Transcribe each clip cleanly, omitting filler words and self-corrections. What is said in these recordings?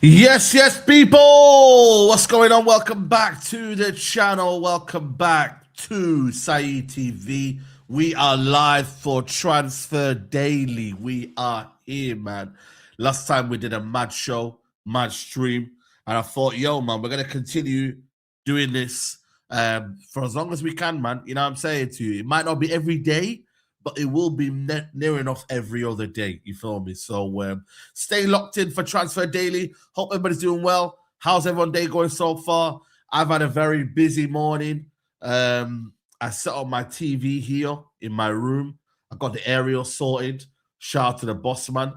Yes, people. What's going on? Welcome back to the channel. Welcome back to Saeed TV. We are live for Transfer Daily. We are here, man. Last time we did a mad show, mad stream, and I thought, yo, man, we're gonna continue doing this for as long as we can, man. You know what I'm saying to you? It might not be every day, but it will be near enough every other day. You feel me? So stay locked in for Transfer Daily. Hope everybody's doing well. How's everyone's day going so far? I've had a very busy morning. I set up my TV here in my room. I got the aerial sorted. Shout out to the boss man.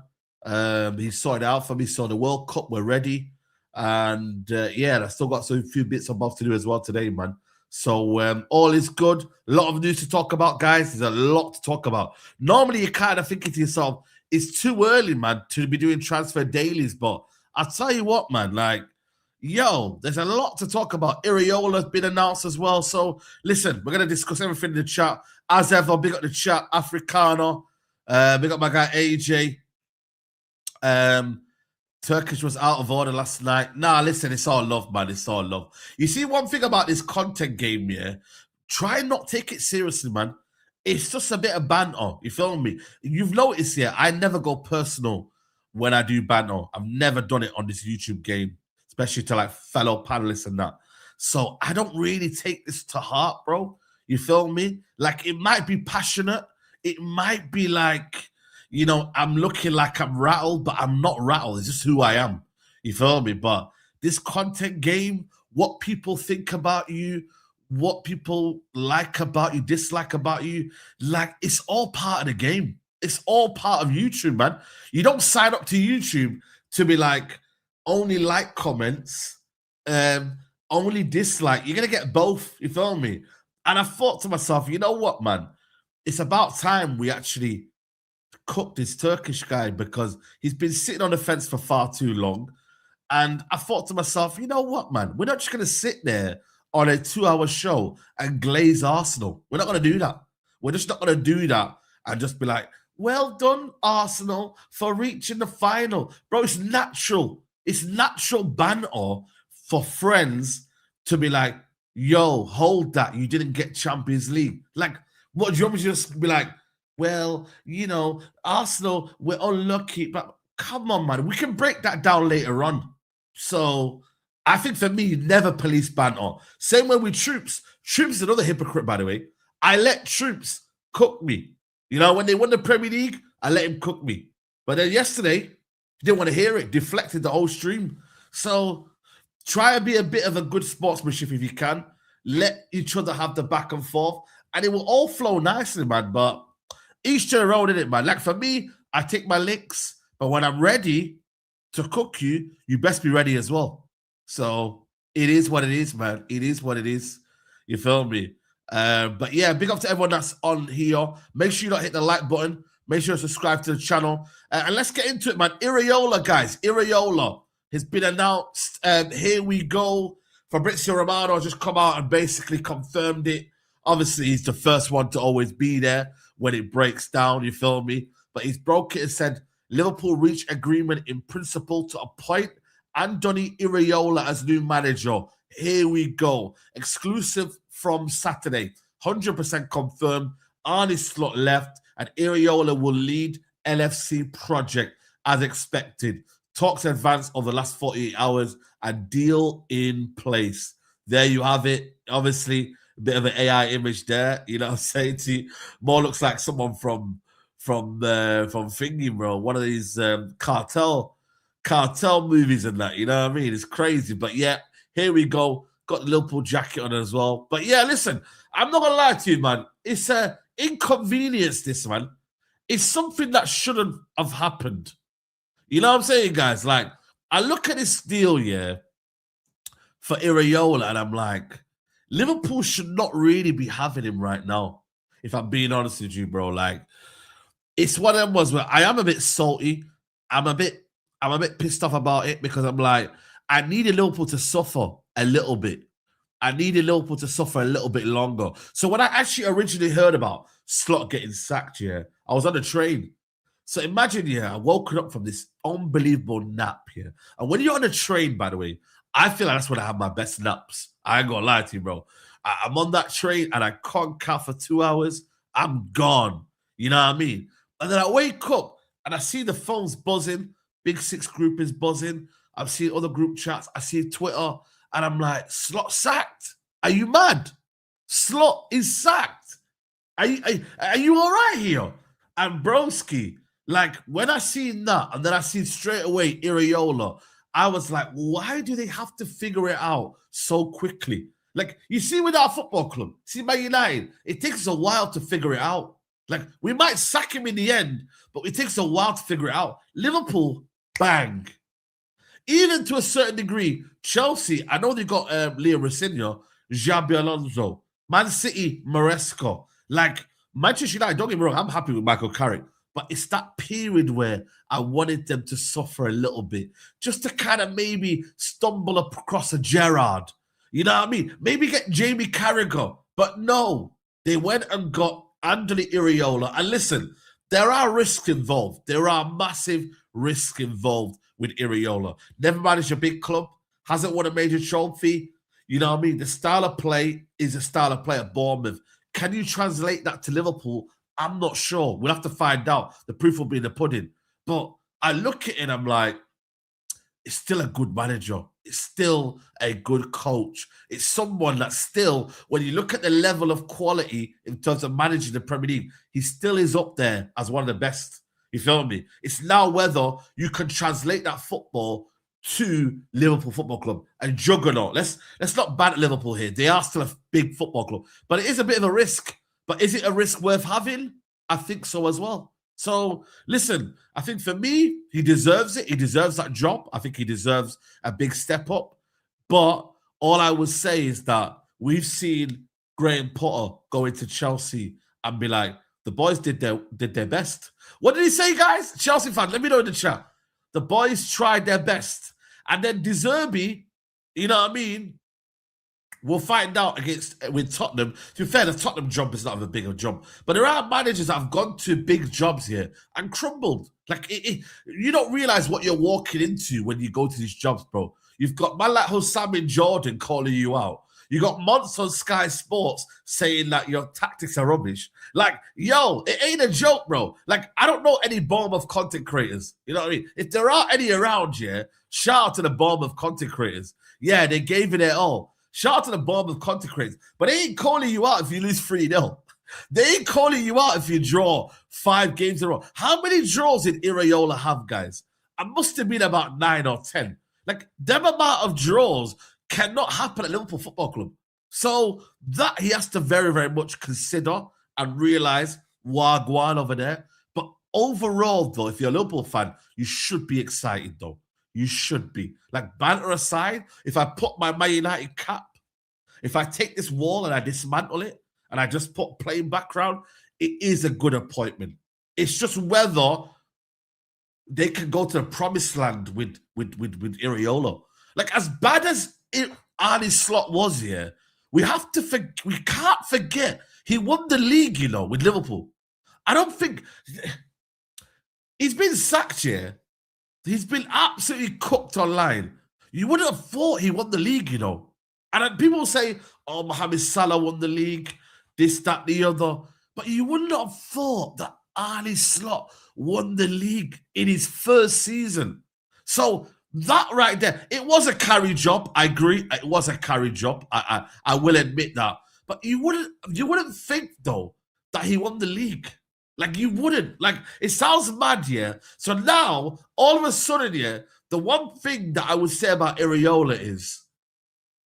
He sorted it out for me. So the World Cup, we're ready. And yeah, I still got some few bits and bobs to do as well today, man. So all is good. A lot of news to talk about, guys. There's a lot to talk about. Normally, you're kind of thinking to yourself, it's too early, man, to be doing transfer dailies. But I'll tell you what, man, like, yo, there's a lot to talk about. Iraola's been announced as well. So listen, we're going to discuss everything in the chat. As ever, big up the chat, Africano. Big up my guy, AJ. Turkish was out of order last night. Nah, listen, it's all love, man. It's all love. You see, one thing about this content game, yeah, try not take it seriously, man. It's just a bit of banter. You feel me? You've noticed here, I never go personal when I do banter. I've never done it on this YouTube game, especially to like fellow panelists and that. So I don't really take this to heart, bro. You feel me? Like, it might be passionate. It might be like, you know, I'm looking like I'm rattled, but I'm not rattled. It's just who I am. You feel me? But this content game, what people think about you, what people like about you, dislike about you, like, it's all part of the game. It's all part of YouTube, man. You don't sign up to YouTube to be like, only like comments, only dislike. You're going to get both. You feel me? And I thought to myself, you know what, man? It's about time we actually cook this Turkish guy because he's been sitting on the fence for far too long. And I thought to myself, you know what, man? We're not just going to sit there on a 2-hour show and glaze Arsenal. We're not going to do that. We're just not going to do that and just be like, well done, Arsenal, for reaching the final. Bro, it's natural. It's natural banter for friends to be like, yo, hold that. You didn't get Champions League. Like, what, do you want me to just be like, well, you know, Arsenal, we're unlucky, but come on, man. We can break that down later on. So I think for me, never police banter. Same way with Troops. Troops is another hypocrite, by the way. I let Troops cook me. You know, when they won the Premier League, I let him cook me. But then yesterday, he didn't want to hear it, deflected the whole stream. So try and be a bit of a good sportsmanship if you can. Let each other have the back and forth, and it will all flow nicely, man. But each to their own, innit, man? Like, for me, I take my licks, but when I'm ready to cook you, you best be ready as well. So it is what it is, man. It is what it is. You feel me? But yeah, big up to everyone that's on here. Make sure you don't hit the like button. Make sure you subscribe to the channel. And let's get into it, man. Iraola, guys. Iraola has been announced. Here we go. Fabrizio Romano just come out and basically confirmed it. Obviously, he's the first one to always be there when it breaks down, you feel me? But he's broke it and said, Liverpool reach agreement in principle to appoint Andoni Iraola as new manager. Here we go. Exclusive from Saturday. 100% confirmed. Arne Slot left, and Iraola will lead LFC project as expected. Talks advanced over the last 48 hours and deal in place. There you have it. Obviously, a bit of an AI image there, you know what I'm saying to you? More looks like someone from Thingy, bro. One of these cartel movies and that, you know what I mean? It's crazy. But yeah, here we go. Got the Liverpool jacket on as well. But yeah, listen, I'm not gonna lie to you, man. It's a inconvenience, this, man. It's something that shouldn't have happened. You know what I'm saying, guys? Like, I look at this deal, yeah, for Iraola, and I'm like, Liverpool should not really be having him right now, if I'm being honest with you, bro. Like, it's one of them was where I am a bit salty. I'm a bit pissed off about it because I'm like, I needed Liverpool to suffer a little bit. I needed Liverpool to suffer a little bit longer. So when I actually originally heard about Slot getting sacked, yeah, I was on the train. So imagine, I woken up from this unbelievable nap here. And when you're on a train, by the way, I feel like that's when I have my best naps. I ain't gonna lie to you, bro. I'm on that train and I conk out for 2 hours. I'm gone. You know what I mean? And then I wake up and I see the phones buzzing. Big Six group is buzzing. I've seen other group chats. I see Twitter. And I'm like, Slot sacked. Are you mad? Slot is sacked. Are you all right here? And broski, like when I seen that, and then I seen straight away Iraola, I was like, why do they have to figure it out so quickly? Like, you see with our football club, see Man United, it takes us a while to figure it out. Like, we might sack him in the end, but it takes a while to figure it out. Liverpool, bang. Even to a certain degree, Chelsea, I know they got Leo Rossinho, Xabi Alonso, Man City, Maresco. Like, Manchester United, don't get me wrong, I'm happy with Michael Carrick, but it's that period where I wanted them to suffer a little bit, just to kind of maybe stumble across a Gerrard. You know what I mean? Maybe get Jamie Carragher. But no, they went and got Anthony Iraola. And listen, there are risks involved. There are massive risks involved with Iraola. Never managed a big club, hasn't won a major trophy. You know what I mean? The style of play is a style of play at Bournemouth. Can you translate that to Liverpool? I'm not sure. We'll have to find out. The proof will be in the pudding. But I look at it and I'm like, it's still a good manager. It's still a good coach. It's someone that still, when you look at the level of quality in terms of managing the Premier League, he still is up there as one of the best. You feel me? It's now whether you can translate that football to Liverpool Football Club and juggernaut. Let's not ban Liverpool here. They are still a big football club, but it is a bit of a risk. But is it a risk worth having? I think so as well. So listen, I think for me, he deserves it. He deserves that job. I think he deserves a big step up. But all I would say is that we've seen Graham Potter go into Chelsea and be like, the boys did their best. What did he say, guys? Chelsea fans, let me know in the chat. The boys tried their best. And then De Zerbi, you know what I mean? We'll find out with Tottenham. To be fair, the Tottenham job is not a bigger job. But there are managers that have gone to big jobs here and crumbled. Like, you don't realize what you're walking into when you go to these jobs, bro. You've got man like Hussam and Jordan calling you out. You got Monts on Sky Sports saying that your tactics are rubbish. Like, yo, it ain't a joke, bro. Like, I don't know any Bournemouth content creators. You know what I mean? If there are any around here, shout out to the Bournemouth content creators. Yeah, they gave it their all. Shout out to the Bournemouth content creators. But they ain't calling you out if you lose 3-0. They ain't calling you out if you draw 5 games in a row. How many draws did Iraola have, guys? I must have been about 9 or 10. Like, them amount of draws cannot happen at Liverpool Football Club. So that he has to very, very much consider and realize wagwan over there. But overall, though, if you're a Liverpool fan, you should be excited, though. You should be. Like, banter aside, if I put my Man United cap, if I take this wall and I dismantle it and I just put plain background, it is a good appointment. It's just whether they can go to the promised land with Iraola. Like, as bad as Arne Slot was here, we can't forget he won the league, you know, with Liverpool. I don't think he's been sacked here. He's been absolutely cooked online. You wouldn't have thought he won the league, you know. And then people say, oh, Mohamed Salah won the league, this, that, the other. But you wouldn't have thought that Arne Slot won the league in his first season. So that right there, it was a carry job. I agree. It was a carry job. I will admit that. But you wouldn't think, though, that he won the league. Like, you wouldn't. Like, it sounds mad, yeah? So now, all of a sudden, yeah, the one thing that I would say about Iraola is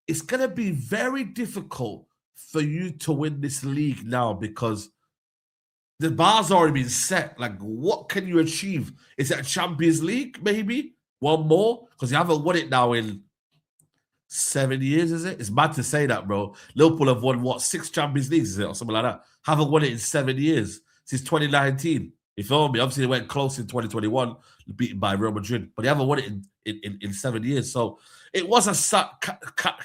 it's going to be very difficult for you to win this league now because the bar's already been set. Like, what can you achieve? Is it a Champions League, maybe? One more? Because you haven't won it now in 7 years, is it? It's mad to say that, bro. Liverpool have won, what, 6 Champions Leagues, is it? Or something like that. Haven't won it in 7 years. Since 2019. You feel me? Obviously, they went close in 2021, beaten by Real Madrid, but they haven't won it in 7 years. So it was a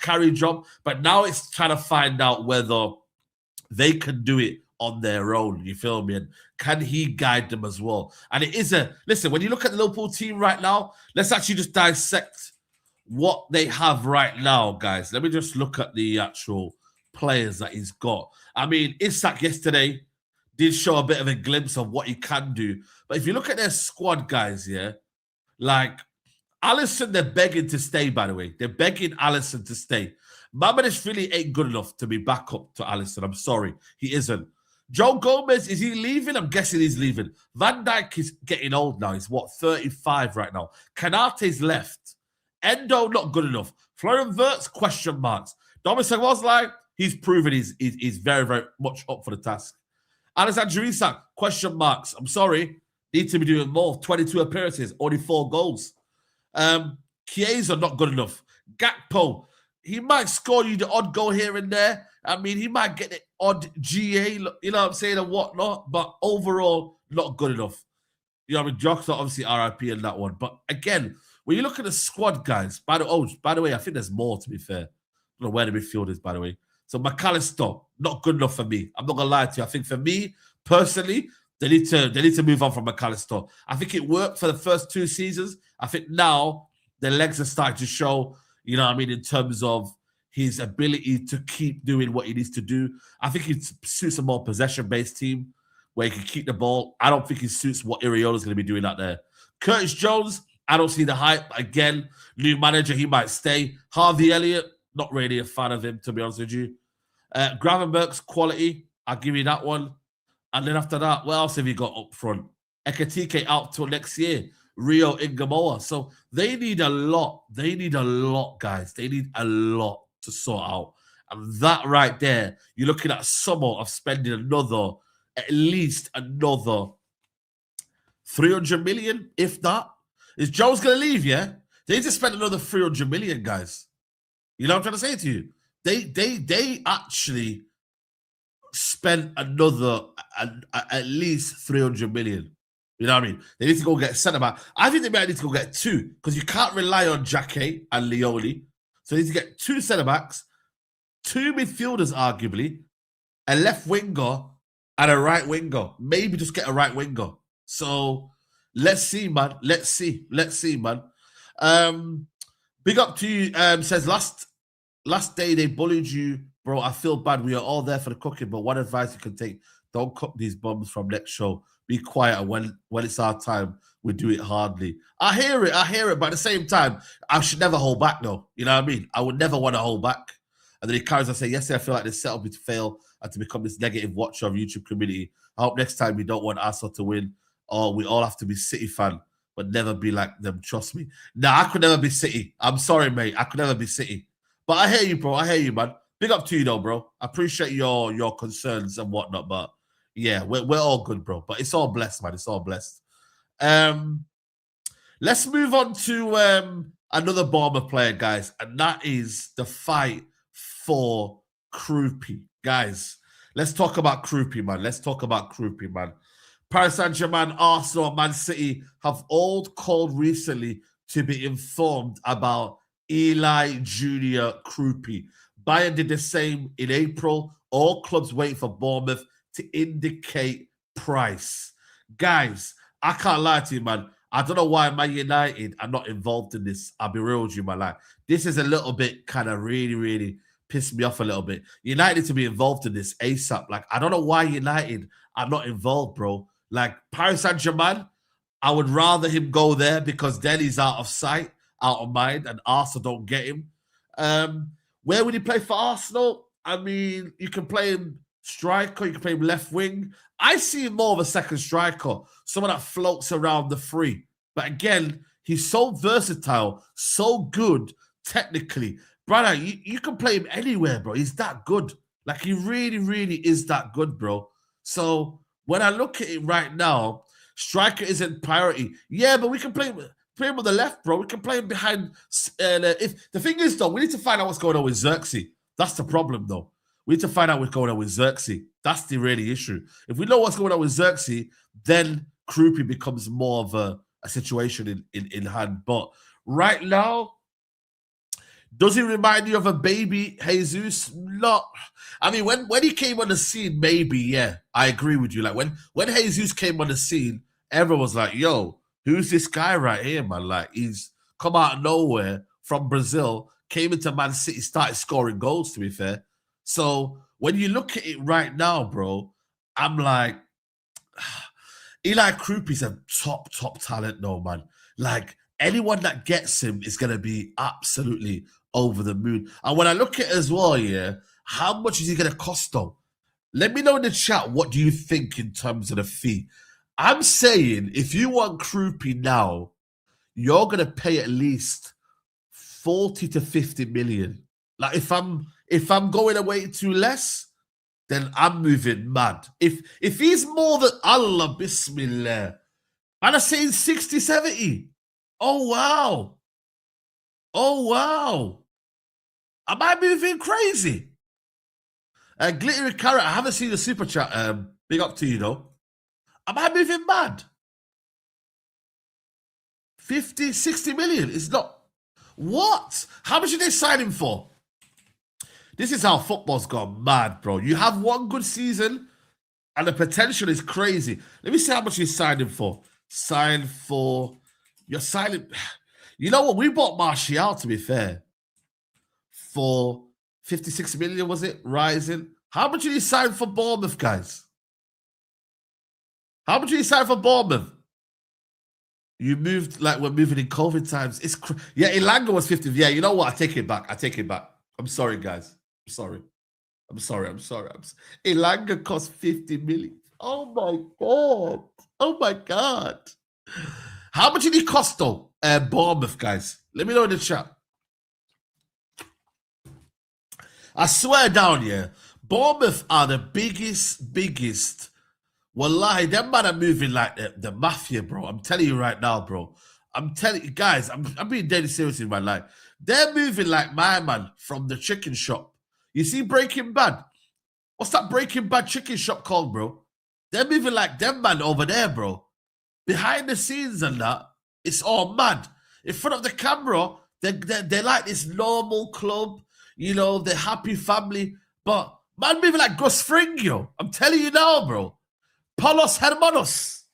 carry job, but now it's trying to find out whether they can do it on their own. You feel me? And can he guide them as well? And it is listen, when you look at the Liverpool team right now, let's actually just dissect what they have right now, guys. Let me just look at the actual players that he's got. I mean, Isak yesterday did show a bit of a glimpse of what he can do. But if you look at their squad, guys, yeah, like Alisson, they're begging to stay, by the way. They're begging Alisson to stay. Mamadou really ain't good enough to be back up to Alisson. I'm sorry. He isn't. Joe Gomez, is he leaving? I'm guessing he's leaving. Van Dijk is getting old now. He's, what, 35 right now. Kanate's left. Endo, not good enough. Florian Wirtz, question marks. Dominic Szoboszlai, he's proven he's very, very much up for the task. Alexander Isak, question marks. I'm sorry. Need to be doing more. 22 appearances, only 4 goals. Chiesa, not good enough. Gakpo, he might score you the odd goal here and there. I mean, he might get the odd GA, you know what I'm saying, and whatnot. But overall, not good enough. You know what I mean? Jokes are obviously RIP in that one. But again, when you look at the squad, guys, by the way, I think there's more, to be fair. I don't know where the midfield is, by the way. So McAllister, not good enough for me. I'm not gonna lie to you. I think for me, personally, they need to move on from McAllister. I think it worked for the first 2 seasons. I think now the legs are starting to show, you know what I mean, in terms of his ability to keep doing what he needs to do. I think he suits a more possession-based team where he can keep the ball. I don't think he suits what Iraola is going to be doing out there. Curtis Jones, I don't see the hype. Again, new manager, he might stay. Harvey Elliott, not really a fan of him, to be honest with you. Gravenberg's quality, I'll give you that one. And then after that, what else have you got up front? Ekatike out till next year. Rio Ingamoa. So they need a lot. They need a lot, guys. They need a lot to sort out. And that right there, you're looking at a summer of spending at least another 300 million, if that. Is Joe's going to leave, yeah? They need to spend another 300 million, guys. You know what I'm trying to say to you? They actually spent another at least 300 million. You know what I mean? They need to go get a centre-back. I think they might need to go get 2 because you can't rely on Jacquet and Lioli. So they need to get 2 centre-backs, 2 midfielders, arguably, a left winger and a right winger. Maybe just get a right winger. So let's see, man. Let's see, man. Big up to you. Says last day they bullied you, bro. I feel bad. We are all there for the cooking, but one advice you can take: don't cook these bums from next show. Be quiet, and when it's our time, we do it hardly. I hear it, but at the same time, I should never hold back, though. You know what I mean? I would never want to hold back. And then he carries on saying, yesterday I feel like this set up me to fail and to become this negative watcher of YouTube community. I hope next time we don't want Arsenal to win, or we all have to be City fan, but never be like them, trust me. Nah, I could never be City. I'm sorry, mate. I could never be City. But I hear you, bro. I hear you, man. Big up to you, though, bro. I appreciate your concerns and whatnot, but yeah, we're all good, bro. But it's all blessed, man. It's all blessed. Let's move on to another Bournemouth player, guys, and that is the fight for Kroupi. Guys, let's talk about Kroupi, man. Let's talk about Kroupi, man. Paris Saint-Germain, Arsenal, and Man City have all called recently to be informed about Eli Junior Kroupi. Bayern did the same in April. All clubs waiting for Bournemouth to indicate price. Guys, I can't lie to you, man. I don't know why Man United are not involved in this. I'll be real with you, man. Like, this is a little bit kind of really, really pissed me off a little bit. United to be involved in this ASAP. Like, I don't know why United are not involved, bro. Like, Paris Saint-Germain, I would rather him go there because then he's out of sight, out of mind, and Arsenal don't get him. Where would he play for Arsenal? I mean, you can play him striker, you can play him left wing. I see him more of a second striker, someone that floats around the free. But again, he's so versatile, so good technically. Brother, you can play him anywhere, bro. He's that good. Like, he really, really is that good, bro. So when I look at it right now, striker isn't priority. Yeah, but we can play him on the left, bro. We can play him behind. If the thing is, though, we need to find out what's going on with Xerxes. That's the problem, though. We need to find out what's going on with Xerxes. That's the really issue. If we know what's going on with Xerxes, then Kroupi becomes more of a situation in hand. But right now, does he remind you of a baby Jesus? not. I mean, when he came on the scene, maybe, yeah, I agree with you. Like when Jesus came on the scene, everyone was like, yo, who's this guy right here, man? Like, he's come out of nowhere from Brazil, came into Man City, started scoring goals, to be fair. So when you look at it right now, bro, I'm like, Eli Kroupi's a top talent, though, man. Like, anyone that gets him is going to be absolutely over the moon. And when I look at it as well, yeah, how much is he going to cost, though? Let me know in the chat, what do you think in terms of the fee? I'm saying if you want Kroupi now, you're going to pay at least 40 to 50 million. Like, if I'm going away to less, then I'm moving mad. If he's more than Allah Bismillah, and I'm saying 60, 70. Oh, wow. Oh, wow. Am I moving crazy? Glittery Carrot, I haven't seen the super chat. Big up to you, though. Am I moving mad? 50, 60 million? It's not. What? How much did they sign him for? This is how football's gone mad, bro. You have one good season, and the potential is crazy. Let me see how much you signed him for. You're signing. You know what? We bought Martial, to be fair, for 56 million, was it? Rising. How much did he sign for Bournemouth, guys? How much did he sign for Bournemouth? You moved like we're moving in COVID times. Yeah, Ilanga was 50. Yeah, you know what? I take it back. I'm sorry, guys. I'm sorry. Ilanga cost 50 million. Oh my God. How much did he cost, though? Bournemouth, guys. Let me know in the chat. I swear down, yeah. Bournemouth are the biggest. Wallahi, them man are moving like the mafia, bro. I'm telling you right now, bro. I'm telling you, guys, I'm being deadly serious in my life. They're moving like my man from the chicken shop. You see Breaking Bad? What's that Breaking Bad chicken shop called, bro? They're moving like them man over there, bro. Behind the scenes and that, it's all mad. In front of the camera, they're like this normal club, you know, the happy family. But man moving like Gus Fring, yo. I'm telling you now, bro. Polos Hermanos.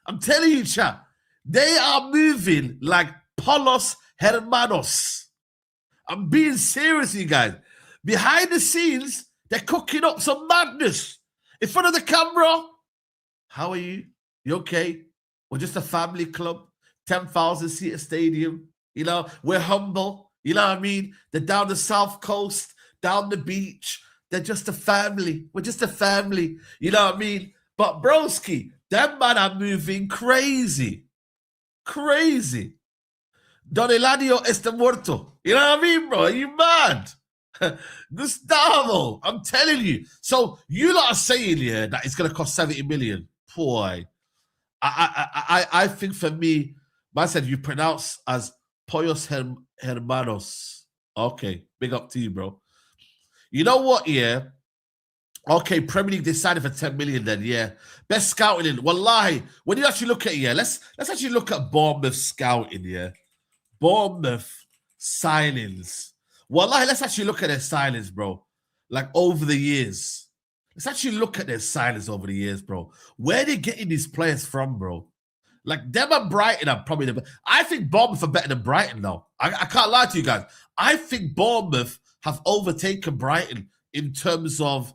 I'm telling you, chat. They are moving like Polos Hermanos. I'm being serious, you guys. Behind the scenes, they're cooking up some madness. In front of the camera, how are you? You okay? We're just a family club, 10,000 seater stadium. You know, we're humble. You know what I mean? They're down the south coast, down the beach. They're just a family. We're just a family. You know what I mean? But broski, them man are moving crazy. Crazy. Don Eladio está muerto. You know what I mean, bro? Are you mad? Gustavo, I'm telling you. So you lot are saying, yeah, that it's going to cost 70 million. Boy. I think for me, man said you pronounce as Pollos Hermanos. Okay, big up to you, bro. You know what, yeah? Okay, Premier League decided for 10 million then, yeah. Best scouting in. Wallahi, when you actually look at it, yeah, let's actually look at Bournemouth scouting, yeah. Bournemouth signings. Wallahi, let's actually look at their signings, bro. Like, over the years. Let's actually look at their signings over the years, bro. Where are they getting these players from, bro? Like, them and Brighton are probably the best. I think Bournemouth are better than Brighton now. I can't lie to you guys. I think Bournemouth have overtaken Brighton in terms of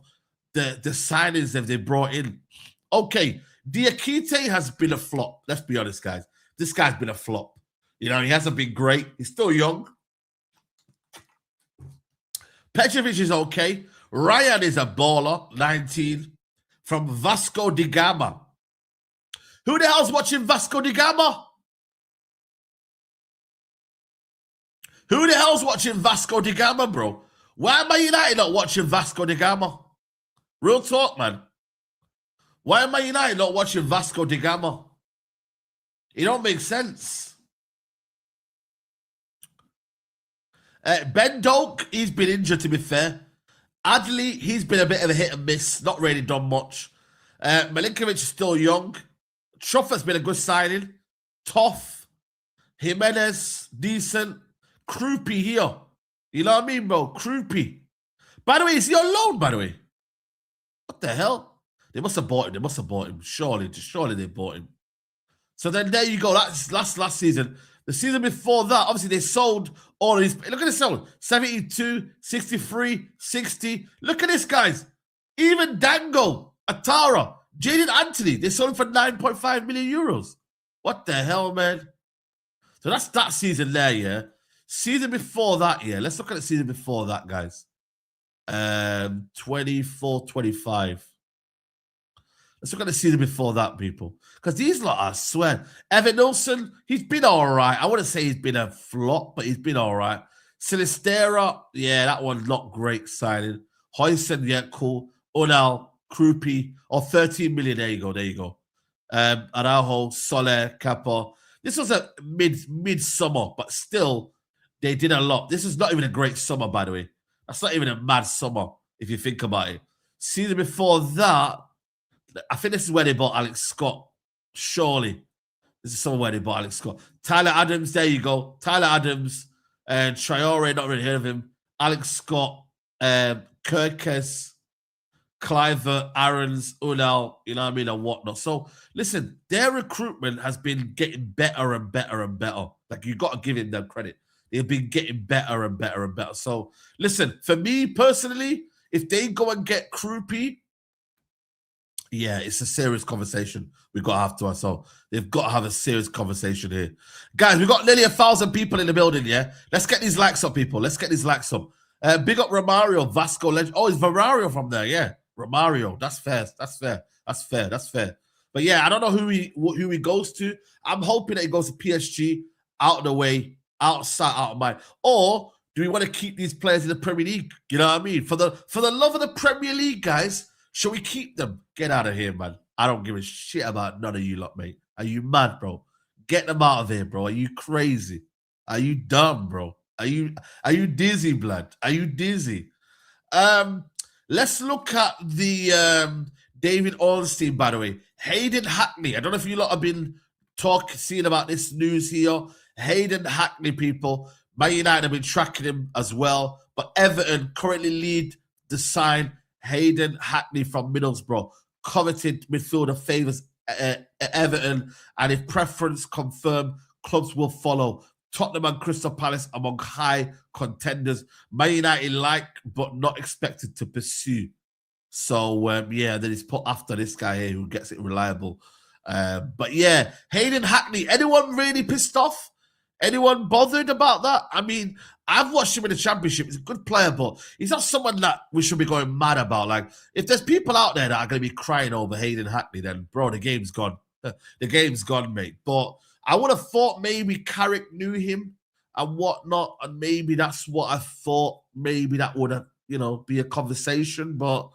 the signings that they brought in. Okay, Diakite has been a flop. Let's be honest, guys. This guy's been a flop. You know, he hasn't been great. He's still young. Petrovic is okay. Ryan is a baller, 19, from Vasco da Gama. Who the hell's watching Vasco da Gama? Who the hell's watching Vasco da Gama, bro? Why am I United not watching Vasco da Gama? Real talk, man. Why am I United not watching Vasco da Gama? It don't make sense. Ben Doak, he's been injured, to be fair. Adley, he's been a bit of a hit and miss. Not really done much. Milinkovic is still young. Truff's been a good signing. Toff. Jimenez, decent. Kroupi here. You know what I mean, bro? Kroupi. By the way, is he on loan, by the way? What the hell? They must have bought him. They must have bought him. Surely they bought him. So then there you go. That's last season. The season before that, obviously, they sold all of these. Look at this sold. 72, 63, 60. Look at this, guys. Even Dango, Atara, Jaden Anthony, they sold him for 9.5 million euros. What the hell, man? So that's that season there, yeah. Season before that, yeah. Let's look at the season before that, guys. 24-25. Let's look at the season before that, people. Because these lot, I swear. Evan Nilsson, he's been all right. I wouldn't say he's been a flop, but he's been all right. Sinistera, yeah, that one's not great signing. Hoyson, yeah, cool. Unal, Kroupi, 13 million. There you go. Araujo, Soler, Capo. This was a mid-summer, but still, they did a lot. This is not even a great summer, by the way. That's not even a mad summer, if you think about it. Season before that, I think this is where they bought Alex Scott. Surely. This is somewhere where they bought Alex Scott. Tyler Adams, there you go. Tyler Adams and Traore, not really heard of him. Alex Scott, Kirkes, Cliver, Aarons, Unal, you know what I mean, and whatnot. So, listen, their recruitment has been getting better and better and better. Like, you got to give them credit. They've been getting better and better and better. So, listen, for me personally, if they go and get Kroupi, yeah, it's a serious conversation we've got to have to ourselves. They've got to have a serious conversation here. Guys, we've got nearly 1,000 people in the building, yeah? Let's get these likes up, people. Let's get these likes up. Big up Romario, Vasco Legend. Oh, it's Romario from there, yeah. Romario, that's fair. But yeah, I don't know who he goes to. I'm hoping that he goes to PSG, out of the way, outside, out of mind. Or do we want to keep these players in the Premier League? You know what I mean? For the love of the Premier League, guys, should we keep them? Get out of here, man. I don't give a shit about none of you lot, mate. Are you mad, bro? Get them out of here, bro. Are you crazy? Are you dumb, bro? Are you dizzy, blood? Are you dizzy? Let's look at the David Ornstein, by the way. Hayden Hackney. I don't know if you lot have been seeing about this news here. Hayden Hackney, people. Man United have been tracking him as well. But Everton currently lead the sign. Hayden Hackney from Middlesbrough. Coveted midfielder favours Everton. And if preference confirmed, clubs will follow. Tottenham and Crystal Palace among high contenders. Man United like, but not expected to pursue. So, yeah, then it's put after this guy here who gets it reliable. But, yeah, Hayden Hackney. Anyone really pissed off? Anyone bothered about that? I mean, I've watched him in the Championship. He's a good player, but he's not someone that we should be going mad about. Like, if there's people out there that are going to be crying over Hayden Hackney, then, bro, the game's gone. The game's gone, mate. But I would have thought maybe Carrick knew him and whatnot, and maybe that's what I thought. Maybe that would have, be a conversation. But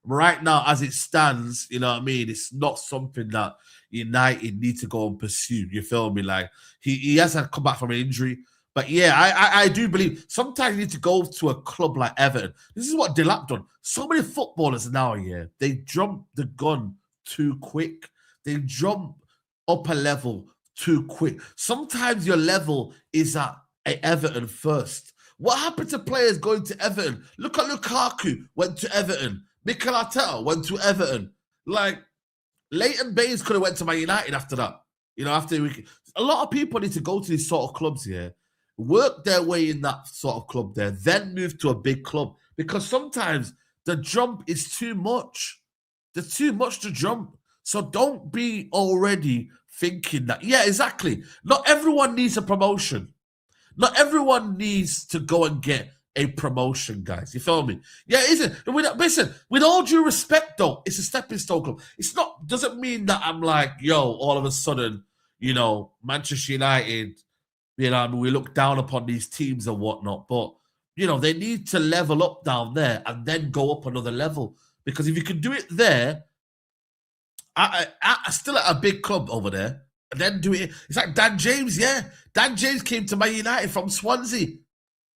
right now, as it stands, you know what I mean? It's not something that United need to go and pursue. You feel me? Like, he has to come back from an injury. But yeah, I do believe sometimes you need to go to a club like Everton. This is what Delap done. So many footballers now, yeah, they jump the gun too quick. They jump up a level too quick. Sometimes your level is at Everton first. What happened to players going to Everton? Look at Lukaku went to Everton. Mikel Arteta went to Everton. Like, Leighton Baines could have went to Man United after that. A lot of people need to go to these sort of clubs here, work their way in that sort of club there, then move to a big club. Because sometimes the jump is too much. There's too much to jump. So don't be already thinking that, yeah, exactly. Not everyone needs a promotion. Not everyone needs to go and get a promotion, guys. You feel me? Yeah, isn't it? Listen, with all due respect, though, it's a stepping stone club. It's not, doesn't mean that I'm like, yo, all of a sudden, Manchester United, we look down upon these teams and whatnot. But, they need to level up down there and then go up another level. Because if you can do it there, I still at a big club over there, and then do it. It's like Dan James, yeah. Dan James came to Man United from Swansea.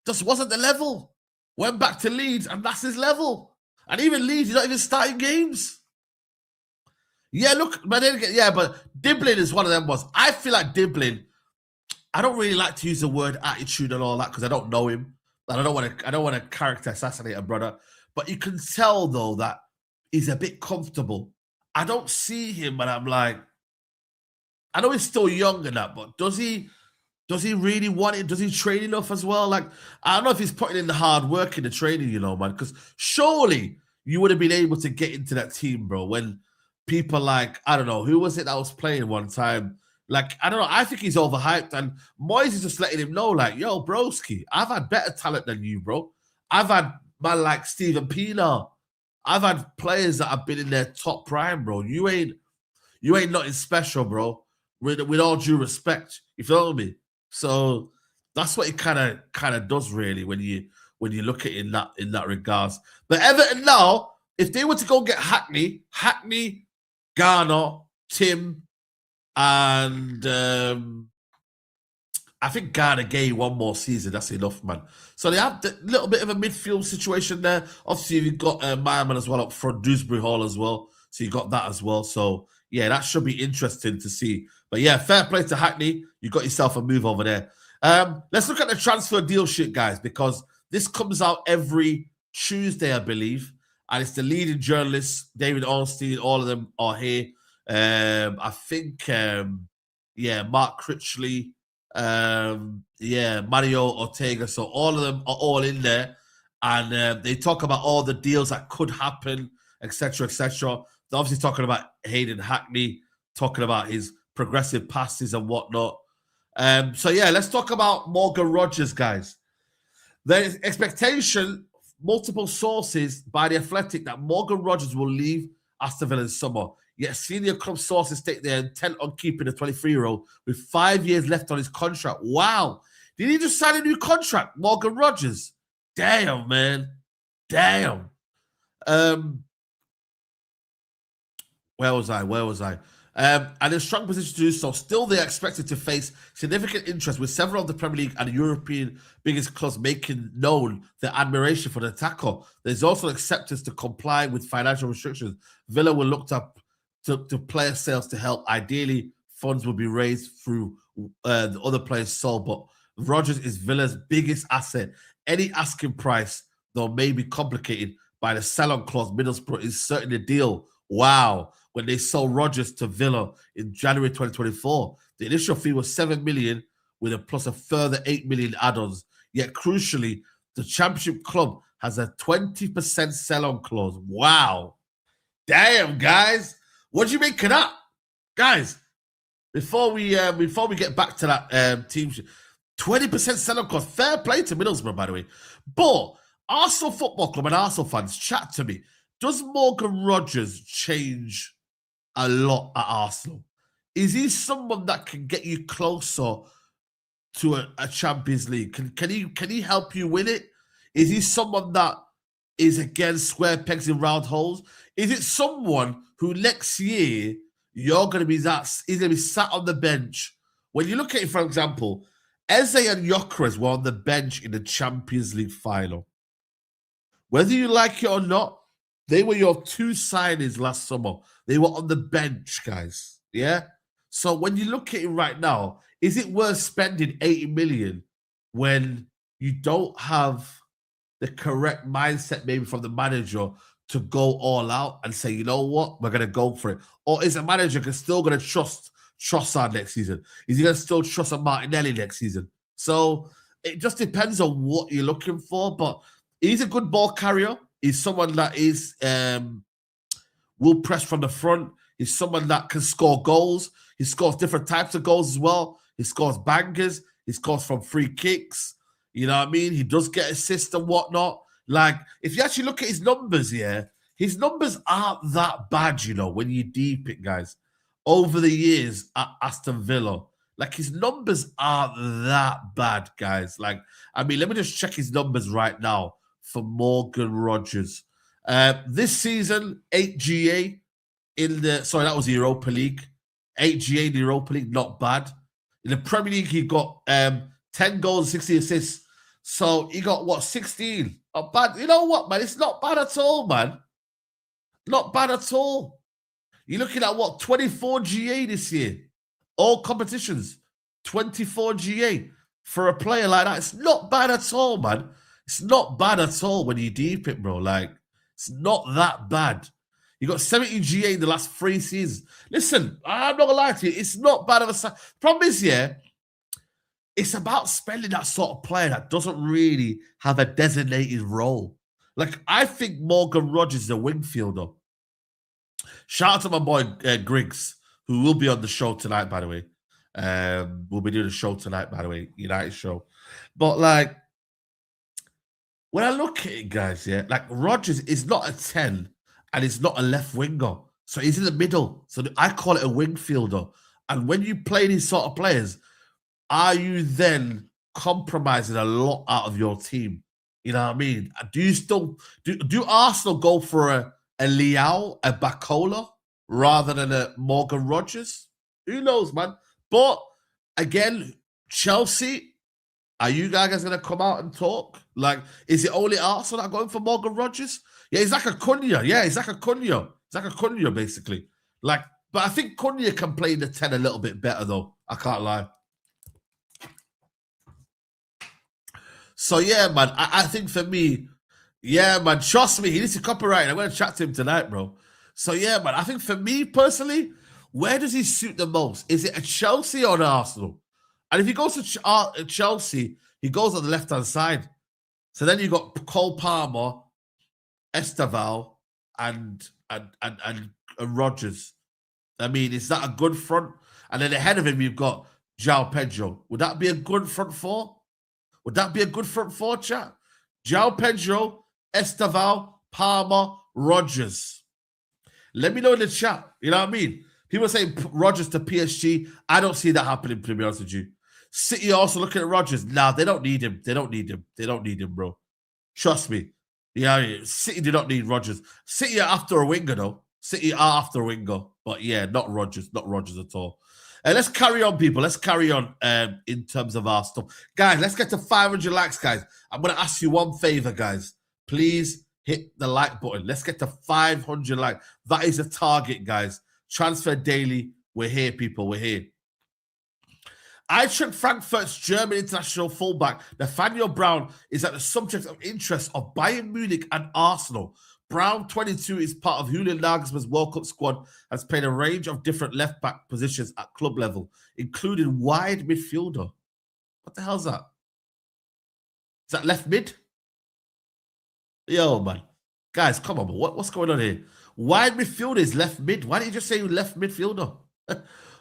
Just wasn't the level. Went back to Leeds, and that's his level. And even Leeds, he's not even starting games. Yeah, look, but Dibbling is one of them ones. I feel like Dibbling, I don't really like to use the word attitude and all that because I don't know him. And I don't want to character assassinate a brother. but you can tell though that he's a bit comfortable. I don't see him, and I'm like, I know he's still young and that, but does he really want it? Does he train enough as well? Like, I don't know if he's putting in the hard work in the training, you know, man, because surely you would have been able to get into that team, bro, when people like, I don't know, who was it that was playing one time? Like, I don't know, I think he's overhyped, and Moyes is just letting him know, like, yo, broski, I've had better talent than you, bro. I've had man like Steven Pienaar. I've had players that have been in their top prime, bro. You ain't nothing special, bro. With all due respect, you feel me? So that's what it kind of does, really, when you look at it in that regards. But Everton now, if they were to go get Hackney, Garner, Tim, and I think Garner Gay one more season, that's enough, man. So they have a little bit of a midfield situation there. Obviously, you've got Myerman as well up front, Dewsbury Hall as well. So you got that as well. So yeah, that should be interesting to see. But yeah, fair play to Hackney. You got yourself a move over there. Let's look at the transfer deal sheet, guys, because this comes out every Tuesday, I believe. And it's the leading journalists, David Ornstein, all of them are here. I think, Mark Critchley, Mario Ortega. So all of them are all in there. And they talk about all the deals that could happen, etc., etc. They're obviously talking about Hayden Hackney, talking about his progressive passes and whatnot. So yeah, let's talk about Morgan Rogers, guys. There's expectation, multiple sources by The Athletic, that Morgan Rogers will leave Aston Villa in summer. Yet senior club sources state they're intent on keeping the 23-year-old with 5 years left on his contract. Wow. Did he just sign a new contract, Morgan Rogers? Damn, man. Damn. Where was I? And in a strong position to do so. Still, they are expected to face significant interest, with several of the Premier League and European biggest clubs making known their admiration for the attacker. There's also acceptance to comply with financial restrictions. Villa will look to player sales to help. Ideally, funds will be raised through the other players sold, but Rogers is Villa's biggest asset. Any asking price, though, may be complicated by the sell-on clause Middlesbrough is certainly the deal. Wow. When they sold Rogers to Villa in January 2024, the initial fee was $7 million with a plus a further $8 million add-ons. Yet crucially, the Championship club has a 20% sell-on clause. Wow. Damn, guys. What do you make of that? Guys, before we get back to that team, 20% sell-on clause. Fair play to Middlesbrough, by the way. But Arsenal Football Club and Arsenal fans, chat to me. Does Morgan Rogers change a lot at Arsenal? Is he someone that can get you closer to a Champions League? Can he help you win it? Is he someone that is against square pegs in round holes? Is it someone who next year you're going to be sat on the bench? When you look at it, for example, Eze and Gyökeres were on the bench in the Champions League final. Whether you like it or not, they were your two signings last summer. They were on the bench, guys. Yeah? So when you look at it right now, is it worth spending 80 million when you don't have the correct mindset maybe from the manager to go all out and say, you know what, we're going to go for it? Or is the manager still going to trust Trossard next season? Is he going to still trust a Martinelli next season? So it just depends on what you're looking for. But he's a good ball carrier. He's someone that is will press from the front. He's someone that can score goals. He scores different types of goals as well. He scores bangers. He scores from free kicks. You know what I mean? He does get assists and whatnot. Like, if you actually look at his numbers here, his numbers aren't that bad, you know, when you deep it, guys. Over the years at Aston Villa, like, his numbers aren't that bad, guys. Like, I mean, let me just check his numbers right now for Morgan Rogers. This season, 8 GA that was the Europa League. 8 GA in the Europa League, not bad. In the Premier League, he got 10 goals, 60 assists. So he got, 16? Not bad. You know what, man? It's not bad at all, man. Not bad at all. You're looking at, 24 GA this year. All competitions, 24 GA. For a player like that, it's not bad at all, man. It's not bad at all when you deep it, bro. Like, It's not that bad. You got 70 GA in the last 3 seasons. Listen, I'm not gonna lie to you, it's not bad of a problem is, yeah, it's about spending that sort of player that doesn't really have a designated role. Like, I think Morgan Rogers is a wing fielder. Shout out to my boy Griggs, who will be on the show tonight, by the way. We'll be doing a show tonight, by the way, United show. But like, when I look at it, guys, yeah, like Rogers is not a 10 and he's not a left winger. So he's in the middle. So I call it a wing fielder. And when you play these sort of players, are you then compromising a lot out of your team? You know what I mean? Do you still do Arsenal go for a Leao, a Bacola, rather than a Morgan Rogers? Who knows, man? But again, Chelsea, are you guys going to come out and talk? Like, is it only Arsenal that are going for Morgan Rogers? Yeah, he's like a Cunha. Yeah, he's like a Cunha. He's like a Cunha, basically. Like, but I think Cunha can play the 10 a little bit better, though. I can't lie. So, yeah, man, I think for me, yeah, man, trust me, he needs to copyright. I'm going to chat to him tonight, bro. So, yeah, man, I think for me personally, where does he suit the most? Is it a Chelsea or an Arsenal? And if he goes to Chelsea, he goes on the left-hand side. So then you got Cole Palmer, Esteval, and Rogers. I mean, is that a good front? And then ahead of him, you've got João Pedro. Would that be a good front four? Would that be a good front four, chat? João Pedro, Esteval, Palmer, Rogers. Let me know in the chat. You know what I mean? People are saying Rogers to PSG. I don't see that happening, to be honest with you. City also looking at Rogers. Nah, they don't need him. They don't need him. They don't need him, bro. Trust me. Yeah, City do not need Rogers. City are after a winger, though. City are after a winger. But yeah, not Rogers. Not Rogers at all. Let's carry on, people. Let's carry on in terms of our stuff. Guys, let's get to 500 likes, guys. I'm going to ask you one favor, guys. Please hit the like button. Let's get to 500 likes. That is a target, guys. Transfer Daily. We're here, people. We're here. Eintracht Frankfurt's German international fullback, Nathaniel Brown, is at the subject of interest of Bayern Munich and Arsenal. Brown, 22, is part of Julian Nagelsmann's World Cup squad, has played a range of different left-back positions at club level, including wide midfielder. What the hell is that? Is that left mid? Yo, man. Guys, come on, man. What's going on here? Wide midfielder is left mid. Why didn't you just say left midfielder?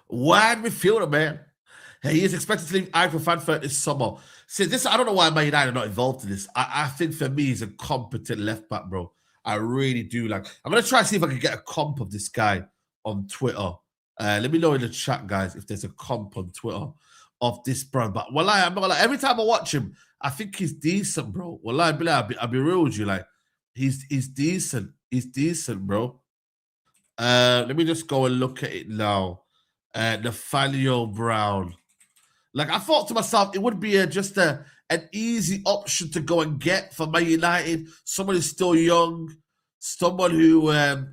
Wide midfielder, man. He is expected to leave Eintracht Frankfurt this summer. See, this, I don't know why Man United are not involved in this. I think for me, he's a competent left back, bro. I really do. Like, I'm going to try and see if I can get a comp of this guy on Twitter. Let me know in the chat, guys, if there's a comp on Twitter of this bro. But well, I'm not gonna lie, every time I watch him, I think he's decent, bro. Well, I'll be real with you. Like, he's decent. He's decent, bro. Let me just go and look at it now. Nathaniel Brown. Like, I thought to myself, it would be just an easy option to go and get for Man United. Someone who's still young, someone who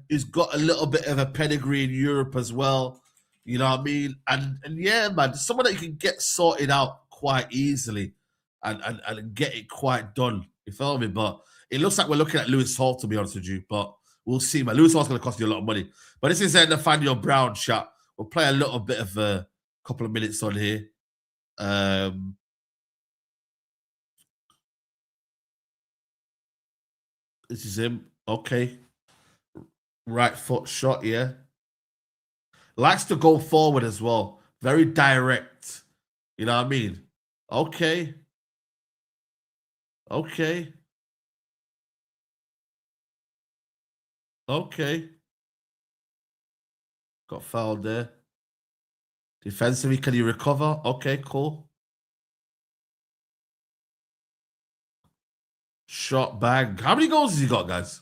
who's got a little bit of a pedigree in Europe as well. You know what I mean? And yeah, man, someone that you can get sorted out quite easily and get it quite done. You feel me? But it looks like we're looking at Lewis Hall, to be honest with you. But we'll see, man. Lewis Hall's going to cost you a lot of money. But this is Nathaniel Brown chat. We'll play a little bit of a couple of minutes on here. This is him. Okay. Right foot shot, yeah. Likes to go forward as well. Very direct. You know what I mean? Okay. Okay. Okay. Got fouled there. Defensively, can you recover? Okay, cool. Shot bag. How many goals has he got, guys?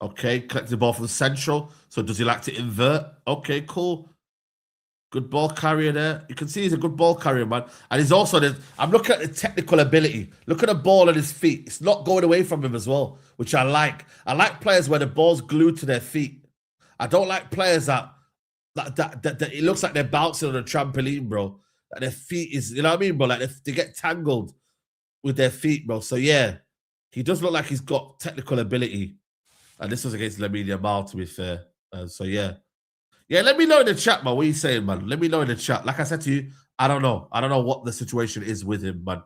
Okay, collect the ball from central. So does he like to invert? Okay, cool. Good ball carrier there. You can see he's a good ball carrier, man. And he's also, I'm looking at the technical ability. Look at the ball at his feet. It's not going away from him as well, which I like. I like players where the ball's glued to their feet. I don't like players that it looks like they're bouncing on a trampoline, bro. Like their feet is, you know what I mean, bro? Like they get tangled with their feet, bro. So yeah, he does look like he's got technical ability. And this was against Lamine Yamal, to be fair. So yeah. Yeah, let me know in the chat, man. What are you saying, man? Let me know in the chat. Like I said to you, I don't know. I don't know what the situation is with him, man.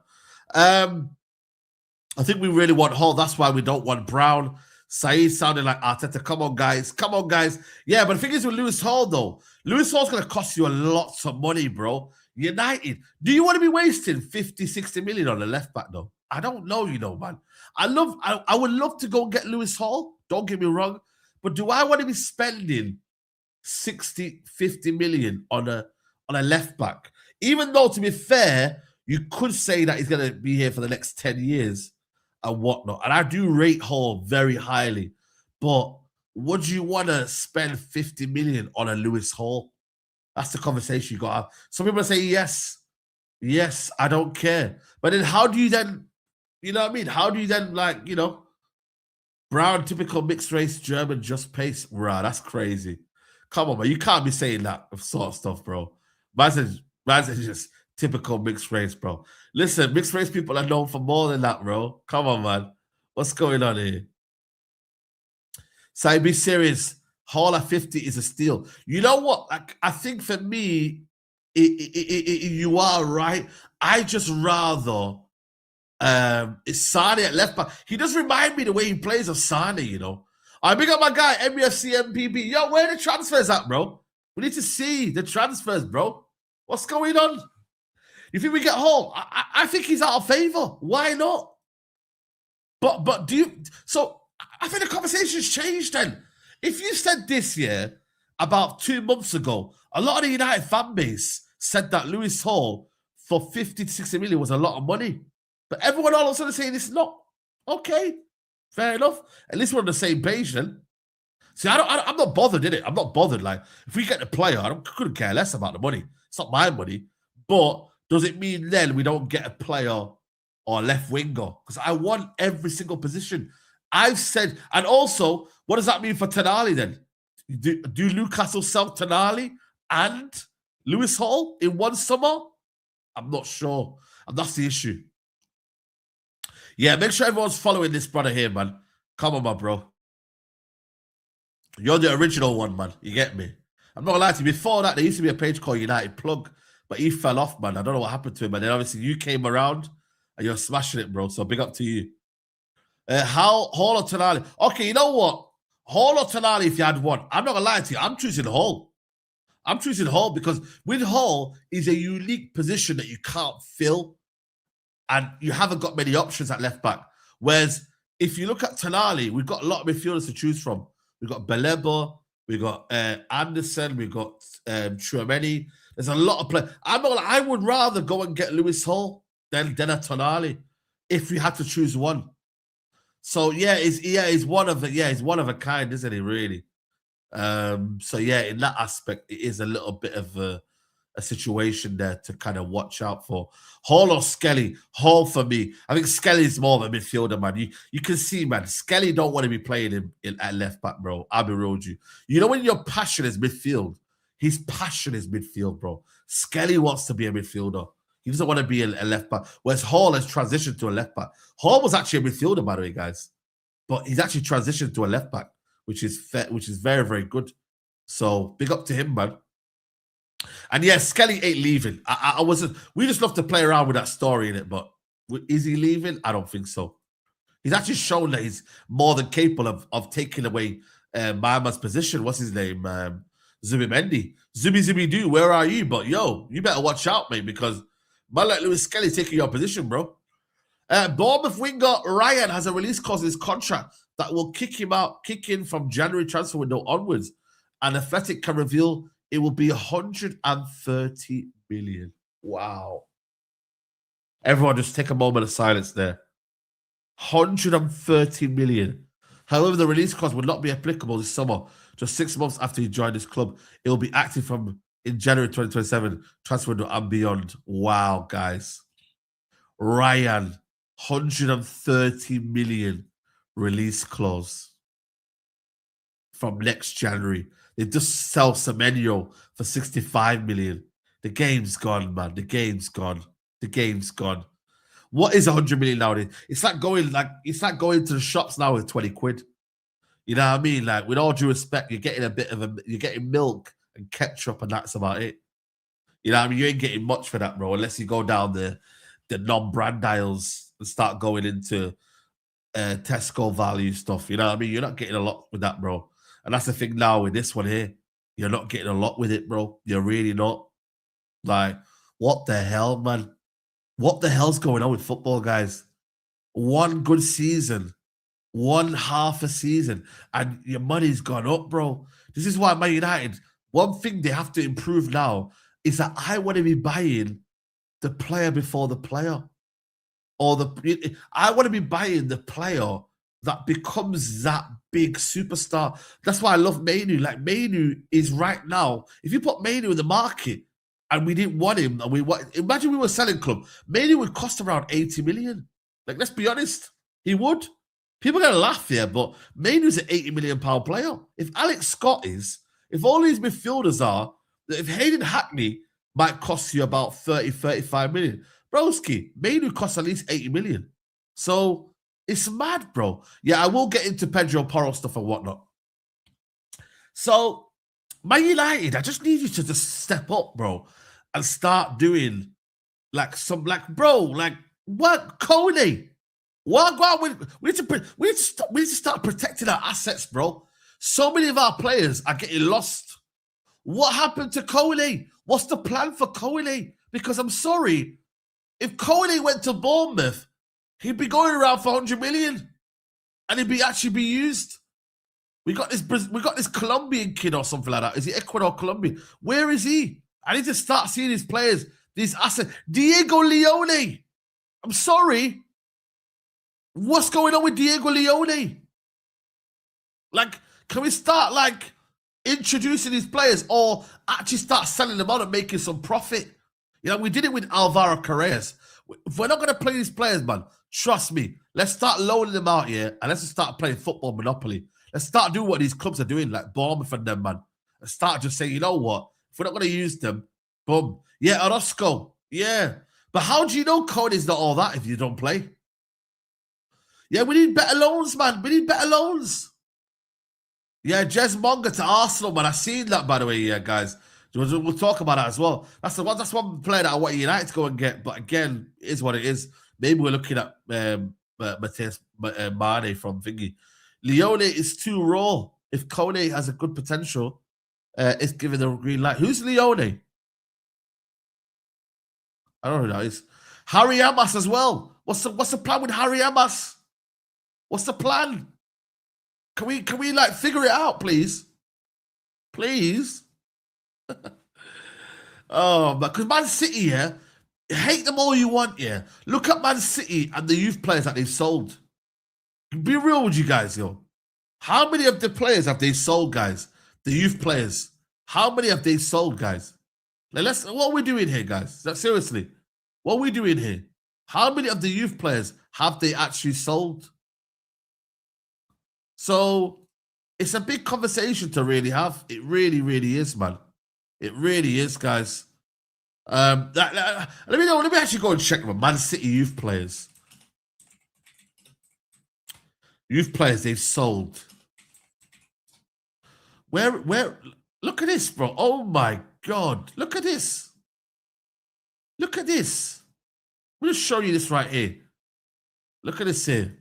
I think we really want Hall. That's why we don't want Brown. Saeed sounded like Arteta. Come on, guys. Come on, guys. Yeah, but the thing is with Lewis Hall, though, Lewis Hall's going to cost you a lot of money, bro. United. Do you want to be wasting 50, 60 million on the left back, though? I don't know, you know, man. I would love to go get Lewis Hall. Don't get me wrong. But do I want to be spending 60, 50 million on a left back? Even though, to be fair, you could say that he's going to be here for the next 10 years and whatnot. And I do rate Hall very highly. But would you want to spend 50 million on a Lewis Hall? That's the conversation you got to have. Some people say yes. Yes, I don't care. But then how do you then, you know what I mean? How do you then, like, you know, Brown, typical mixed race, German, just pace? Rah, that's crazy. Come on, man. You can't be saying that sort of stuff, bro. Man's just typical mixed race, bro. Listen, mixed race people are known for more than that, bro. Come on, man. What's going on here? So be serious. Hall at 50 is a steal. You know what? I think for me, you are right. I just rather it's Sane at left back. He does remind me the way he plays of Sane, you know. I big up my guy, MUFC MPB. Yo, where are the transfers at, bro? We need to see the transfers, bro. What's going on? You think we get Hall? I think he's out of favor. Why not? But do you? So I think the conversation's changed then. If you said this year, about 2 months ago, a lot of the United fan base said that Lewis Hall for 50 to 60 million was a lot of money. But everyone all of a sudden saying it's not. Okay, fair enough. At least we're on the same page then. See, I'm not bothered, innit? I'm not bothered. Like, if we get the player, I couldn't care less about the money. It's not my money. But does it mean then we don't get a player or a left winger? Because I want every single position. I've said, and also, what does that mean for Tonali then? Do Newcastle sell Tonali and Lewis Hall in one summer? I'm not sure. And that's the issue. Yeah, make sure everyone's following this brother here, man. Come on, my bro. You're the original one, man. You get me? I'm not gonna lie to you. Before that, there used to be a page called United Plug, but he fell off, man. I don't know what happened to him. And then obviously you came around and you're smashing it, bro. So big up to you. Hall or Tonali? Okay, you know what? Hall or Tonali if you had one. I'm not gonna lie to you. I'm choosing Hall. I'm choosing Hall because with Hall is a unique position that you can't fill. And you haven't got many options at left back. Whereas if you look at Tonali, we've got a lot of midfielders to choose from. We've got Beleba, we've got Anderson, we've got Tchouameni. There's a lot of players. I would rather go and get Lewis Hall than a Tonali if we had to choose one. So he's one of a kind, isn't he? Really. So yeah, in that aspect, it is a little bit of a situation there to kind of watch out for. Hall or Skelly? Hall for me. I think Skelly's more of a midfielder, man. You can see, man, Skelly don't want to be playing at left back, bro. I'll be real with you. You know when your passion is midfield? His passion is midfield, bro. Skelly wants to be a midfielder. He doesn't want to be a left back. Whereas Hall has transitioned to a left back. Hall was actually a midfielder, by the way, guys. But he's actually transitioned to a left back, which is very, very good. So big up to him, man. And yeah, Skelly ain't leaving. I wasn't. We just love to play around with that story in it, but is he leaving? I don't think so. He's actually shown that he's more than capable of taking away Mama's position. What's his name? Zubimendi. Zubi, where are you? But yo, you better watch out, mate, because man like Lewis Skelly taking your position, bro. Bournemouth winger Ryan has a release clause in his contract that will kick in from January transfer window onwards. And Athletic can reveal it will be 130 million. Wow. Everyone just take a moment of silence there. 130 million. However, the release clause will not be applicable this summer. Just 6 months after he joined this club, it will be active from in January 2027, transfer window and beyond. Wow, guys. Ryan, 130 million release clause from next January. They just sell Semenyo for 65 million. The game's gone, man. The game's gone. The game's gone. What is 100 million nowadays? It's like going to the shops now with 20 quid. You know what I mean? Like, with all due respect, you're getting you're getting milk and ketchup, and that's about it. You know what I mean? You ain't getting much for that, bro, unless you go down the non-brand aisles and start going into Tesco value stuff. You know what I mean? You're not getting a lot with that, bro. And that's the thing now with this one here. You're not getting a lot with it, bro. You're really not. Like, what the hell, man? What the hell's going on with football, guys? One good season, one half a season, and your money's gone up, bro. This is why Man United, one thing they have to improve now is that I want to be buying the player before the player. I want to be buying the player that becomes that big superstar. That's why I love Mainu. Like, Mainu is right now, if you put Mainu in the market and we didn't want him, and imagine we were selling club, Mainu would cost around 80 million. Like, let's be honest, he would. People are going to laugh here, but Mainu's an 80 million pound player. If Alex Scott is, if all these midfielders are, if Hayden Hackney might cost you about 30, 35 million, broski, Mainu costs at least 80 million. So it's mad, bro. Yeah, I will get into Pedro Porro stuff and whatnot. So, Man United, I just need you to just step up, bro, and start doing what, Cody? What? We need to start protecting our assets, bro. So many of our players are getting lost. What happened to Cody? What's the plan for Cody? Because I'm sorry, if Cody went to Bournemouth, he'd be going around for 100 million, and he'd actually be used. We got this Colombian kid or something like that. Is he Ecuador, Colombia? Where is he? I need to start seeing these players, these assets. Diego Leone. I'm sorry. What's going on with Diego Leone? Like, can we start introducing these players, or actually start selling them on and making some profit? You know, we did it with Alvaro Carreras. If we're not going to play these players, man, trust me, let's start loaning them out here, and let's just start playing football monopoly. Let's start doing what these clubs are doing, like Bournemouth and them, man. And start just saying, you know what? If we're not going to use them, boom. Yeah, Orozco. Yeah. But how do you know Cody's not all that if you don't play? Yeah, we need better loans, man. We need better loans. Yeah, Jez Monga to Arsenal, man. I've seen that, by the way, yeah, guys. We'll talk about that as well. That's one player that I want United to go and get. But again, it is what it is. Maybe we're looking at Matheus Mane from Thingy. Leone is too raw. If Kone has a good potential, it's giving the green light. Who's Leone? I don't know who that is. Harry Amas as well. What's the plan with Harry Amas? What's the plan? Can we figure it out, please? Please. Oh, because Man City, yeah, hate them all you want, yeah. Look at Man City and the youth players that they've sold. Be real with you guys, yo. How many of the players have they sold, guys? The youth players. How many have they sold, guys? Like, what are we doing here, guys? Seriously, what are we doing here? How many of the youth players have they actually sold? So it's a big conversation to really have. It really, really is, man. It really is, guys. Let me actually go and check my Man City youth players. Youth players they've sold. Where? Look at this, bro. Oh my God. Look at this. Look at this. I'm going to show you this right here. Look at this here.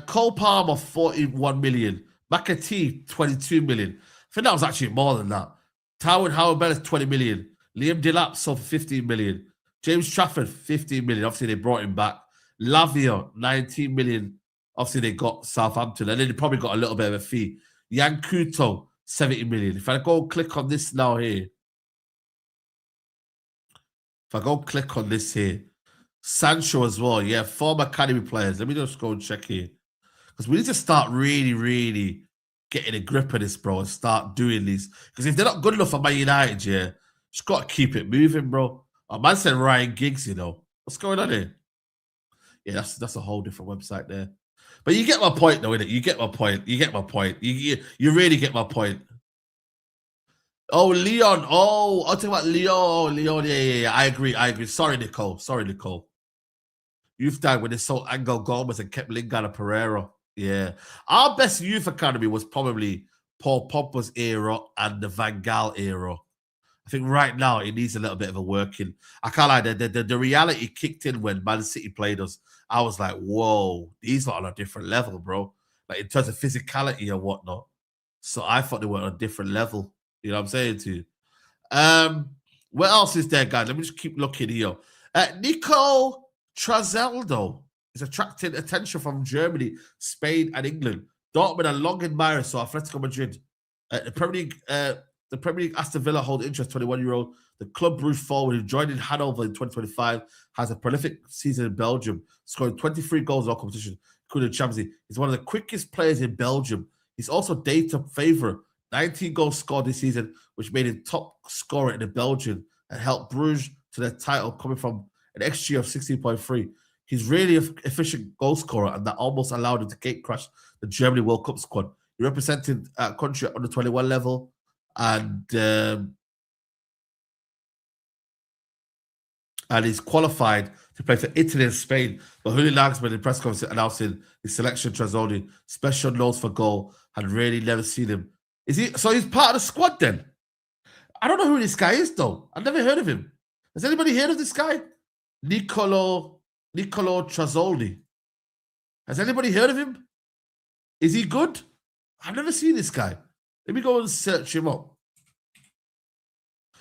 Cole Palmer, 41 million. McAtee, 22 million. I think that was actually more than that. Tywin Howard-Bellis, 20 million. Liam Delap sold for 15 million. James Trafford, 15 million. Obviously, they brought him back. Lavia, 19 million. Obviously, they got Southampton. And then they probably got a little bit of a fee. Yankuto, 70 million. If I go click on this now here. If I go click on this here. Sancho as well. Yeah, former academy players. Let me just go and check here. Because we need to start really, really getting a grip of this, bro, and start doing these. Because if they're not good enough for Man United, yeah, just got to keep it moving, bro. Oh, man said Ryan Giggs, you know. What's going on here? Yeah, that's a whole different website there. But you get my point, though, innit? You get my point. You get my point. You really get my point. Oh, Leon. Oh, I'll talk about Leon. Oh, Leon. Yeah. I agree. Sorry, Nicole. Youth died when they sold Angel Gomez and kept Lingard and Pereira. Yeah. Our best youth academy was probably Paul Pogba's era and the Van Gaal era. I think right now it needs a little bit of a working. I can't lie, the reality kicked in when Man City played us. I was like, whoa, these are on a different level, bro. Like in terms of physicality and whatnot. So I thought they were on a different level. You know what I'm saying to you? What else is there, guys? Let me just keep looking here. Nico Trazeldo is attracting attention from Germany, Spain, and England. Dortmund are long admirers, so Atletico Madrid. The Premier League Aston Villa hold interest, 21-year-old. The Club Brugge forward who joined in Hanover in 2025 has a prolific season in Belgium, scoring 23 goals in all competition, including Champions League. He's one of the quickest players in Belgium. He's also data favourite. 19 goals scored this season, which made him top scorer in the Belgian and helped Bruges to their title, coming from an XG of 16.3. He's really an efficient goal scorer, and that almost allowed him to gate crash the Germany World Cup squad. He represented a country at under 21 level, and he's qualified to play for Italy and Spain. But Julian Nagelsmann in the press conference announcing his selection, Trazzoli, special nose for goal, had really never seen him. Is he? So he's part of the squad then? I don't know who this guy is though. I've never heard of him. Has anybody heard of this guy? Nicolo Trazzoli. Has anybody heard of him? Is he good? I've never seen this guy. Let me go and search him up.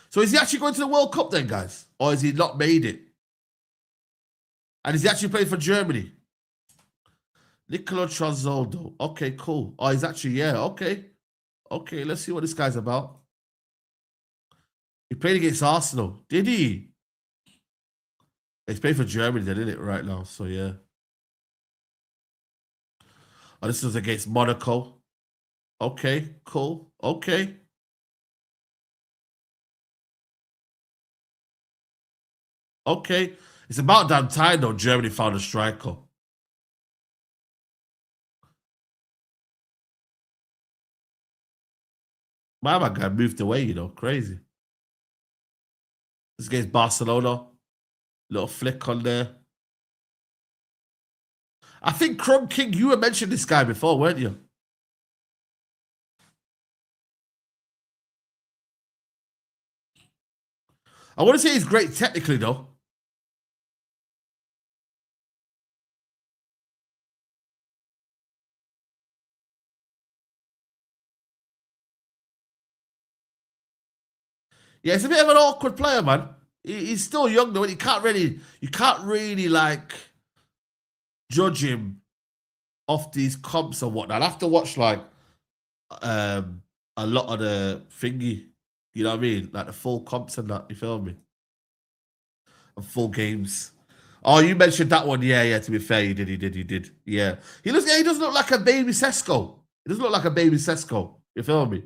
So is he actually going to the World Cup then, guys? Or has he not made it? And is he actually playing for Germany? Nicolo Trazzoldo. Okay, cool. Oh, he's actually, yeah, okay. Okay, let's see what this guy's about. He played against Arsenal. Did he? He's playing for Germany then, isn't it, right now? So, yeah. Oh, this was against Monaco. Okay, cool. Okay. Okay. It's about damn time, though, Germany found a striker. My guy moved away, you know, crazy. This against Barcelona. Little flick on there. I think Crumb King, you had mentioned this guy before, weren't you? I want to say he's great technically, though. Yeah, he's a bit of an awkward player, man. He's still young though, and you can't really like judge him off these comps or whatnot. I have to watch like a lot of the thingy, you know what I mean? Like the full comps and that, you feel me? And full games. Oh, you mentioned that one. Yeah, to be fair, you did. Yeah. He doesn't look like a baby Sesko. He doesn't look like a baby Sesko. You feel me?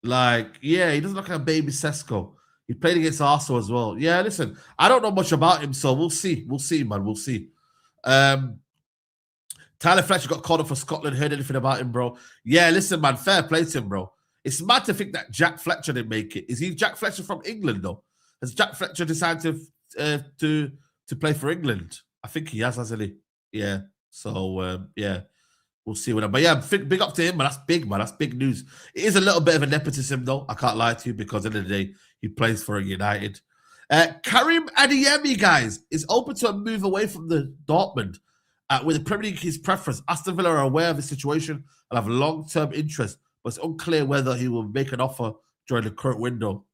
Like, yeah, he doesn't look like a baby Sesko. He played against Arsenal as well. Yeah, listen, I don't know much about him, so we'll see. We'll see, man. We'll see. Tyler Fletcher got called up for Scotland. Heard anything about him, bro? Yeah, listen, man. Fair play to him, bro. It's mad to think that Jack Fletcher didn't make it. Is he Jack Fletcher from England, though? Has Jack Fletcher decided to play for England? I think he has, hasn't he? Yeah. So, yeah. We'll see what. But yeah, big up to him, man. That's big, man. That's big news. It is a little bit of a nepotism, though. I can't lie to you because at the end of the day, he plays for United. Karim Adeyemi, guys, is open to a move away from the Dortmund. With the Premier League his preference, Aston Villa are aware of the situation and have long-term interest, but it's unclear whether he will make an offer during the current window.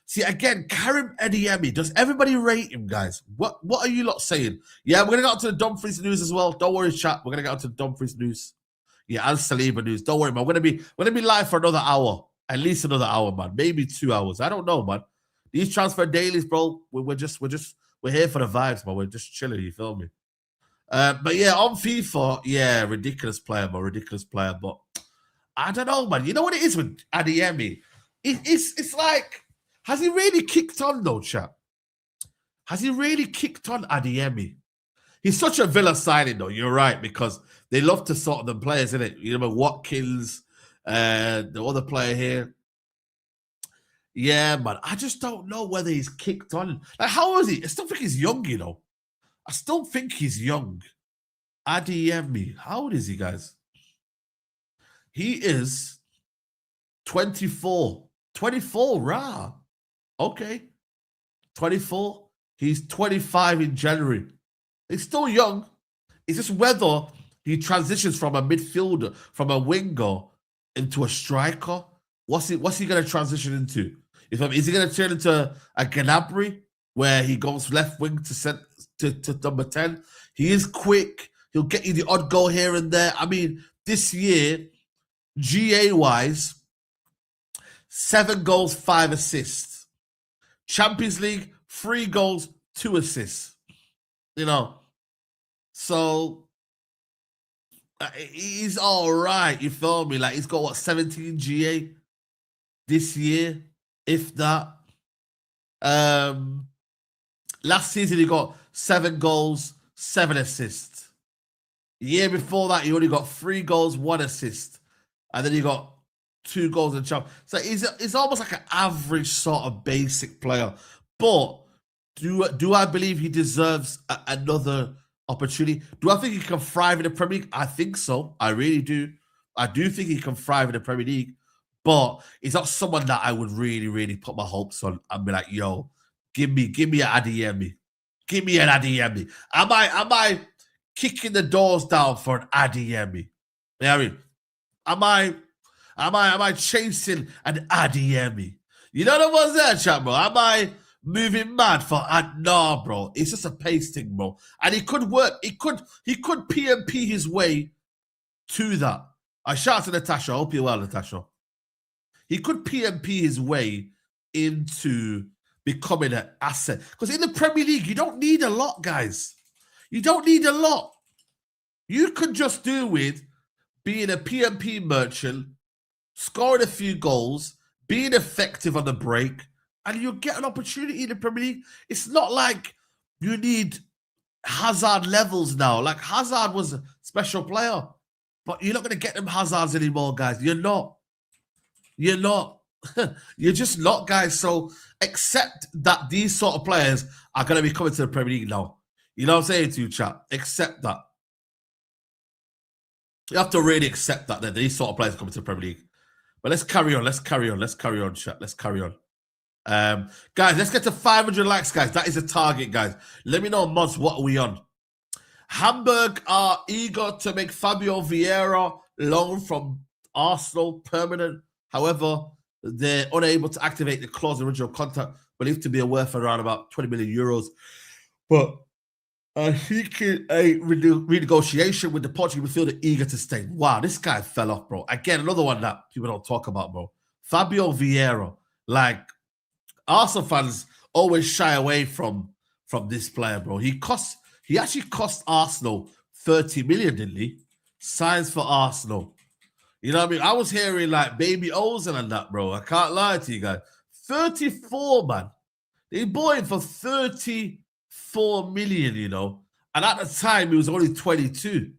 See, again, Karim Adeyemi, does everybody rate him, guys? What are you lot saying? Yeah, we're going to get on to the Dumfries news as well. Don't worry, chat. We're going to get on to the Dumfries news. Yeah, and Saliba news. Don't worry, man. We're going to be live for another hour. At least another hour, man. Maybe 2 hours. I don't know, man. These transfer dailies, bro, we're here for the vibes, man. We're just chilling, you feel me? But yeah, on FIFA, yeah, ridiculous player, man. Ridiculous player. But I don't know, man. You know what it is with Adeyemi? It's like, has he really kicked on, though, chap? Has he really kicked on, Adeyemi? He's such a Villa signing, though. You're right, because they love to sort them players, innit? You know, Watkins, the other player here. Yeah, man. I just don't know whether he's kicked on. Like, how is he? I still think he's young, you know. I still think he's young. Adeyemi. How old is he, guys? He is 24. 24, rah. Okay. 24. He's 25 in January. He's still young. It's just whether he transitions from a midfielder, from a winger into a striker. What's he going to transition into? Is he going to turn into a Gnabry where he goes left wing to number 10? He is quick. He'll get you the odd goal here and there. I mean, this year, GA-wise, 7 goals, 5 assists. Champions League, 3 goals, 2 assists. You know, so he's all right. You feel me? Like, he's got, what, 17 GA this year, if that. Last season, he got 7 goals, 7 assists. The year before that, he only got 3 goals, 1 assist. And then he got 2 goals in the champ. So he's almost like an average sort of basic player. But do I believe he deserves another opportunity? Do I think he can thrive in the Premier League? I think so. I really do. I do think he can thrive in the Premier League. But he's not someone that I would really, really put my hopes on and be like, yo, give me an Adeyemi. Give me an Adeyemi. Am I kicking the doors down for an Adeyemi? You know what I mean? Am I chasing an Adeyemi? You know what was there, chat, bro? Am I moving mad for nah, bro? It's just a pace thing, bro. And he could work. He could PMP his way to that. I shout out to Natasha. I hope you're well, Natasha. He could PMP his way into becoming an asset. Because in the Premier League, you don't need a lot, guys. You don't need a lot. You could just do with being a PMP merchant, scoring a few goals, being effective on the break, and you'll get an opportunity in the Premier League. It's not like you need Hazard levels now. Like, Hazard was a special player, but you're not going to get them Hazards anymore, guys. You're not. You're not. You're just not, guys. So accept that these sort of players are going to be coming to the Premier League now. You know what I'm saying to you, chat? Accept that. You have to really accept that these sort of players are coming to the Premier League. But let's carry on. Let's carry on, chat. Let's carry on. Guys, let's get to 500 likes, guys. That is a target, guys. Let me know, mods, what are we on? Hamburg are eager to make Fabio Vieira loan from Arsenal permanent. However, they're unable to activate the clause of original contract, believed to be worth around about 20 million euros. But seeking a renegotiation with the Portuguese midfielder eager to stay. Wow, this guy fell off, bro. Again, another one that people don't talk about, bro. Fabio Vieira. Like, Arsenal fans always shy away from this player, bro. He actually cost Arsenal 30 million, didn't he? Signs for Arsenal. You know what I mean? I was hearing like Baby Ozil and that, bro. I can't lie to you guys. 34, man. They bought him for 34 million, you know. And at the time, he was only 22.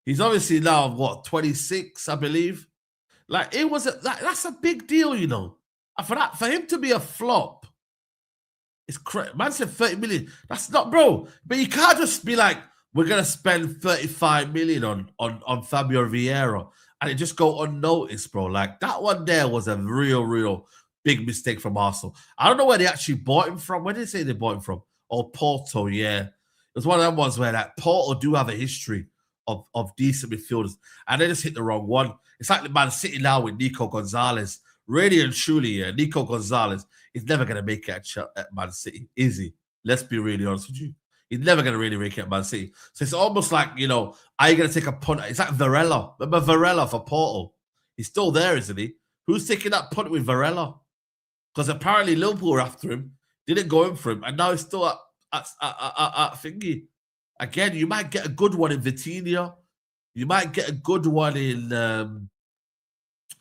He's obviously now, what, 26, I believe? Like, that's a big deal, you know. And for him to be a flop, it's crazy. Man said 30 million. That's not, bro. But you can't just be like, we're going to spend 35 million on Fabio Vieira and it just go unnoticed, bro. Like, that one there was a real big mistake from Arsenal. I don't know where they actually bought him from. Where did they say they bought him from? Oh, Porto, yeah. It was one of them ones where like Porto do have a history of decent midfielders, and they just hit the wrong one. It's like the Man City now with Nico Gonzalez. Really and truly, yeah, Nico Gonzalez is never going to make it at Man City, is he? Let's be really honest with you. He's never going to really make it at Man City. So it's almost like, you know, are you going to take a punt? It's like Varela. Remember Varela for Porto? He's still there, isn't he? Who's taking that punt with Varela? Because apparently Liverpool were after him, didn't go in for him, and now he's still at thingy. Again, you might get a good one in Vitinha. You might get a good one in,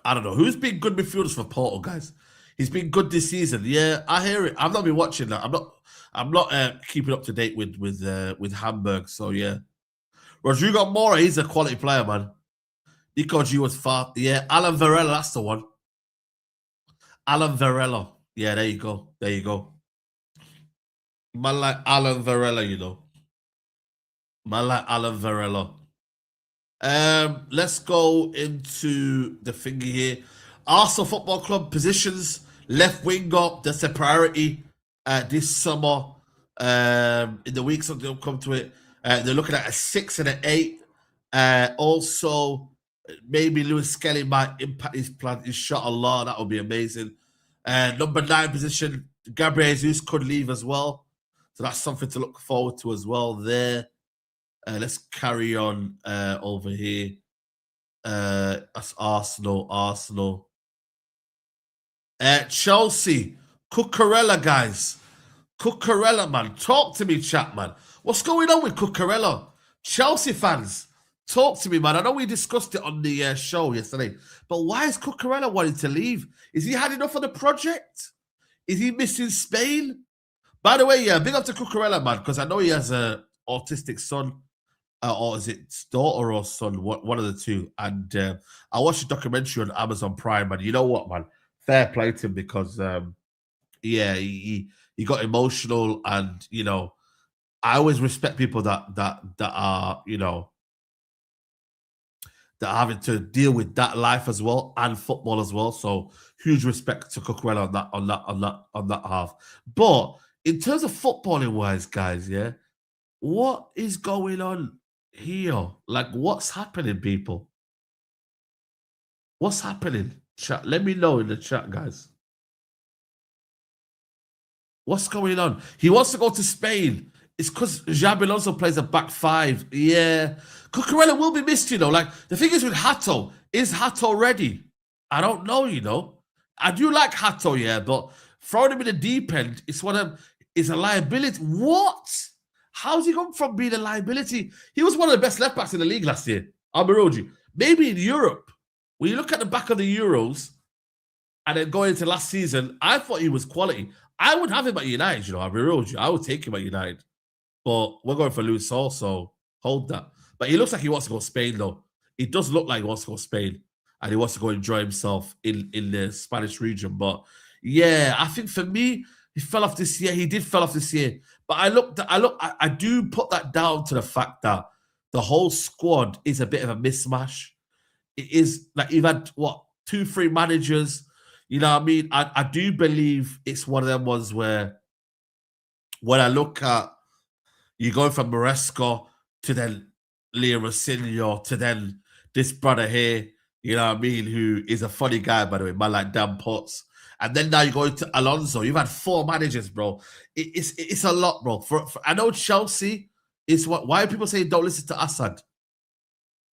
I don't know. Who's been good midfielders for Porto, guys? He's been good this season. Yeah, I hear it. I've not been watching that. I'm not keeping up to date with Hamburg. So yeah, Rodrigo Mora, he's a quality player, man. Nico G was far. Yeah, Alan Varela, that's the one. Alan Varela. Yeah, there you go. There you go. Man like Alan Varela, you know. Man like Alan Varela. Let's go into the thingy here. Arsenal Football Club positions, left wing up. That's a priority this summer. In the weeks that they'll come to it, they're looking at a 6 and an 8. Also, maybe Lewis Skelly might impact his plan. Inshallah, that would be amazing. Number 9 position, Gabriel Jesus could leave as well, so that's something to look forward to as well there. Let's carry on over here. That's Arsenal. Chelsea, Cucurella, guys. Cucurella, man. Talk to me, chat, man. What's going on with Cucurella? Chelsea fans, talk to me, man. I know we discussed it on the show yesterday, but why is Cucurella wanting to leave? Is he had enough of the project? Is he missing Spain? By the way, yeah, big up to Cucurella, man, because I know he has an autistic son. Or is it daughter or son? One of the two. And I watched a documentary on Amazon Prime, and you know what, man? Fair play to him because, yeah, he got emotional, and you know, I always respect people that are, you know, that are having to deal with that life as well and football as well. So huge respect to Cucurella on that half. But in terms of footballing wise, guys, yeah, what is going on here? Like, what's happening, people? What's happening? Chat, let me know in the chat, guys. What's going on? He wants to go to Spain. It's because Xabi Alonso plays a back 5. Yeah. Cucurella will be missed, you know. Like, the thing is with Hato, is Hato ready? I don't know, you know. I do like Hato, yeah, but throwing him in the deep end, it's one of them, is a liability. What? How's he gone from being a liability? He was one of the best left backs in the league last year. Almiroji. Maybe in Europe. When you look at the back of the Euros and then going into last season, I thought he was quality. I would have him at United, you know, Almiroji. I would take him at United. But we're going for Luis Saul, so hold that. But he looks like he wants to go Spain, though. He does look like he wants to go Spain. And he wants to go enjoy himself in the Spanish region. But yeah, I think for me, he fell off this year. He did fell off this year. But I do put that down to the fact that the whole squad is a bit of a mismatch. It is like you've had 2-3 managers. You know what I mean? I do believe it's one of them ones where when I look at you going from Maresco to then Leo Rosillo to then this brother here, you know what I mean, who is a funny guy, by the way, man like Dan Potts. And then now you go into Alonso. You've had 4 managers, bro. It's a lot, bro. For I know Chelsea is what. Why are people saying don't listen to Assad?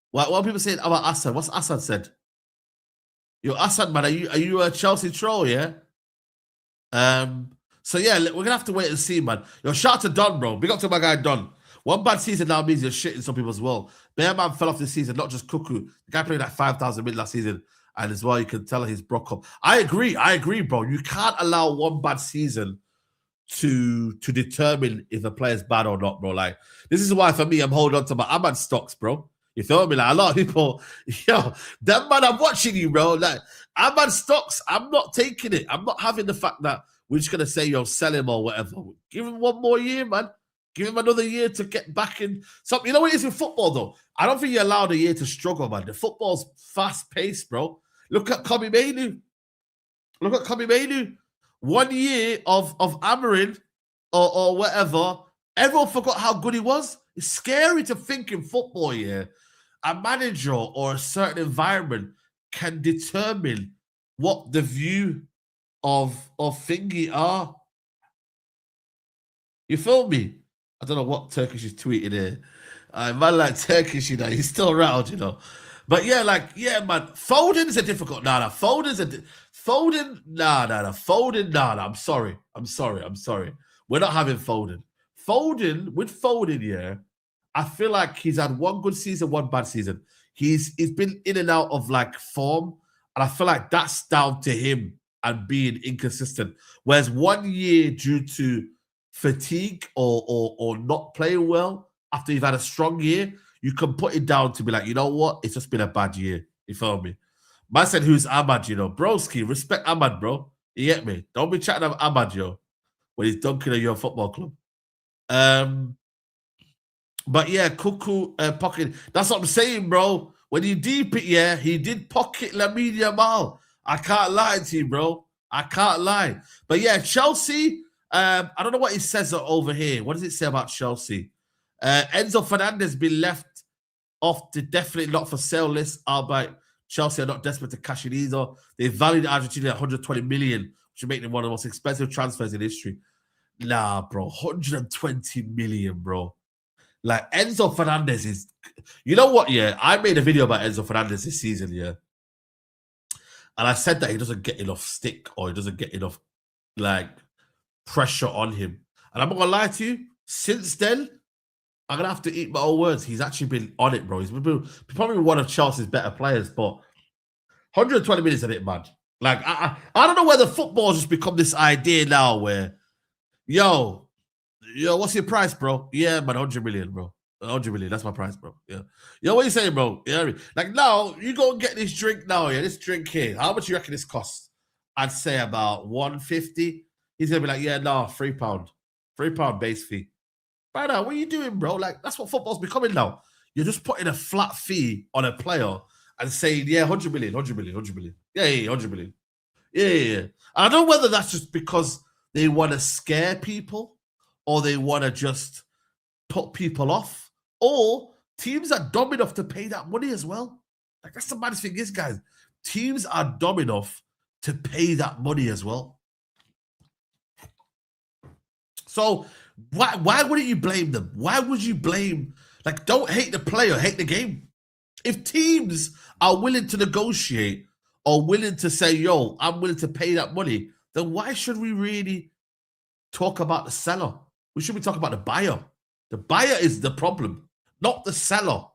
What are people saying about Assad? What's Assad said? Yo, Assad, man, are you a Chelsea troll? Yeah. So yeah, we're gonna have to wait and see, man. Yo, shout out to Don, bro. Big up to my guy Don. One bad season now means you're shitting some people as well. Bearman fell off this season, not just Cuckoo. The guy played like 5,000 mid last season. And as well, you can tell he's broke up. I agree, bro. You can't allow one bad season to determine if a player's bad or not, bro. Like, this is why, for me, I'm holding on to my Ahmad stocks, bro. You feel me? Like, a lot of people, yo, that man, I'm watching you, bro. Like, Ahmad stocks, I'm not taking it. I'm not having the fact that we're just going to say, yo, sell him or whatever. Give him one more year, man. Give him another year to get back in. Something. You know what it is with football, though? I don't think you allow the year to struggle, man. The football's fast-paced, bro. Look at Kobe Mainu. 1 year of Amarin or whatever. Everyone forgot how good he was. It's scary to think in football, yeah. A manager or a certain environment can determine what the view of thingy are. You feel me? I don't know what Turkish is tweeting here. Man like Turkish, you know, he's still around, you know. But yeah, like, yeah, man. Foden's a difficult. Foden, I'm sorry. We're not having Foden. With Foden, yeah, I feel like he's had one good season, one bad season. He's been in and out of like form, and I feel like that's down to him and being inconsistent. Whereas 1 year due to fatigue or not playing well after you've had a strong year, you can put it down to be like, you know what? It's just been a bad year. You feel me? Man said, who's Ahmad, you know? Broski, respect Ahmad, bro. You get me? Don't be chatting about Ahmad, yo, when he's dunking at your football club. Um, but yeah, Cuckoo pocket. That's what I'm saying, bro. When you deep it, yeah, he did pocket Lamine Yamal. I can't lie to you, bro. I can't lie. But yeah, Chelsea. I don't know what he says over here. What does it say about Chelsea? Enzo Fernandez been left off the definitely not for sale list, albeit Chelsea are not desperate to cash in either. They valued Argentina at 120 million, which would make them one of the most expensive transfers in history. Nah, bro, 120 million, bro. Like Enzo Fernandez is, you know what? Yeah, I made a video about Enzo Fernandez this season, yeah, and I said that he doesn't get enough stick or he doesn't get enough like pressure on him. And I'm not gonna lie to you, since then, I'm gonna have to eat my own words. He's actually been on it, bro. He's been probably one of Chelsea's better players, but 120 minutes is a bit mad. Like I don't know whether football's just become this idea now where, yo, what's your price, bro? Yeah, man, 100 million, bro. 100 million, that's my price, bro. Yeah. Yo, what you saying, bro? Yeah, like now you go and get this drink now, yeah. This drink here. How much you reckon this costs? I'd say about 150. He's gonna be like, yeah, no, £3. £3 base fee. Brother, what are you doing, bro? Like, that's what football's becoming now. You're just putting a flat fee on a player and saying, yeah, 100 million, 100 million, 100 million. Yeah, 100 million. Yeah. I don't know whether that's just because they want to scare people or they want to just put people off, or teams are dumb enough to pay that money as well. Like, that's the maddest thing is, guys. Teams are dumb enough to pay that money as well. So why wouldn't you blame them? Why would you blame, like, don't hate the player, hate the game. If teams are willing to negotiate or willing to say, yo, I'm willing to pay that money, then why should we really talk about the seller? We should be talking about the buyer. The buyer is the problem, not the seller.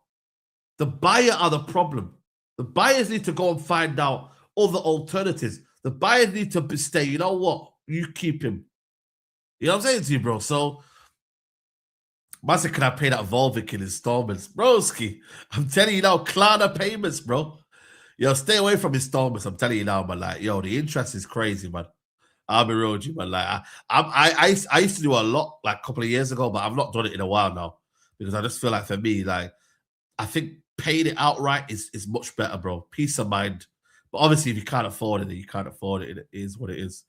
The buyer are the problem. The buyers need to go and find out other alternatives. The buyers need to stay, you know what? You keep him. You know what I'm saying to you, bro? So, Master, can I pay that Volvic in installments? Broski, I'm telling you now, Klarna payments, bro. Yo, stay away from installments. I'm telling you now, man. Like, yo, the interest is crazy, man. I'll be real with you, man. Like, I used to do a lot, like, a couple of years ago, but I've not done it in a while now because I just feel like for me, like, I think paying it outright is much better, bro. Peace of mind. But obviously, if you can't afford it, then you can't afford it. It is what it is.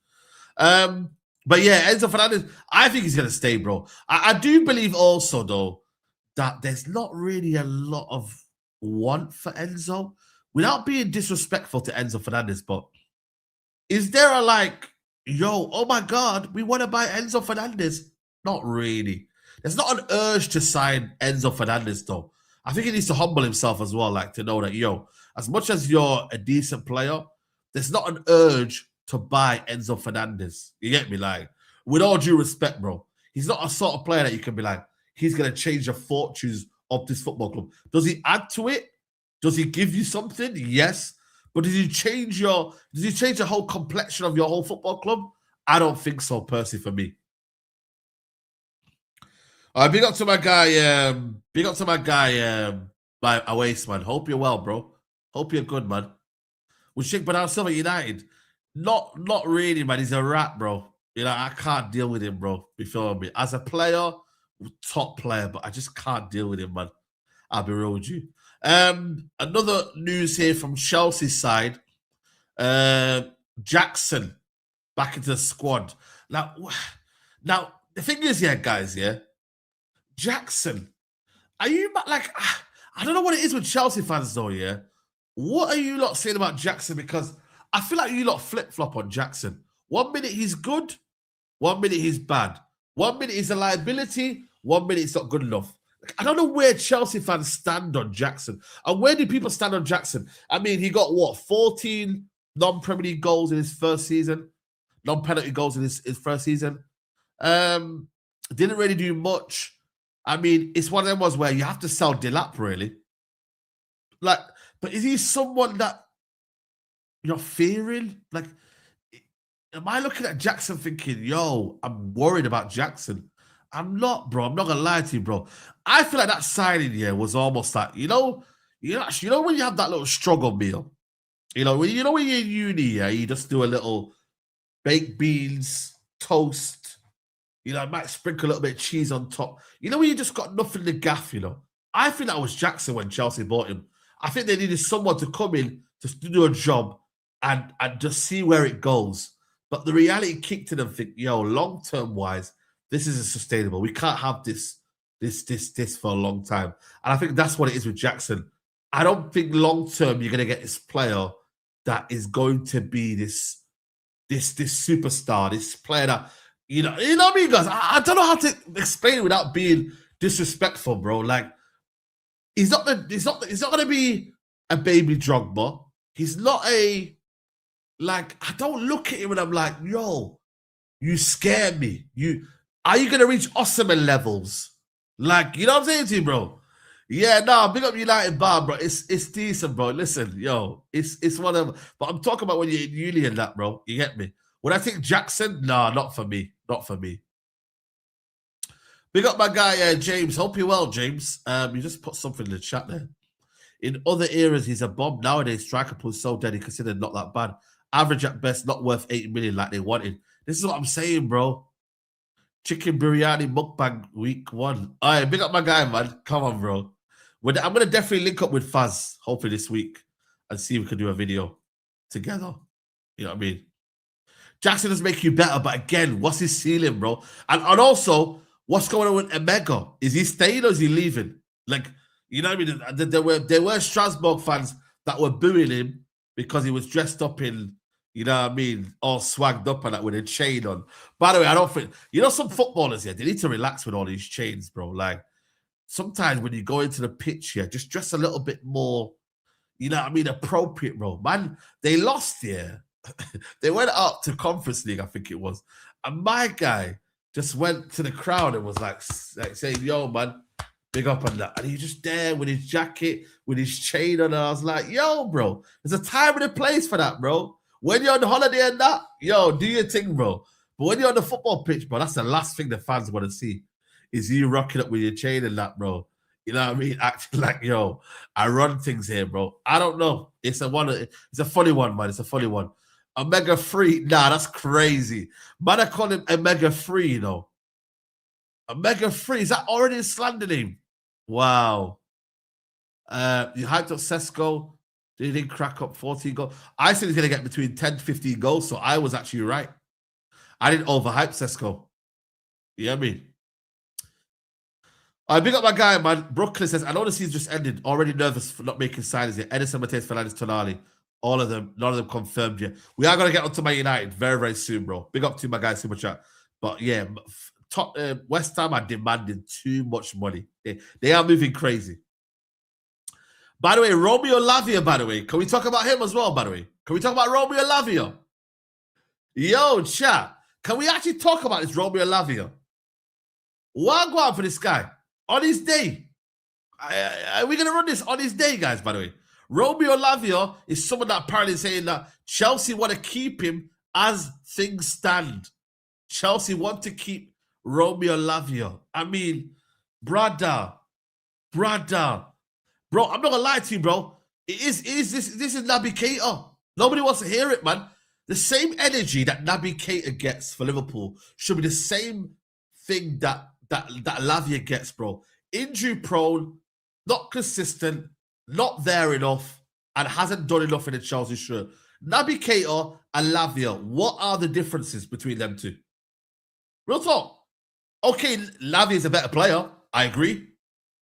But yeah, Enzo Fernandez, I think he's going to stay, bro. I do believe also, though, that there's not really a lot of want for Enzo. Without being disrespectful to Enzo Fernandez, but is there a like, yo, oh my God, we want to buy Enzo Fernandez? Not really. There's not an urge to sign Enzo Fernandez, though. I think he needs to humble himself as well, like to know that, yo, as much as you're a decent player, there's not an urge to buy Enzo Fernandez. You get me? Like, with all due respect, bro, he's not a sort of player that you can be like, he's going to change the fortunes of this football club. Does he add to it? Does he give you something? Yes. But does he change the whole complexion of your whole football club? I don't think so, personally, for me. Big up to my guy, by Awace, man. Hope you're well, bro. Hope you're good, man. With Sheikh Bernard Silva United, not really, man. He's a rat, bro. You know, I can't deal with him, bro. You feel me? As a player, top player, but I just can't deal with him, man. I'll be real with you. Another news here from Chelsea's side. Jackson back into the squad. Now, the thing is, yeah, guys, yeah, Jackson, are you like, I don't know what it is with Chelsea fans, though, yeah? What are you lot saying about Jackson? Because I feel like you lot flip-flop on Jackson. 1 minute he's good, 1 minute he's bad. 1 minute he's a liability, 1 minute it's not good enough. I don't know where Chelsea fans stand on Jackson. And where do people stand on Jackson? I mean, he got, what, 14 non-Premier League goals in his first season? Non-penalty goals in his first season? Didn't really do much. I mean, it's one of them ones where you have to sell Delap, really. Like, but is he someone that you're fearing? Like, am I looking at Jackson thinking, yo, I'm worried about Jackson? I'm not, bro. I'm not gonna lie to you, bro. I feel like that signing here was almost like, you know when you have that little struggle meal, when you're in uni, yeah, you just do a little baked beans, toast. You know, I might sprinkle a little bit of cheese on top. You know, when you just got nothing to gaff, you know. I think that was Jackson when Chelsea bought him. I think they needed someone to come in to do a job and just see where it goes. But the reality kicked in and think, yo, long term wise, this isn't sustainable. We can't have this for a long time. And I think that's what it is with Jackson. I don't think long term you're gonna get this player that is going to be this superstar, this player that you know what I mean, guys. I don't know how to explain it without being disrespectful, bro. Like he's not gonna be a baby Drogba. He's not a like. I don't look at him and I'm like, yo, you scare me. Are you gonna reach Osimhen levels? Like, you know what I'm saying to you, bro? Yeah, no, big up United bar, bro. It's decent, bro. Listen, yo, it's whatever. But I'm talking about when you're in uni and that, bro. You get me? When I think Jackson, nah, not for me. Not for me. Big up my guy, James. Hope you're well, James. You just put something in the chat there. In other eras, he's a bomb. Nowadays, striker pool's so dead, he considered not that bad. Average at best, not worth 80 million like they wanted. This is what I'm saying, bro. Chicken biryani mukbang week 1. All right, big up my guy, man. Come on, bro. I'm going to definitely link up with Faz, hopefully this week, and see if we can do a video together. You know what I mean? Jackson does make you better, but again, what's his ceiling, bro? And also, what's going on with Emega? Is he staying or is he leaving? Like, you know what I mean? There were Strasbourg fans that were booing him because he was dressed up in, you know what I mean, all swagged up and that with a chain on. By the way, I don't think, you know, some footballers here, they need to relax with all these chains, bro. Like, sometimes when you go into the pitch here, just dress a little bit more, you know what I mean, appropriate, bro. Man, they lost here. They went up to Conference League, I think it was. And my guy just went to the crowd and was like saying, yo, man, big up on that. And he's just there with his jacket, with his chain on. And I was like, yo, bro, there's a time and a place for that, bro. When you're on holiday and that, yo, do your thing, bro. But when you're on the football pitch, bro, that's the last thing the fans want to see. Is you rocking up with your chain and that, bro. You know what I mean? Acting like, yo, I run things here, bro. I don't know. It's a funny one, man. It's a funny one. Omega free. Nah, that's crazy. Man, I call him Omega free, you know. Omega free. Is that already a slander name? Wow. You hyped up Sesko. He didn't crack up 14 goals. I said he's going to get between 10 to 15 goals, so I was actually right. I didn't overhype Sesko. You know what I mean? I big up my guy, man. Brooklyn says, I know the season just ended. Already nervous for not making signings yet. Edison, Matheus Fernandes, Tonali. All of them, none of them confirmed yet. We are going to get onto Man United very, very soon, bro. Big up to my guy, Super Chat. But yeah, West Ham are demanding too much money. They are moving crazy. By the way, Romeo Lavia, by the way. Can we talk about him as well, by the way? Can we talk about Romeo Lavia? Yo, chat. Can we actually talk about this Romeo Lavia? What go on for this guy? On his day. Are we going to run this on his day, guys, by the way? Romeo Lavia is someone that apparently is saying that Chelsea want to keep him as things stand. Chelsea want to keep Romeo Lavia. I mean, brother. Bro, I'm not going to lie to you, bro. This is Naby Keita. Nobody wants to hear it, man. The same energy that Naby Keita gets for Liverpool should be the same thing that Lavia gets, bro. Injury prone, not consistent, not there enough, and hasn't done enough in the Chelsea shirt. Naby Keita and Lavia, what are the differences between them two? Real talk. Okay, Lavia is a better player. I agree.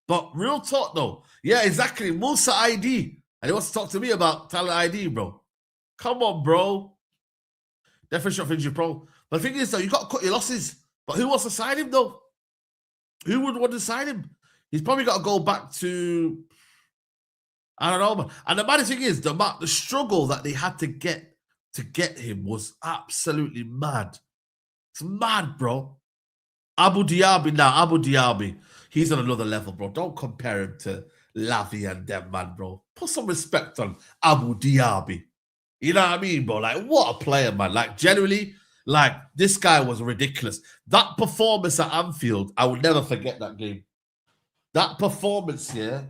But real talk, though. Yeah, exactly. Musa ID. And he wants to talk to me about talent ID, bro. Come on, bro. Definition of injury prone. But the thing is, though, you got to cut your losses. But who wants to sign him, though? Who would want to sign him? He's probably got to go back to, I don't know, man. And the maddest thing is, the struggle that they had to get him was absolutely mad. It's mad, bro. Abu Dhabi, he's on another level, bro. Don't compare him to Lavia and them, man, bro. Put some respect on Abu Dhabi. You know what I mean, bro? Like, what a player, man. Like, generally, like, this guy was ridiculous. That performance at Anfield, I will never forget that game. That performance here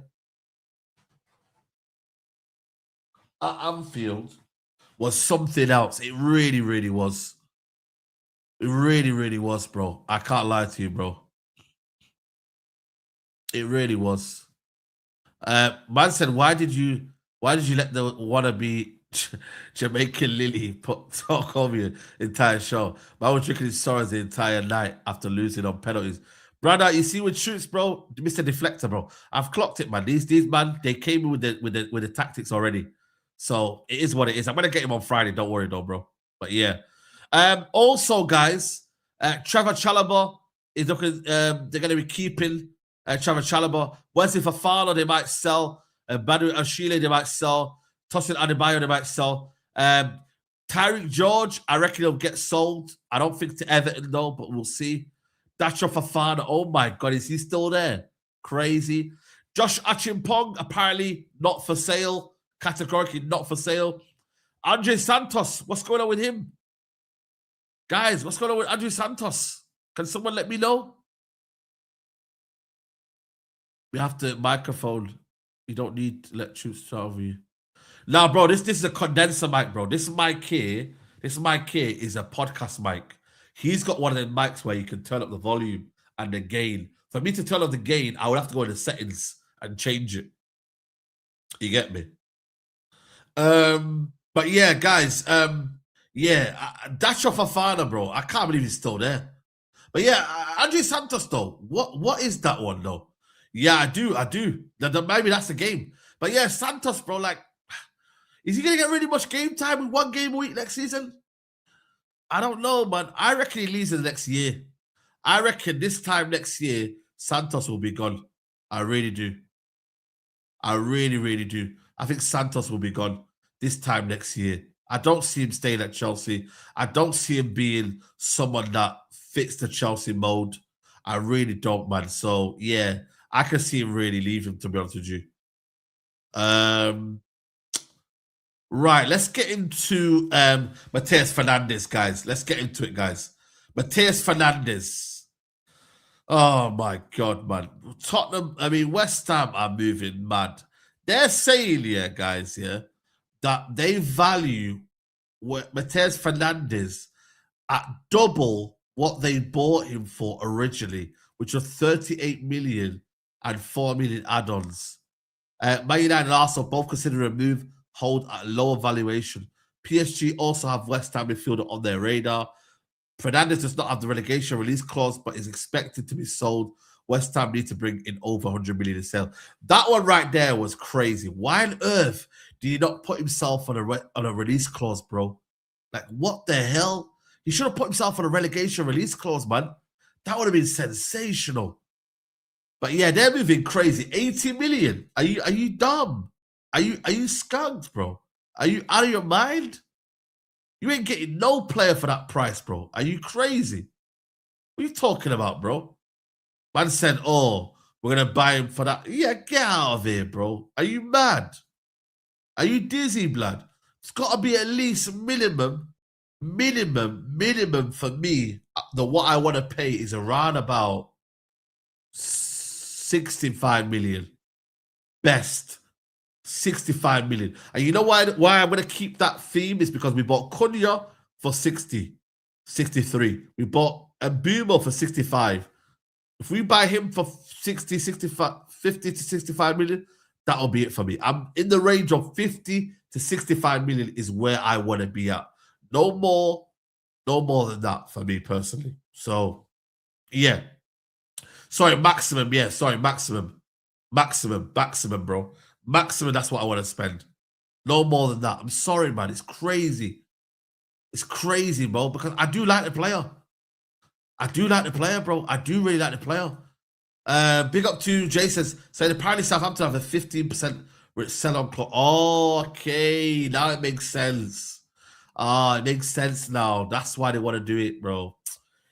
at Anfield was something else. It really, really was. It really, really was, bro. I can't lie to you, bro. It really was. Man said, why did you let the wannabe Jamaican Lily talk over your entire show? Man was drinking his sorrows the entire night after losing on penalties. Brother, you see with shoots, bro, Mr. Deflector, bro. I've clocked it, man. These man, they came in with the tactics already. So it is what it is. I'm gonna get him on Friday. Don't worry, though, bro. But yeah. Also, guys, Trevor Chalobah is looking. They're gonna be keeping Trevor Chalobah. Wesley Fofana, they might sell. Badu Ashile, they might sell. Tosin Adebayo, they might sell. Tyreek George, I reckon he'll get sold. I don't think to Everton, though, but we'll see. Dacho Fofana, oh my God, is he still there? Crazy. Josh Achimpong, apparently not for sale. Categorically not for sale. Andre Santos, what's going on with him? Guys, what's going on with Andre Santos? Can someone let me know? We have to microphone. You don't need to let truth start over you. Nah, bro, this is a condenser mic, bro. This mic here is a podcast mic. He's got one of them mics where you can turn up the volume and the gain. For me to turn up the gain, I would have to go into settings and change it. You get me? But yeah, guys, Dacho Fofana, bro. I can't believe he's still there. But yeah, Andre Santos, though. What is that one, though? Yeah, I do. Maybe that's the game. But yeah, Santos, bro, like, is he going to get really much game time with one game a week next season? I don't know, man. I reckon he leaves in the next year. I reckon this time next year, Santos will be gone. I really do. I really, really do. I think Santos will be gone this time next year. I don't see him staying at Chelsea. I don't see him being someone that fits the Chelsea mode. I really don't, man. So, yeah, I can see him really leaving, to be honest with you. Right, let's get into Matheus Fernandes, guys. Let's get into it, guys. Matheus Fernandes. Oh my God, man. Tottenham, I mean, West Ham are moving mad. They're saying here, guys, that they value Matheus Fernandes at double what they bought him for originally, which was 38 million and 4 million add-ons. Man United and Arsenal both consider a move hold at a lower valuation. PSG also have West Ham midfielder on their radar. Fernandes does not have the relegation release clause, but is expected to be sold. West Ham need to bring in over 100 million in sale. That one right there was crazy. Why on earth did he not put himself on a release clause, bro? Like, what the hell? He should have put himself on a relegation release clause, man. That would have been sensational. But yeah, they're moving crazy. 80 million. Are you dumb? Are you skunked, bro? Are you out of your mind? You ain't getting no player for that price, bro. Are you crazy? What are you talking about, bro? Man said, oh, we're going to buy him for that. Yeah, get out of here, bro. Are you mad? Are you dizzy, blood? It's got to be at least minimum for me. What I want to pay is around about 65 million. Best. 65 million. And you know why I'm going to keep that theme is because we bought Cunha for 60, 63. We bought Mbumo for 65. If we buy him for 60, 65, 50 to 65 million, that'll be it for me. I'm in the range of 50 to 65 million is where I want to be at. No more than that for me personally. So, yeah. Sorry, maximum. Yeah, sorry, maximum. Maximum, bro. Maximum, that's what I want to spend. No more than that. I'm sorry, man. It's crazy. It's crazy, bro, because I do like the player. I do like the player, bro. I do really like the player. Big up to Jason. Saying apparently Southampton have a 15% sell-on clause. Oh, okay, now it makes sense. It makes sense now. That's why they want to do it, bro.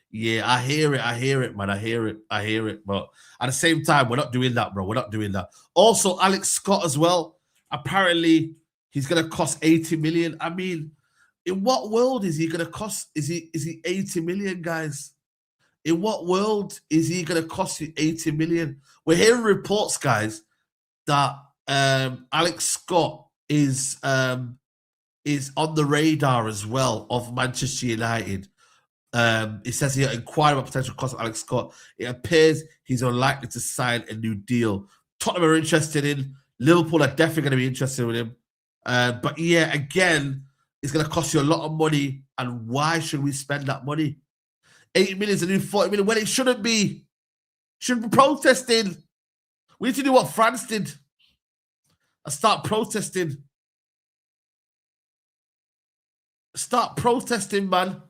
Yeah, I hear it, man. I hear it. But at the same time, we're not doing that, bro. We're not doing that. Also, Alex Scott as well. Apparently, he's gonna cost 80 million. I mean, in what world is he gonna cost? Is he 80 million, guys? In what world is he gonna cost you 80 million? We're hearing reports, guys, that Alex Scott is on the radar as well of Manchester United. It says here, inquire about potential cost of Alex Scott. It appears he's unlikely to sign a new deal. Tottenham are interested in. Liverpool are definitely going to be interested in him. But yeah, again, it's going to cost you a lot of money. And why should we spend that money? 80 million is a new 40 million when it shouldn't be. Should be protesting. We need to do what France did and start protesting. Start protesting, man.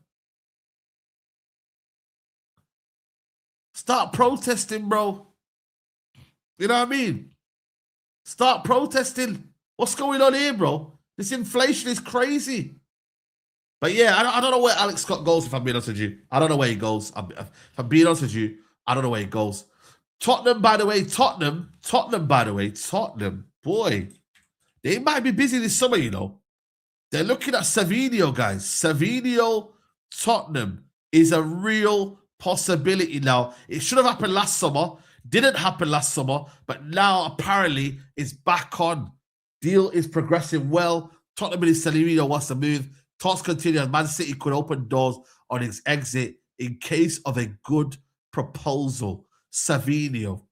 Start protesting, bro. You know what I mean? Start protesting. What's going on here, bro? This inflation is crazy. But yeah, I don't know where Alex Scott goes, if I'm being honest with you. I don't know where he goes. If I'm being honest with you, I don't know where he goes. Tottenham, by the way, Tottenham, boy, they might be busy this summer, you know. They're looking at Savinho, guys. Savinho, Tottenham is a real possibility now. It should have happened last summer. Didn't happen last summer, but now apparently it's back on. Deal is progressing well. Tottenham and Savinho wants to move. Talks continue as Man City could open doors on his exit in case of a good proposal. Savinho.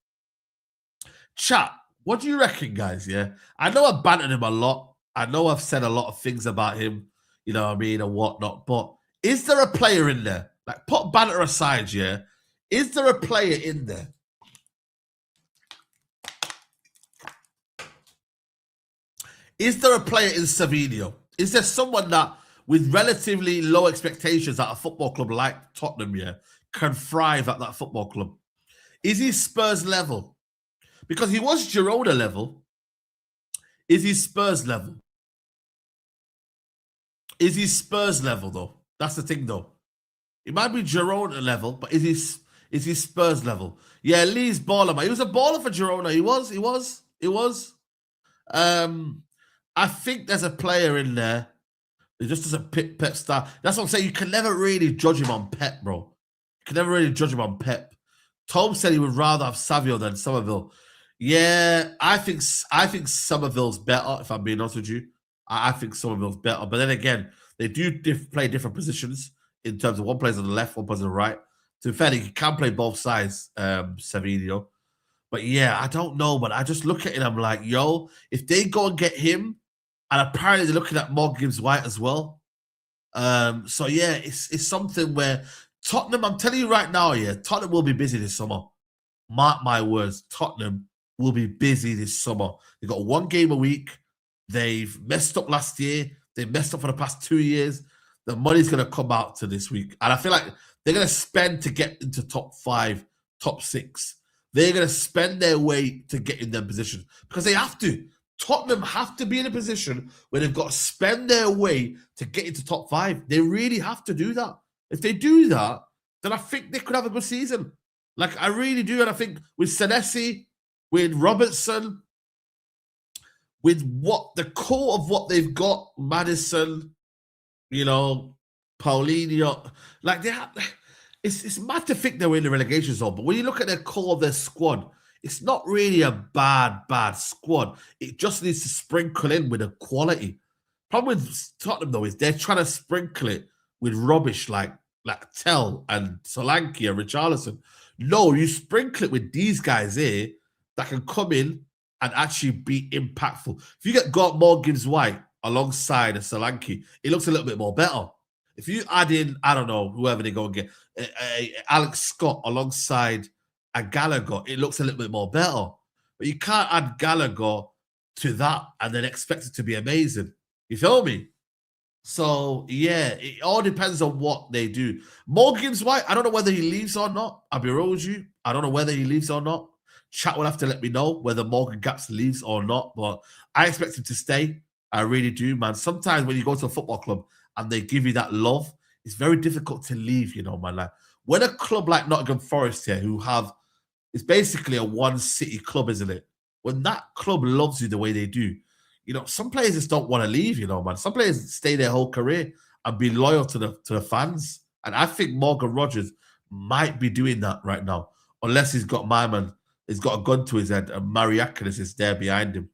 Chat, what do you reckon, guys? Yeah, I know I've bantered him a lot. I know I've said a lot of things about him, you know what I mean, and whatnot. But is there a player in there? Like, put banter aside, yeah. Is there a player in there? Is there a player in Savinho? Is there someone that, with relatively low expectations at a football club like Tottenham, yeah, can thrive at that football club? Is he Spurs level? Because he was Girona level. Is he Spurs level? Is he Spurs level, though? That's the thing, though. It might be Girona level, but is he Spurs level? Yeah, Lee's baller, man. He was a baller for Girona. He was. I think there's a player in there. It just doesn't pick Pep style. That's what I'm saying. You can never really judge him on Pep, bro. You can never really judge him on Pep. Tom said he would rather have Savio than Somerville. Yeah, I think Somerville's better, if I'm being honest with you. I think Somerville's better. But then again, they do play different positions in terms of one plays on the left, one plays on the right. To be fair, he can play both sides, Savinho. But yeah, I don't know. But I just look at it and I'm like, yo, if they go and get him, and apparently they're looking at Morgan Gibbs-White as well. So yeah, it's something where Tottenham, I'm telling you right now, yeah, Tottenham will be busy this summer. Mark my words, Tottenham will be busy this summer. They've got one game a week. They've messed up last year. They've messed up for the past 2 years. The money's going to come out to this week. And I feel like they're going to spend to get into top 5, top 6. They're going to spend their way to get in their position because they have to. Tottenham have to be in a position where they've got to spend their way to get into top 5. They really have to do that. If they do that, then I think they could have a good season. Like, I really do. And I think with Senesi, with Robertson, with what the core of what they've got, Maddison, you know, Paulinho, like they have, it's mad to think they were in the relegation zone. But when you look at the core of their squad, it's not really a bad squad. It just needs to sprinkle in with a quality. Problem with Tottenham, though, is they're trying to sprinkle it with rubbish like Tell and Solanke and Richarlison. No, you sprinkle it with these guys here that can come in and actually be impactful. If you get Morgan Gibbs-White alongside a Solanke, it looks a little bit more better. If you add in, I don't know, whoever they go and get, Alex Scott alongside a Gallagher, it looks a little bit more better. But you can't add Gallagher to that and then expect it to be amazing. You feel me? So, yeah, it all depends on what they do. Morgan Gibbs-White, I don't know whether he leaves or not. I'll be real with you. I don't know whether he leaves or not. Chat will have to let me know whether Morgan Gaps leaves or not. But I expect him to stay. I really do, man. Sometimes when you go to a football club and they give you that love, it's very difficult to leave, you know, man. Like, when a club like Nottingham Forest here, who have, it's basically a one city club, isn't it? When that club loves you the way they do, you know, some players just don't want to leave, you know, man. Some players stay their whole career and be loyal to the fans. And I think Morgan Rogers might be doing that right now, unless he's got my man, he's got a gun to his head and Mariakinis is there behind him.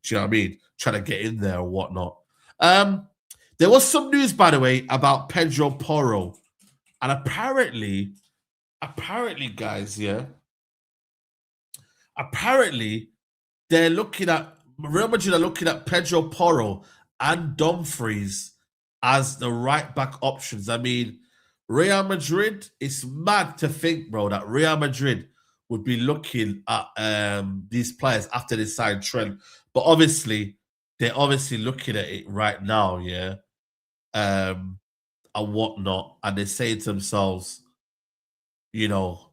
Do you know what I mean? Trying to get in there or whatnot. There was some news, by the way, about Pedro Porro. And apparently, guys, yeah, apparently they're looking at Real Madrid are looking at Pedro Porro and Dumfries as the right back options. I mean, Real Madrid, it's mad to think, bro, that Real Madrid would be looking at these players after they signed Trent. But obviously, they're obviously looking at it right now, yeah, and whatnot. And they're saying to themselves, you know,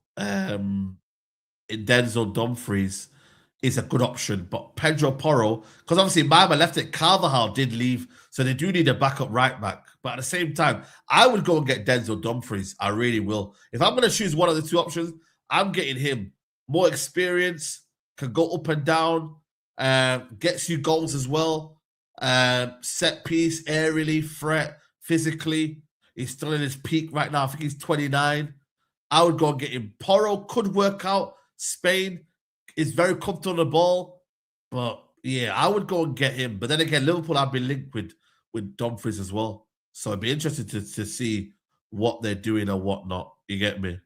Denzel Dumfries is a good option, but Pedro Porro, because obviously Mama left it, Carvajal did leave, so they do need a backup right back. But at the same time, I would go and get Denzel Dumfries. I really will. If I'm going to choose one of the two options, I'm getting him. More experience, can go up and down, gets you goals as well. Set piece, aerially, threat, physically. He's still in his peak right now. I think he's 29. I would go and get him. Porro could work out. Spain is very comfortable on the ball, but yeah, I would go and get him. But then again, Liverpool have been linked with Dumfries as well, so it'd be interesting to see what they're doing and whatnot. You get me?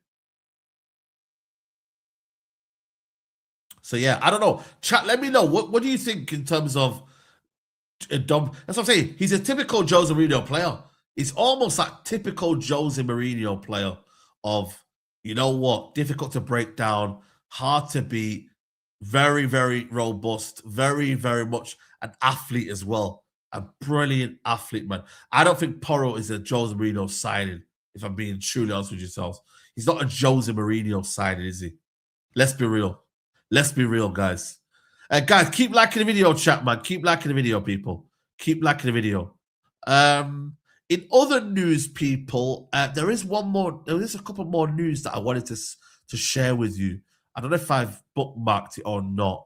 So yeah, I don't know. Chat, let me know what do you think in terms of Dom. That's what I'm saying. He's a typical Jose Mourinho player. He's almost like typical Jose Mourinho player of, you know what, difficult to break down, hard to beat, very, very robust, very, very much an athlete as well. A brilliant athlete, man. I don't think Porro is a Jose Mourinho signing, if I'm being truly honest with yourselves. He's not a Jose Mourinho signing, is he? Let's be real. Let's be real, guys. Guys, keep liking the video, chat, man. Keep liking the video, people. Keep liking the video. In other news, people, there is a couple more news that I wanted to share with you. I don't know if I've bookmarked it or not.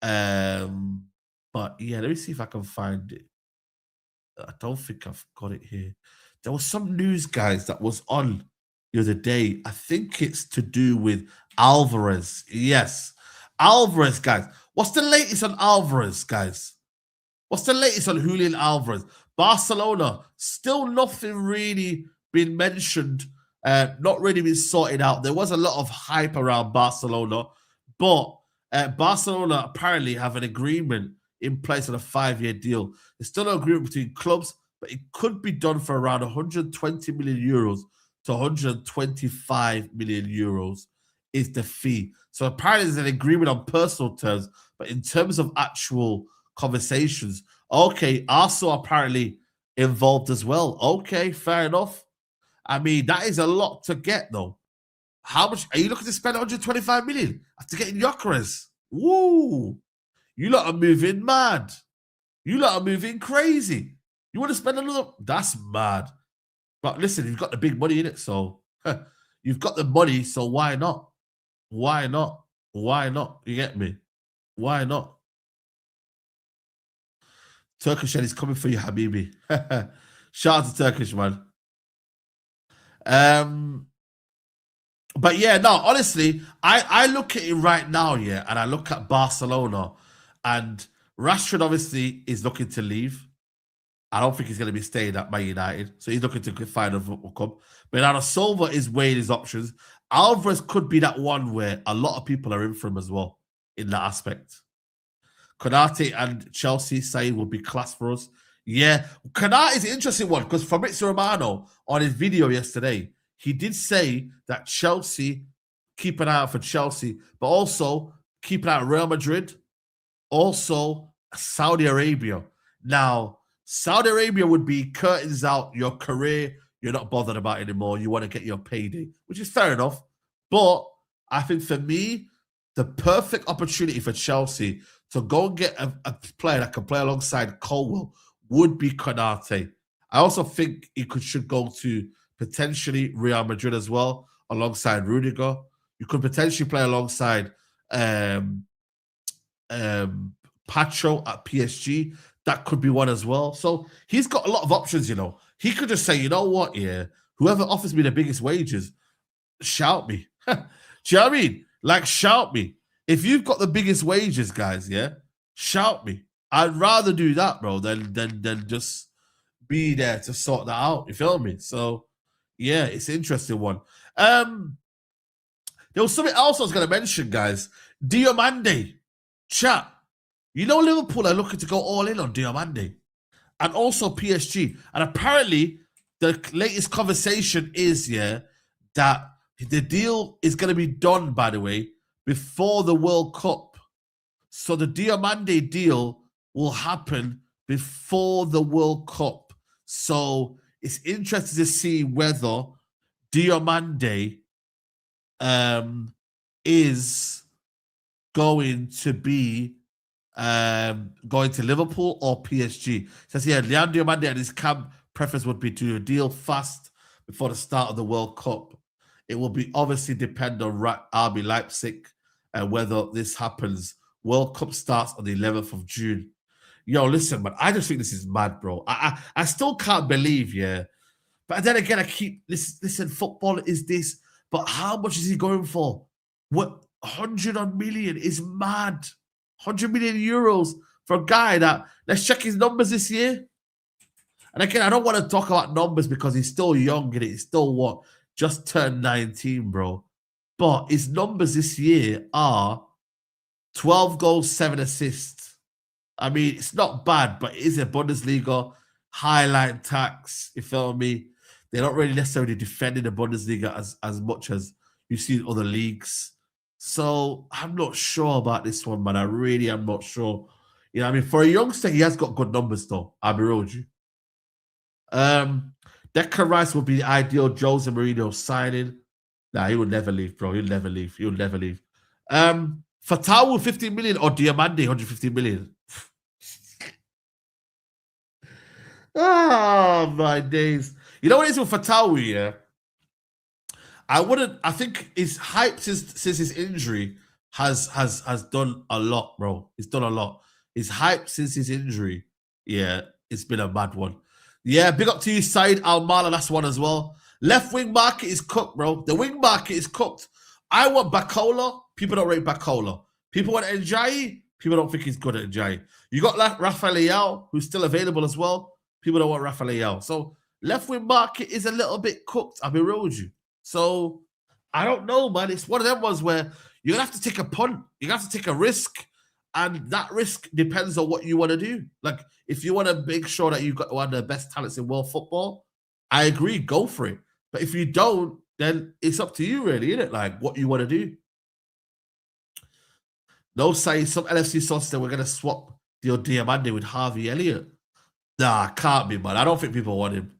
But yeah, let me see if I can find it. I don't think I've got it here. There was some news, guys, that was on the other day. I think it's to do with Alvarez. Yes. Alvarez, guys. What's the latest on Alvarez, guys? What's the latest on Julian Alvarez? Barcelona, still nothing really been mentioned, not really been sorted out. There was a lot of hype around Barcelona, but Barcelona apparently have an agreement in place on a 5-year deal. There's still an agreement between clubs, but it could be done for around 120 million euros to 125 million euros is the fee. So apparently there's an agreement on personal terms, but in terms of actual conversations, okay, Arsenal apparently involved as well. Okay, fair enough. I mean, that is a lot to get, though. How much are you looking to spend 125 million after getting Gyökeres? Woo! You lot are moving mad. You lot are moving crazy. You want to spend another? That's mad. But listen, you've got the big money in it, so you've got the money, so why not? Why not? Why not? You get me? Why not? Turkish is coming for you, Habibi. Shout out to Turkish, man. But yeah, no, honestly, I look at it right now, yeah, and I look at Barcelona, and Rashford obviously is looking to leave. I don't think he's going to be staying at Man United, so he's looking to find a football club. Bernardo Silva is weighing his options. Alvarez could be that one where a lot of people are in for him as well in that aspect. Konate and Chelsea Saeed will be class for us. Yeah, Konate is an interesting one because Fabrizio Romano on his video yesterday, he did say that Chelsea, keep an eye out for Chelsea, but also keep an eye on Real Madrid, also Saudi Arabia. Now, Saudi Arabia would be curtains out your career. You're not bothered about anymore. You want to get your payday, which is fair enough. But I think for me, the perfect opportunity for Chelsea to go and get a player that can play alongside Colwell would be Konate. I also think he should go to potentially Real Madrid as well, alongside Rudiger. You could potentially play alongside Pacho at PSG. That could be one as well. So he's got a lot of options, you know. He could just say, you know what, yeah, whoever offers me the biggest wages, shout me. Do you know what I mean? Like, shout me. If you've got the biggest wages, guys, yeah, shout me. I'd rather do that, bro, than just be there to sort that out. You feel me? So, Yeah, it's an interesting one. There was something else I was going to mention, guys. Diomande, chat. You know Liverpool are looking to go all in on Diomande. And also PSG. And apparently, the latest conversation is, that the deal is going to be done, by the way, before the World Cup. So the Diomande deal will happen before the World Cup. So it's interesting to see whether Diomande is going to be going to Liverpool or PSG. Says here, Leandro Diomande and his camp preference would be to do a deal fast before the start of the World Cup. It will be obviously depend on RB Leipzig and whether this happens. World Cup starts on the 11th of June. Yo, listen, man, I just think this is mad, bro. I still can't believe, But then again, I keep listen, football is this, but how much is he going for? What 100 million is mad. 100 million euros for a guy that, let's check his numbers this year. And again, I don't want to talk about numbers because he's still young and he's still just turned 19, bro. But his numbers this year are 12 goals, 7 assists. I mean, it's not bad, but it is a Bundesliga highlight tax. You feel me? They're not really necessarily defending the Bundesliga as much as you see in other leagues. So I'm not sure about this one, man. I really am not sure. You know, I mean, for a youngster, he has got good numbers, though. I'll be real with you. Declan Rice would be the ideal Jose Mourinho signing. Nah, he would never leave, bro. He'll never leave. He'll never leave. Fatawu 50 million or Diomande 150 million. Oh my days. You know what it is with Fatawu, yeah? I think his hype since his injury has done a lot, bro. He's done a lot. His hype since his injury, it's been a mad one. Yeah, big up to you, Saeed Al-Mala, that's one as well. Left wing market is cooked, bro. The wing market is cooked. I want Bacola. People don't rate Bacola. People want Njayi. People don't think he's good at Njayi. You got Rafael Leao, who's still available as well. People don't want Rafael Leao. So left wing market is a little bit cooked. I'll be real with you. So I don't know, man. It's one of them ones where you're gonna have to take a punt. You're gonna have to take a risk. And that risk depends on what you want to do. Like, if you want to make sure that you've got one of the best talents in world football, I agree, go for it. But if you don't, then it's up to you, really, isn't it? Like, what you want to do. No say some LFC sources that we're going to swap the Diomande with Harvey Elliott. Nah, can't be, man. I don't think people want him.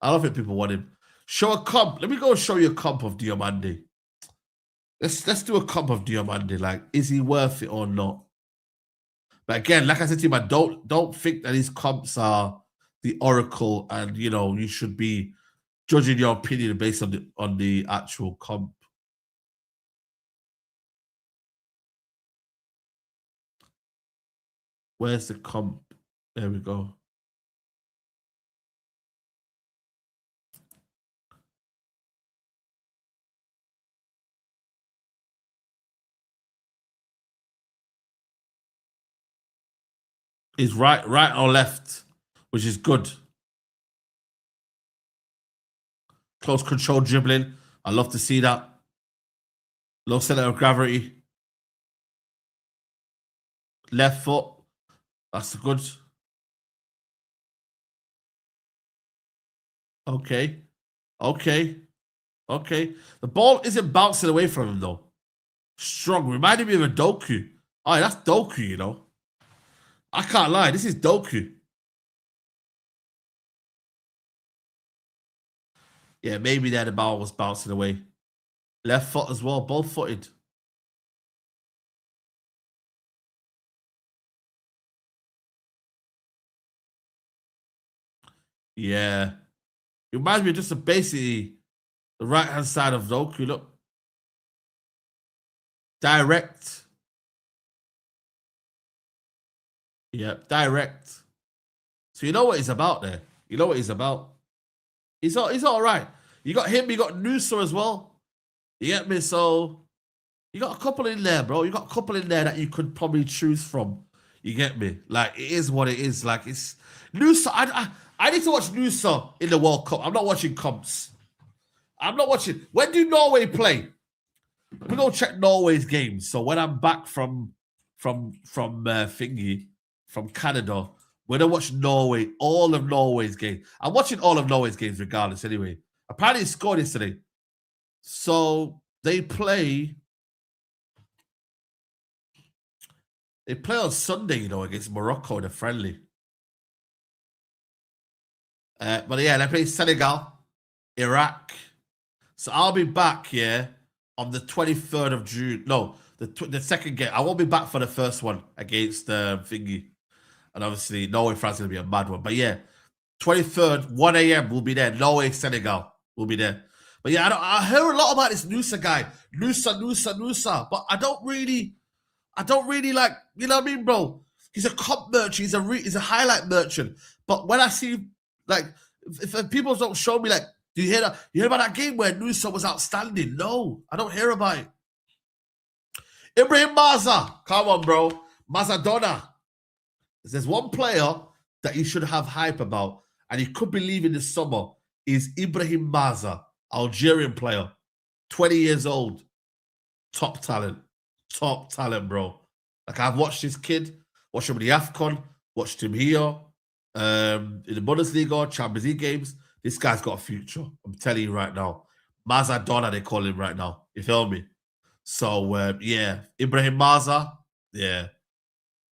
I don't think people want him. Show a comp. Let me go show you a comp of Diomande. Let's do a comp of Diomande. Like, is he worth it or not? But again, like I said to you, man, don't think that these comps are the oracle, and you should be judging your opinion based on the actual comp. Where's the comp? There we go. Is right or left, which is good. Close control dribbling. I love to see that. Low center of gravity. Left foot. That's good. Okay. The ball isn't bouncing away from him, though. Strong. Reminded me of a Doku. Oh, that's Doku, I can't lie. This is Doku. Yeah, maybe there the ball was bouncing away. Left foot as well, both footed. Yeah. It reminds me of just basically the right-hand side of Doku. Look. Direct. Yep, direct. So you know what he's about there. You know what he's about. He's all right. You got him, you got Noosa as well. You get me? So you got a couple in there, bro. You got a couple in there that you could probably choose from. You get me? Like, it is what it is. Like, it's Noosa. I need to watch Noosa in the World Cup. I'm not watching comps. I'm not watching. When do Norway play? We go check Norway's games. So when I'm back from Thingy, from Canada, we're gonna watch Norway, all of Norway's games. I'm watching all of Norway's games regardless anyway. Apparently he scored yesterday. So they play on Sunday, you know, against Morocco in a friendly. But yeah, they play Senegal, Iraq. So I'll be back here on the 23rd of June. No, the second game. I won't be back for the first one against Thingy. And obviously, Norway, France is going to be a mad one. But yeah, 23rd, 1 a.m. we'll be there. Norway, Senegal will be there. But yeah, I hear a lot about this Nusa guy. Nusa. But I don't really like, you know what I mean, bro? He's a comp merchant. He's a highlight merchant. But when I see, like, if people don't show me, like, do you hear that? You hear about that game where Nusa was outstanding? No, I don't hear about it. Ibrahim Maza, come on, bro. Mazadona. There's one player that you should have hype about, and he could be leaving this summer, is Ibrahim Maza, Algerian player, 20 years old. Top talent, bro. Like, I've watched this kid, watched him in the AFCON, watched him here, in the Bundesliga, Champions League games. This guy's got a future. I'm telling you right now. Mazadona, they call him right now. You feel me? So, yeah. Ibrahim Maza, yeah.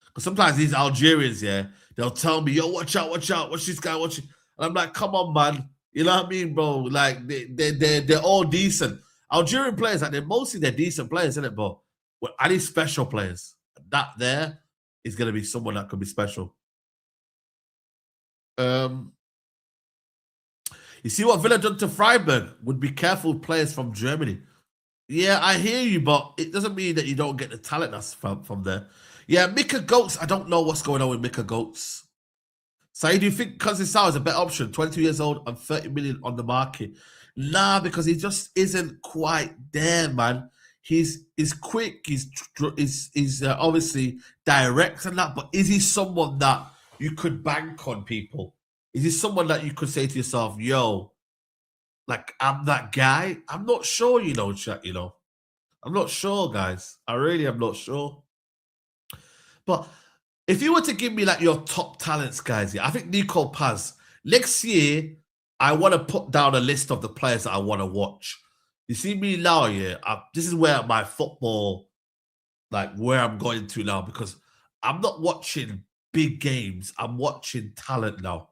Because sometimes these Algerians, yeah, they'll tell me, yo, watch out, watch this guy, watch it. And I'm like, come on, man. You know what I mean, bro? Like, they're all decent. Algerian players, like, they're decent players, isn't it, bro? Well, I need special players. That there is going to be someone that could be special. You see what Villa done to Freiburg? Would be careful with players from Germany. Yeah, I hear you, but it doesn't mean that you don't get the talent that's from there. Yeah, Mika Goats, I don't know what's going on with Mika Goats. Saeed, do you think Conceição is a better option? 22 years old and 30 million on the market. Nah, because he just isn't quite there, man. He's quick, he's obviously direct and that, but is he someone that you could bank on, people? Is he someone that you could say to yourself, yo, like, I'm that guy? I'm not sure, you know, chat, you know. I'm not sure, guys. I really am not sure. But if you were to give me, like, your top talents, guys, yeah, I think Nico Paz. Next year, I want to put down a list of the players that I want to watch. You see me now, yeah, this is where my football, like, where I'm going to now, because I'm not watching big games. I'm watching talent now.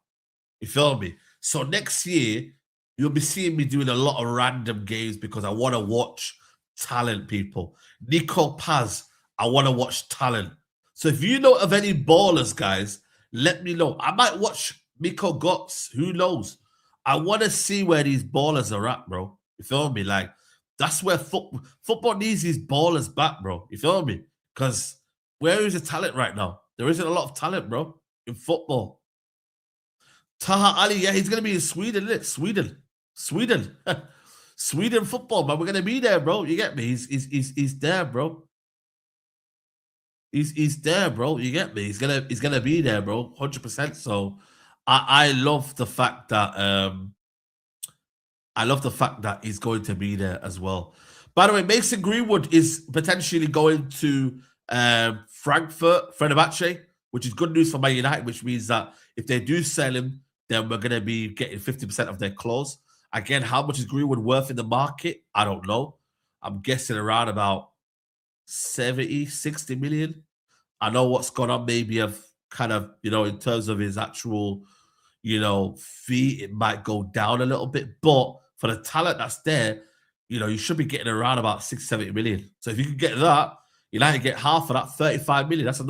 You feel me? So next year, you'll be seeing me doing a lot of random games because I want to watch talent, people. Nico Paz, I want to watch talent. So if you know of any ballers, guys, let me know. I might watch Miko Gots. Who knows? I want to see where these ballers are at, bro. You feel me? Like, that's where football needs these ballers back, bro. You feel me? Because where is the talent right now? There isn't a lot of talent, bro, in football. Taha Ali, yeah, he's going to be in Sweden, isn't it? Sweden. Sweden football, man. We're going to be there, bro. You get me? He's there, bro. He's there, bro. You get me? He's gonna be there, bro. 100%. So I love the fact that he's going to be there as well. By the way, Mason Greenwood is potentially going to Frankfurt, Fenerbahce, which is good news for Man United, which means that if they do sell him, then we're going to be getting 50% of their clause. Again, how much is Greenwood worth in the market? I don't know. I'm guessing around about 70, 60 million. I know what's gone on maybe of kind of, you know, in terms of his actual, you know, fee, it might go down a little bit. But for the talent that's there, you know, you should be getting around about 60, 70 million. So if you can get that, you like to get half of that 35 million. That's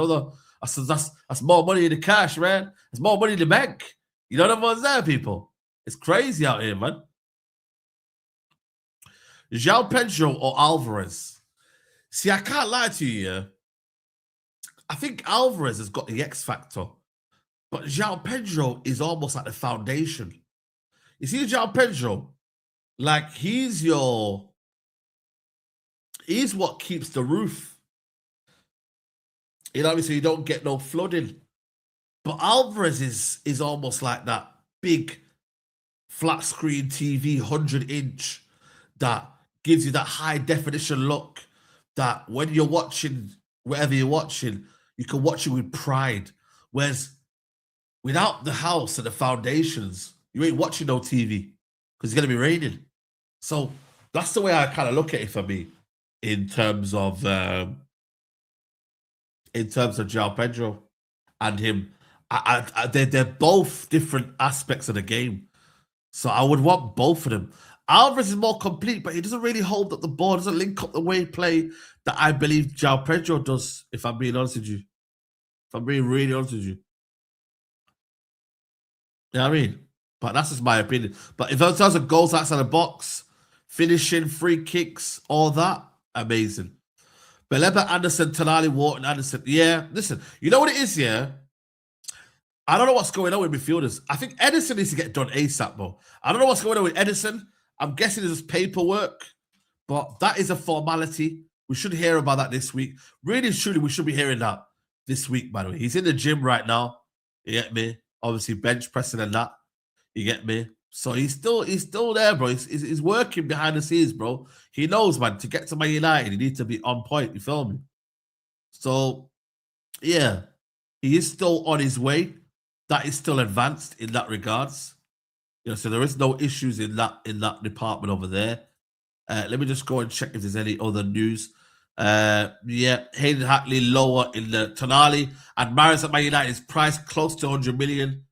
more money in the cash, man. That's more money in the bank. You know what I'm saying, people? It's crazy out here, man. João Pedro or Alvarez? See, I can't lie to you, yeah. I think Alvarez has got the X factor, but João Pedro is almost like the foundation. You see, João Pedro, like, he's what keeps the roof. You know what I mean? So you don't get no flooding. But Alvarez is almost like that big flat screen TV, 100-inch. that gives you that high definition look that when you're watching whatever you're watching, you can watch it with pride. Whereas without the house and the foundations, you ain't watching no TV because it's gonna be raining. So that's the way I kind of look at it for me in terms of João Pedro and him. They're both different aspects of the game. So I would want both of them. Alvarez is more complete, but he doesn't really hold up the ball, doesn't link up the way he play that I believe João Pedro does, if I'm being honest with you. If I'm being really honest with you. You know what I mean? But that's just my opinion. But if in terms of goals outside the box, finishing, free kicks, all that, amazing. Beleba, Anderson, Tonali, Wharton, Anderson. Yeah, listen, you know what it is, yeah? I don't know what's going on with midfielders. I think Edison needs to get done ASAP, bro. I don't know what's going on with Edison. I'm guessing it's just paperwork, but that is a formality. We should hear about that this week. Really, truly, we should be hearing that this week, by the way. He's in the gym right now. You get me? Obviously, bench pressing and that. You get me? So he's still there, bro. He's working behind the scenes, bro. He knows, man, to get to Man United, he needs to be on point. You feel me? So, yeah, he is still on his way. That is still advanced in that regards. You know, so there is no issues in that department over there. Let me just go and check if there's any other news. Yeah, Hayden Hatley lower in the Tonali and Maris at Man United is priced close to 100 million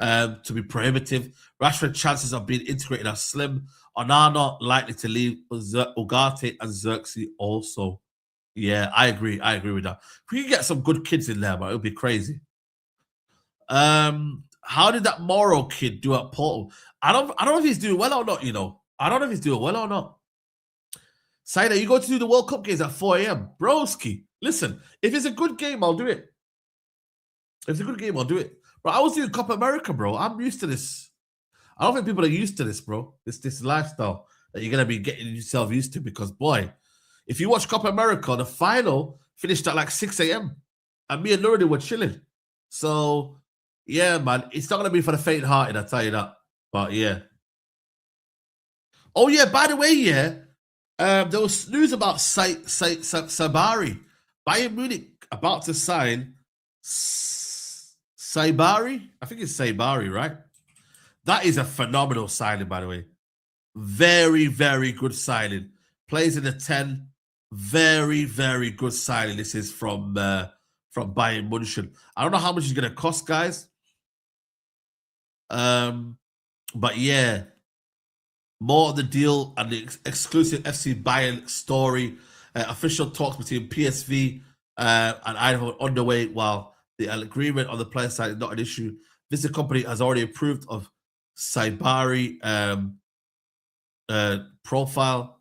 to be prohibitive. Rashford chances of being integrated are slim. Onana likely to leave. Ugarte and Xerxes also. Yeah, I agree. I agree with that. If we can get some good kids in there, but it would be crazy. How did that Moro kid do at Porto? I don't know if he's doing well or not, you know. I don't know if he's doing well or not. Saeed, you go to do the World Cup games at 4 a.m. Broski, listen, if it's a good game, I'll do it. If it's a good game, I'll do it. Bro, I was doing Copa America, bro. I'm used to this. I don't think people are used to this, bro. This lifestyle that you're going to be getting yourself used to because, boy, if you watch Copa America, the final finished at like 6 a.m. And me and Nuruddin were chilling. So, yeah, man, it's not going to be for the faint-hearted, I'll tell you that. But, yeah. Oh, yeah, by the way, yeah, there was news about Sabari. Bayern Munich about to sign Sabari. I think it's Sabari, right? That is a phenomenal signing, by the way. Very, very good signing. Plays in the 10. Very, very good signing. This is from Bayern Munich. I don't know how much it's going to cost, guys. But yeah, more of the deal and the exclusive FC Bayern story. Official talks between PSV and Idaho underway while the agreement on the player side is not an issue. This company has already approved of Sabari profile.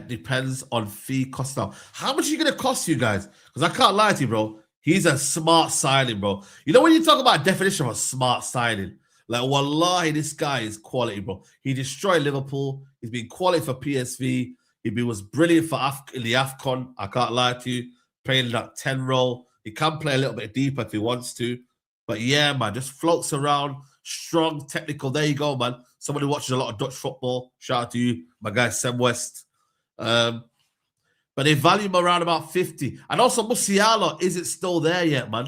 Depends on fee cost now. How much are you going to cost you guys? Because I can't lie to you, bro. He's a smart signing, bro. You know when you talk about definition of a smart signing, like, wallahi, this guy is quality, bro. He destroyed Liverpool. He's been quality for PSV. He was brilliant for in the AFCON. I can't lie to you. Playing that 10 role. He can play a little bit deeper if he wants to. But yeah, man, just floats around. Strong, technical. There you go, man. Somebody watches a lot of Dutch football. Shout out to you, my guy, Sam West. But they value him around about 50. And also, Musiala isn't still there yet, man.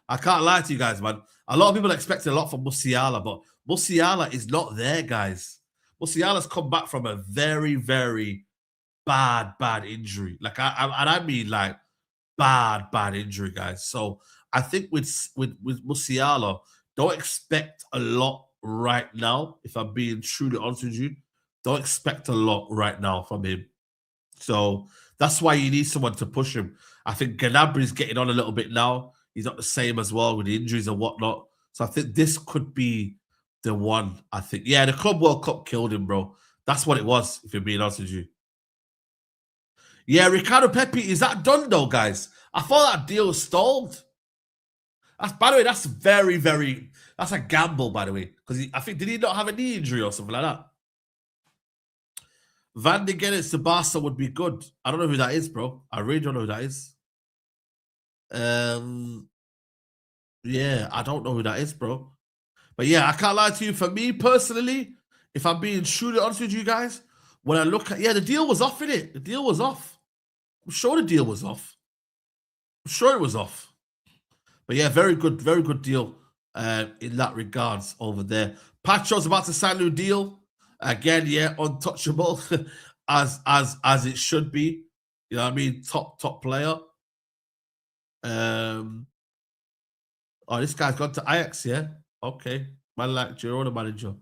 I can't lie to you guys, man. A lot of people expected a lot from Musiala, but Musiala is not there, guys. Musiala's come back from a very, very bad injury. Like, I mean, like, bad injury, guys. So I think with Musiala, don't expect a lot right now. If I'm being truly honest with you, don't expect a lot right now from him. So that's why you need someone to push him. I think Gnabry's getting on a little bit now. He's not the same as well with the injuries and whatnot. So I think this could be the one, I think. Yeah, the Club World Cup killed him, bro. That's what it was, if you're being honest with you. Yeah, Ricardo Pepi, is that done though, guys? I thought that deal was stalled. By the way, that's that's a gamble, by the way. Because I think, did he not have a knee injury or something like that? Van de Genets to Barca would be good. I don't know who that is, bro. I really don't know who that is. Yeah, I don't know who that is, bro. But yeah, I can't lie to you. For me personally, if I'm being truly honest with you guys, when I look at, the deal was off, innit? The deal was off. I'm sure the deal was off. I'm sure it was off. But yeah, very good deal in that regards over there. Pacho's about to sign a new deal. Again, yeah, untouchable as it should be. You know what I mean? Top player. Oh, this guy's gone to Ajax, yeah? Okay. Man like Girona manager.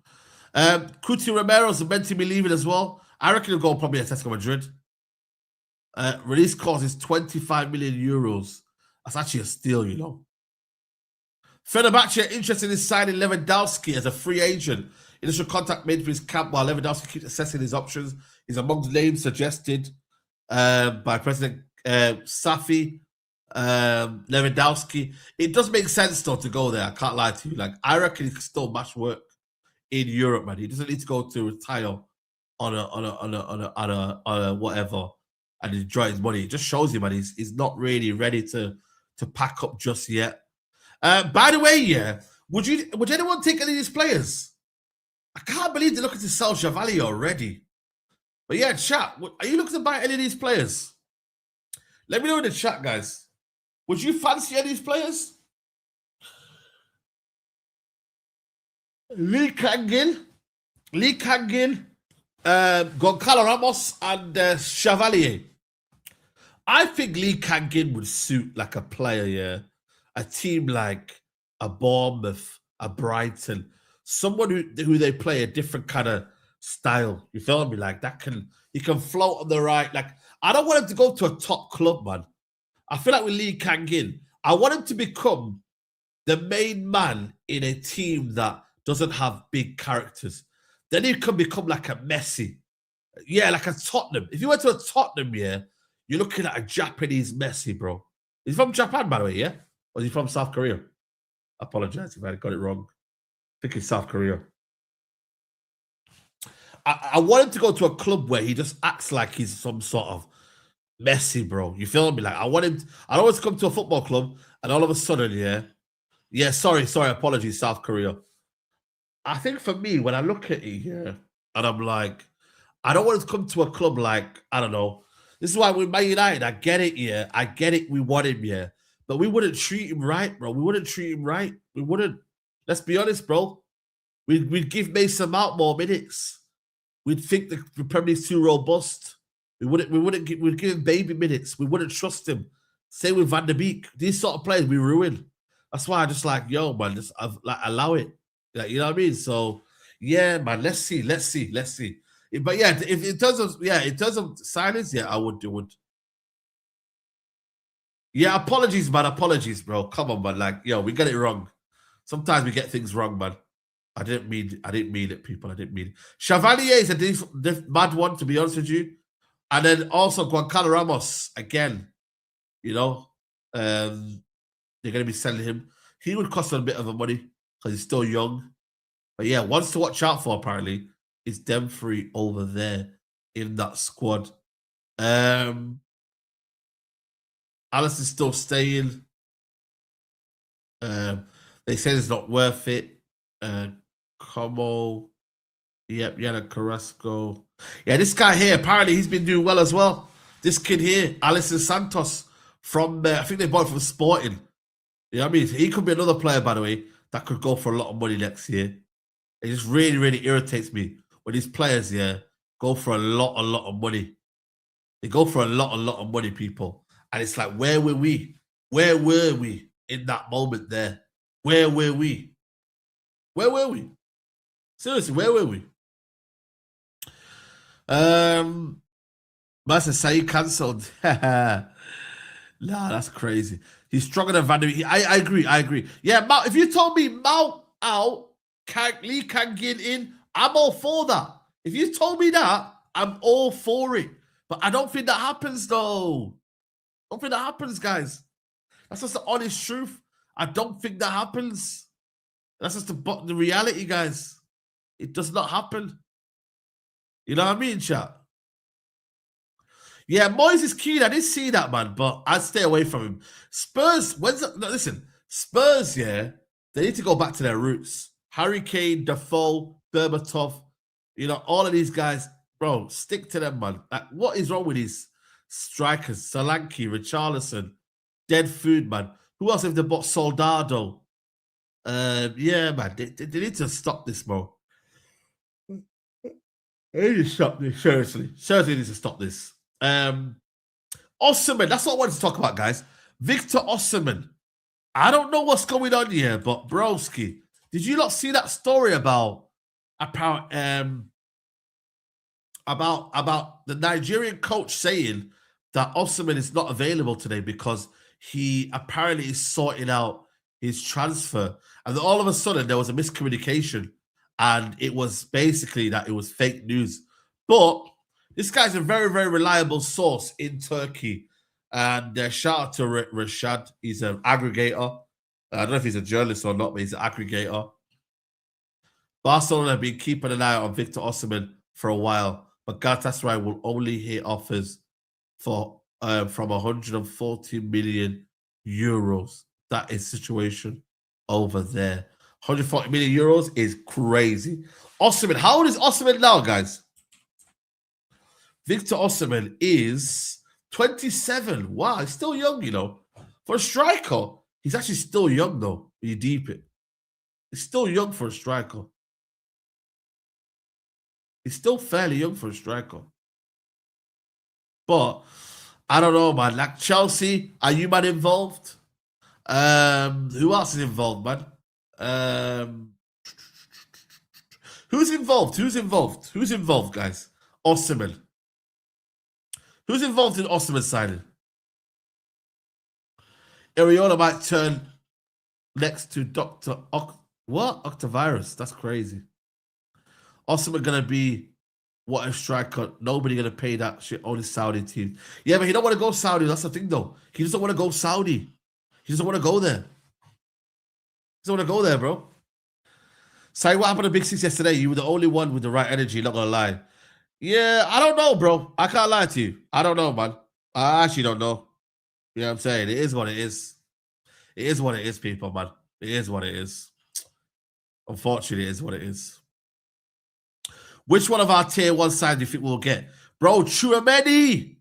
Cuti Romero's meant to be leaving as well. I reckon he'll go probably Atletico Madrid. Release clause is 25 million euros. That's actually a steal, you know. Fenerbahce interested in signing Lewandowski as a free agent. Initial contact made for his camp while Lewandowski keeps assessing his options. He's among the names suggested by President Safi. Lewandowski. It does make sense though to go there. I can't lie to you. Like, I reckon he can still match work in Europe, man. He doesn't need to go to retire on a whatever and enjoy his money. It just shows you, man, he's not really ready to pack up just yet. By the way, yeah, would anyone take any of these players? I can't believe they're looking to sell Chevalier already. But yeah, chat, are you looking to buy any of these players? Let me know in the chat, guys. Would you fancy any of these players? Lee Kangin, Goncalo Ramos, and Chevalier. I think Lee Kangin would suit like a player, yeah. A team like a Bournemouth, a Brighton, someone who they play a different kind of style. You feel me? Like that he can float on the right. Like, I don't want him to go to a top club, man. I feel like with Lee Kangin, I want him to become the main man in a team that doesn't have big characters. Then he can become like a Messi. Yeah, like a Tottenham. If you went to a Tottenham, yeah, you're looking at a Japanese Messi, bro. He's from Japan, by the way, yeah? Or is he from South Korea? I apologize if I got it wrong. I think it's South Korea. I want him to go to a club where he just acts like he's some sort of Messi, bro. You feel me? Like, I don't want to come to a football club and all of a sudden, yeah, sorry, apologies, South Korea. I think for me, when I look at it here, and I'm like, I don't want to come to a club like, I don't know. This is why with Man United, I get it, yeah. I get it, we want him, yeah. But we wouldn't treat him right, bro. We wouldn't treat him right. We wouldn't. Let's be honest, bro. We'd give Mason Mount more minutes. We'd think the Premier League's too robust. We'd give him baby minutes. We wouldn't trust him. Same with Van der Beek. These sort of players we ruin. That's why I just like, yo, man, just allow it. Like, you know what I mean? So yeah, man, let's see. But yeah, if in terms of signings, yeah, I would do it. Yeah, apologies, man. Apologies, bro. Come on, man. Like, yo, we get it wrong. Sometimes we get things wrong, man. I didn't mean it, people. I didn't mean it. Chevalier is a mad one, to be honest with you. And then also Goncalo Ramos, again, you know, they're going to be selling him. He would cost a bit of money because he's still young. But yeah, ones to watch out for, apparently, is them three over there in that squad. Alice is still staying. They say it's not worth it. Como, yep, Yana Carrasco. Yeah, this guy here, apparently he's been doing well as well. This kid here, Alisson Santos, from I think they bought from Sporting. You know what I mean? He could be another player, by the way, that could go for a lot of money next year. It just really, really irritates me when these players, yeah, go for a lot of money. They go for a lot of money, people. And it's like, where were we? Where were we in that moment there? Where were we? Where were we? Seriously, where were we? Master Saeed cancelled. Nah, that's crazy. He's stronger than Van der Beek. I agree. Yeah, if you told me Mount out, Lee can get in, I'm all for that. If you told me that, I'm all for it. But I don't think that happens, though. I don't think that happens, guys. That's just the honest truth. I don't think that happens. That's just the reality, guys. It does not happen. You know what I mean, chat? Yeah, Moyes is keen. I did see that, man, but I'd stay away from him. Spurs, listen, Spurs, yeah, they need to go back to their roots. Harry Kane, Defoe, Berbatov, you know, all of these guys, Bro, stick to them, man. Like, what is wrong with these strikers? Solanke, Richarlison, dead food, man. Who else have they bought? Soldado. Yeah, man. They need to stop this, bro. They need to stop this. Seriously. Seriously, they need to stop this. Osimhen, that's what I wanted to talk about, guys. Victor Osimhen. I don't know what's going on here, but broski, did you not see that story about the Nigerian coach saying that Osimhen is not available today because he apparently is sorting out his transfer, and then all of a sudden there was a miscommunication, and it was basically that it was fake news. But this guy's a very, very reliable source in Turkey, and shout out to Rashad. He's an aggregator. I don't know if he's a journalist or not, but he's an aggregator. Barcelona have been keeping an eye on Victor Osimhen for a while, but Galatasaray will only hear offers for from 140 million euros. That is situation over there. 140 million euros is crazy. Osimhen, how old is Osimhen now, guys? Victor Osimhen is 27. Wow, he's still young, you know. For a striker, he's actually still young, though, when you deep it. He's still young for a striker. He's still fairly young for a striker. But, I don't know, man. Like, Chelsea, are you, man, involved? Who else is involved, man? Who's involved? Who's involved? Who's involved, guys? Osimhen. Who's involved in Osimhen signing? Iraola might turn next to Dr. What? Octavirus. That's crazy. Osimhen gonna be what a striker. Nobody gonna pay that shit. Only Saudi team. Yeah, but he don't want to go Saudi. That's the thing, though. He doesn't want to go Saudi. He doesn't want to go there. He doesn't want to go there, bro. Say, what happened to Big Six yesterday? You were the only one with the right energy. Not gonna lie. Yeah, I don't know, bro. I can't lie to you. I don't know, man. I actually don't know. You know what I'm saying? It is what it is. It is what it is, people, man. It is what it is. Unfortunately, it is what it is. Which one of our tier 1 sides do you think we'll get? Bro, Tchouaméni.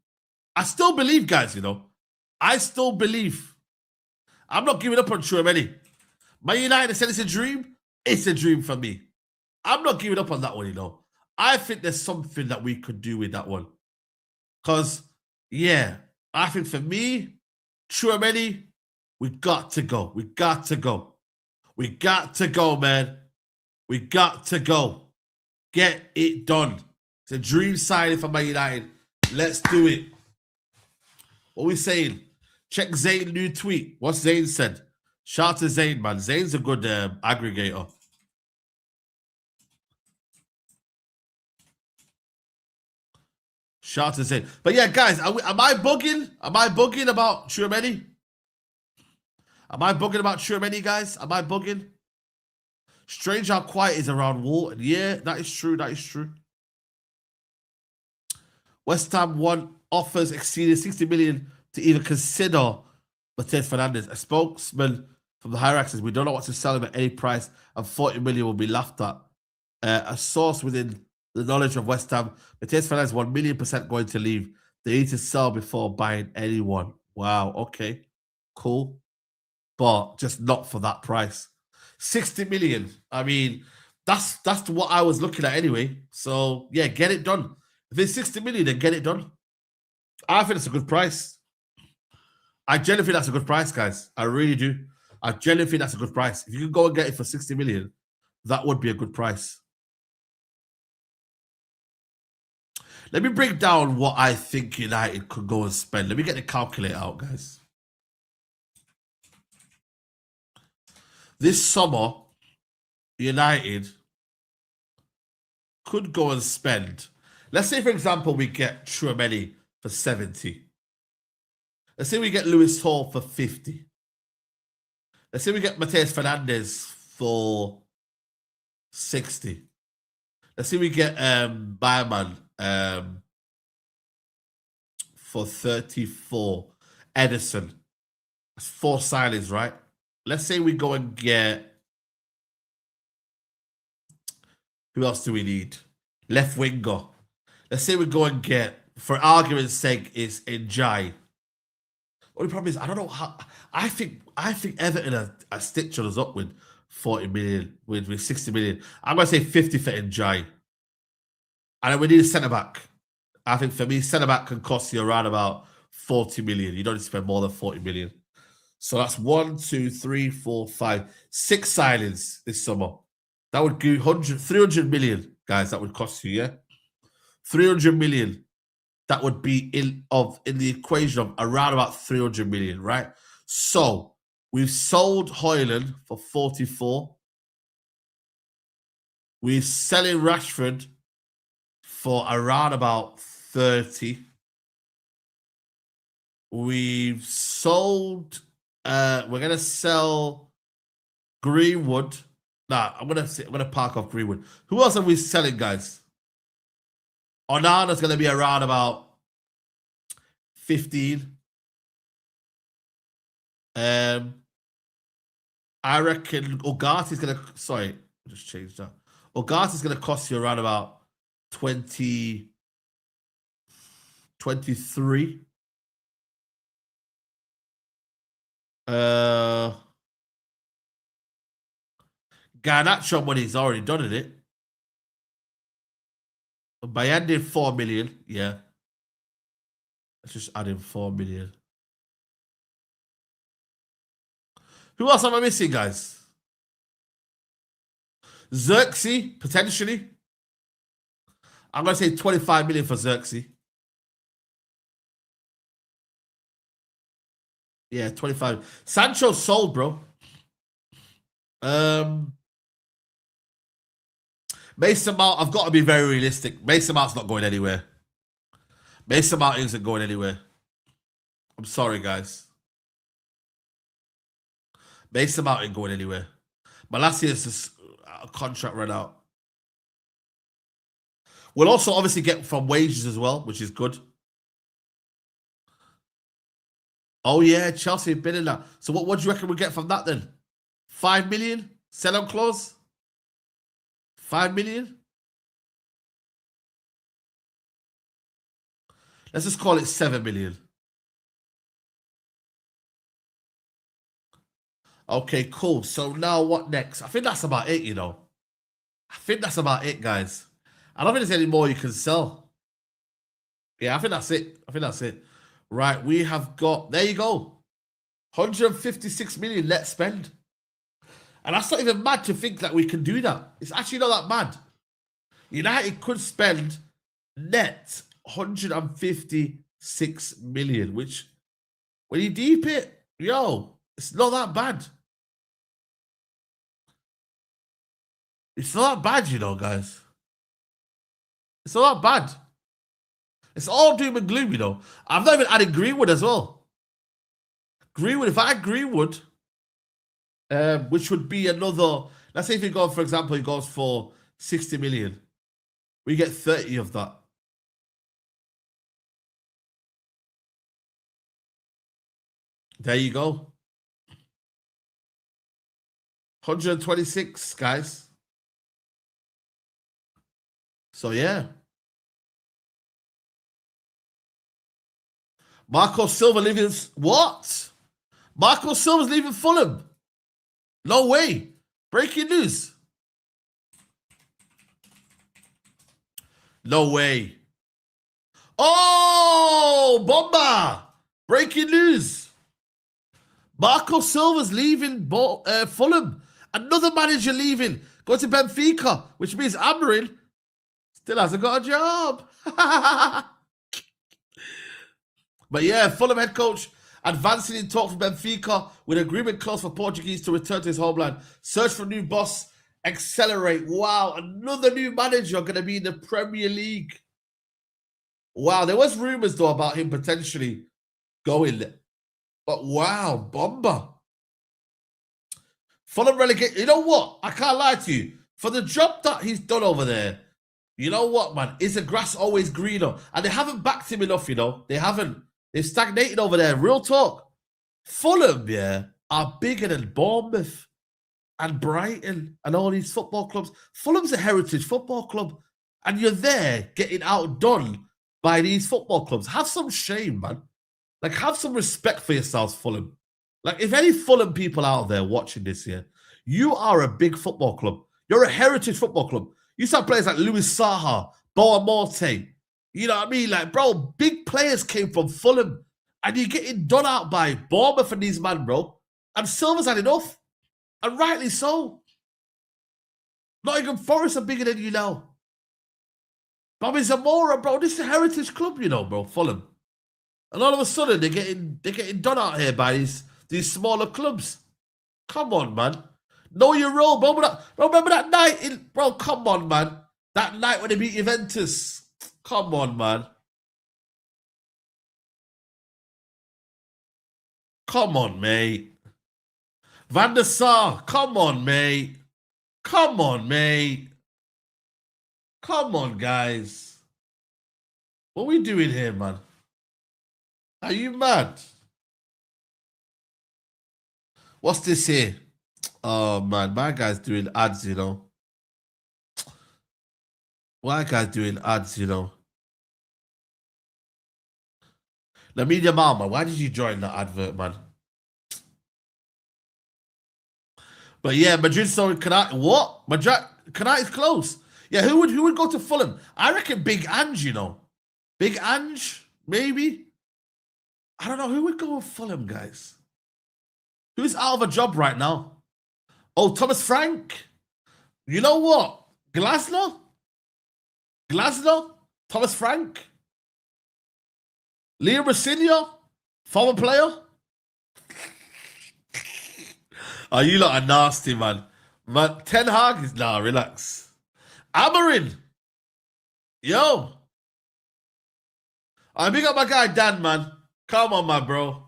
I still believe, guys, you know. I still believe. I'm not giving up on Tchouaméni. Man United said it's a dream. It's a dream for me. I'm not giving up on that one, you know. I think there's something that we could do with that one. Because, yeah, I think for me, Tchouaméni, we got to go. We got to go. We got to go, man. We got to go. Get it done. It's a dream signing for Man United. Let's do it. What are we saying? Check Zane's new tweet. What's Zane said? Shout out to Zane, man. Zane's a good aggregator. Shout out to Zane. But yeah, guys, am I bugging? Am I bugging about Tchouaméni? Am I bugging about Tchouaméni, guys? Am I bugging? Strange how quiet is around Walton. Yeah, that is true. That is true. West Ham won offers exceeding 60 million to even consider Matheus Fernandes. A spokesman from the Hierarchy says, we don't know what to sell him at any price, and 40 million will be laughed at. A source within the knowledge of West Ham, Matheus Fernandes 1 million% going to leave. They need to sell before buying anyone. Wow, okay, cool. But just not for that price. 60 million. I mean, that's what I was looking at anyway. So yeah, get it done. If it's 60 million, then get it done. I think it's a good price. I genuinely think that's a good price, guys. I really do. I genuinely think that's a good price. If you can go and get it for 60 million, that would be a good price. Let me break down what I think United could go and spend. Let me get the calculator out, guys. This summer, United could go and spend. Let's say, for example, we get Tchouaméni for 70. Let's say we get Lewis Hall for 50. Let's say we get Matheus Fernandes for 60. Let's say we get Bayerman for 34. Edison. That's 4 signings, right? Let's say we go and get... Who else do we need? Left winger. Let's say we go and get, for argument's sake, it's Njai. Only problem is I don't know how. I think Everton are stitching us up with 40 million, with 60 million. I'm gonna say 50 for Njai. And we need a centre back. I think for me, centre back can cost you around about 40 million. You don't need to spend more than 40 million. So that's 1, 2, 3, 4, 5, 6 signings this summer. That would give 300 million, guys. That would cost you, yeah? 300 million. That would be in the equation of around about 300 million, right? So we've sold Højlund for 44. We're selling Rashford for around about 30. We've sold. We're gonna sell Greenwood. Nah, I'm gonna park off Greenwood. Who else are we selling, guys? Onana's gonna be around about 15. I reckon Ugarte's gonna. Sorry, I just changed that. Ugarte's gonna cost you around about 20, 23. Garnacho money's already done in it. Bayern did 4 million. Yeah. Let's just add in 4 million. Who else am I missing, guys? Xerxes, potentially. I'm going to say 25 million for Xerxes. Yeah, 25. Sancho sold, bro. Mason Mount, I've got to be very realistic. Mason Mount's not going anywhere. Mason Mount isn't going anywhere. I'm sorry, guys. Mason Mount ain't going anywhere. But last year's contract ran out. We'll also obviously get from wages as well, which is good. Oh, yeah, Chelsea have been in that. So what do you reckon we'll get from that then? 5 million? Sell-on clause? 5 million? Let's just call it 7 million. Okay, cool. So now what next? I think that's about it, you know. I think that's about it, guys. I don't think there's any more you can sell. Yeah, I think that's it. I think that's it. Right, we have got, there you go. 156 million let's spend. And that's not even mad to think that we can do that. It's actually not that mad. United could spend net 156 million, which, when you deep it, yo, it's not that bad. It's not that bad, you know, guys. It's not that bad. It's all doom and gloom, you know. I've not even added Greenwood as well. Greenwood, if I add Greenwood, which would be another, let's say if he goes, for example, he goes for 60 million. We get 30 of that. There you go. 126, guys. So, yeah. Marco Silva leaving. What? Marco Silva's leaving Fulham. No way. Breaking news. No way. Oh, bomba. Breaking news. Marco Silva's leaving Fulham. Another manager leaving. Going to Benfica, which means Amarin still hasn't got a job. But yeah, Fulham head coach advancing in talks with Benfica with agreement clause for Portuguese to return to his homeland. Search for a new boss. Accelerate. Wow, another new manager going to be in the Premier League. Wow, there was rumours though about him potentially going. But wow, bomber. Fulham relegate. You know what? I can't lie to you. For the job that he's done over there, you know what, man? Is the grass always greener? And they haven't backed him enough, you know. They haven't. They've stagnated over there. Real talk. Fulham, yeah, are bigger than Bournemouth and Brighton and all these football clubs. Fulham's a heritage football club. and you're there getting outdone by these football clubs. Have some shame, man. Like, have some respect for yourselves, Fulham. Like, if any Fulham people out there watching this here, you are a big football club. You're a heritage football club. You saw players like Louis Saha, Boa Morte. You know what I mean? Like, bro, big players came from Fulham. And you're getting done out by Bournemouth and these man, bro. And Silver's had enough. And rightly so. Not even Forest are bigger than you now. Bobby Zamora, bro. This is a heritage club, you know, bro. Fulham. And all of a sudden, they're getting done out here by these smaller clubs. Come on, man. Know your role, bro. Remember that night? Bro, come on, man. That night when they beat Juventus. Come on, man. Come on, mate. Van der Sar. Come on, mate. Come on, mate. Come on, guys. What are we doing here, man? Are you mad? What's this here? Oh, man. My guy's doing ads, you know. My guy's doing ads, you know. Lamine Yamal, man. Why did you join that advert, man? But yeah, Madrid so Canati. What? Madrid Canati's close. Yeah, who would go to Fulham? I reckon Big Ange, you know. Big Ange, maybe. I don't know who would go with Fulham, guys. Who's out of a job right now? Oh, Thomas Frank. You know what? Glasner? Thomas Frank? Leo Rosinho? Former player? Oh, you lot are nasty, man. Man, Ten Hag is... Nah, relax. Amarin. Yo. I big up my guy, Dan, man. Come on, my bro.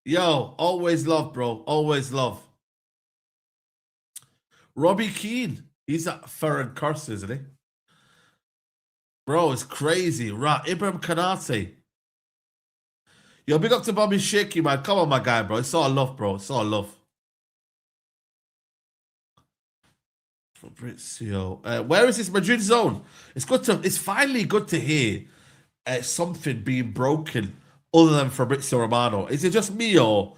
Yo, always love, bro. Always love. Robbie Keane. He's at Ferran Curse, isn't he? Bro, it's crazy. Right, Ibrahim Kanate. Yo, big up to Bobby Shaky, man. Come on, my guy, bro. It's all love, bro. It's all love. Fabrizio. Where is this Madrid zone? It's finally good to hear something being broken other than Fabrizio Romano. Is it just me, or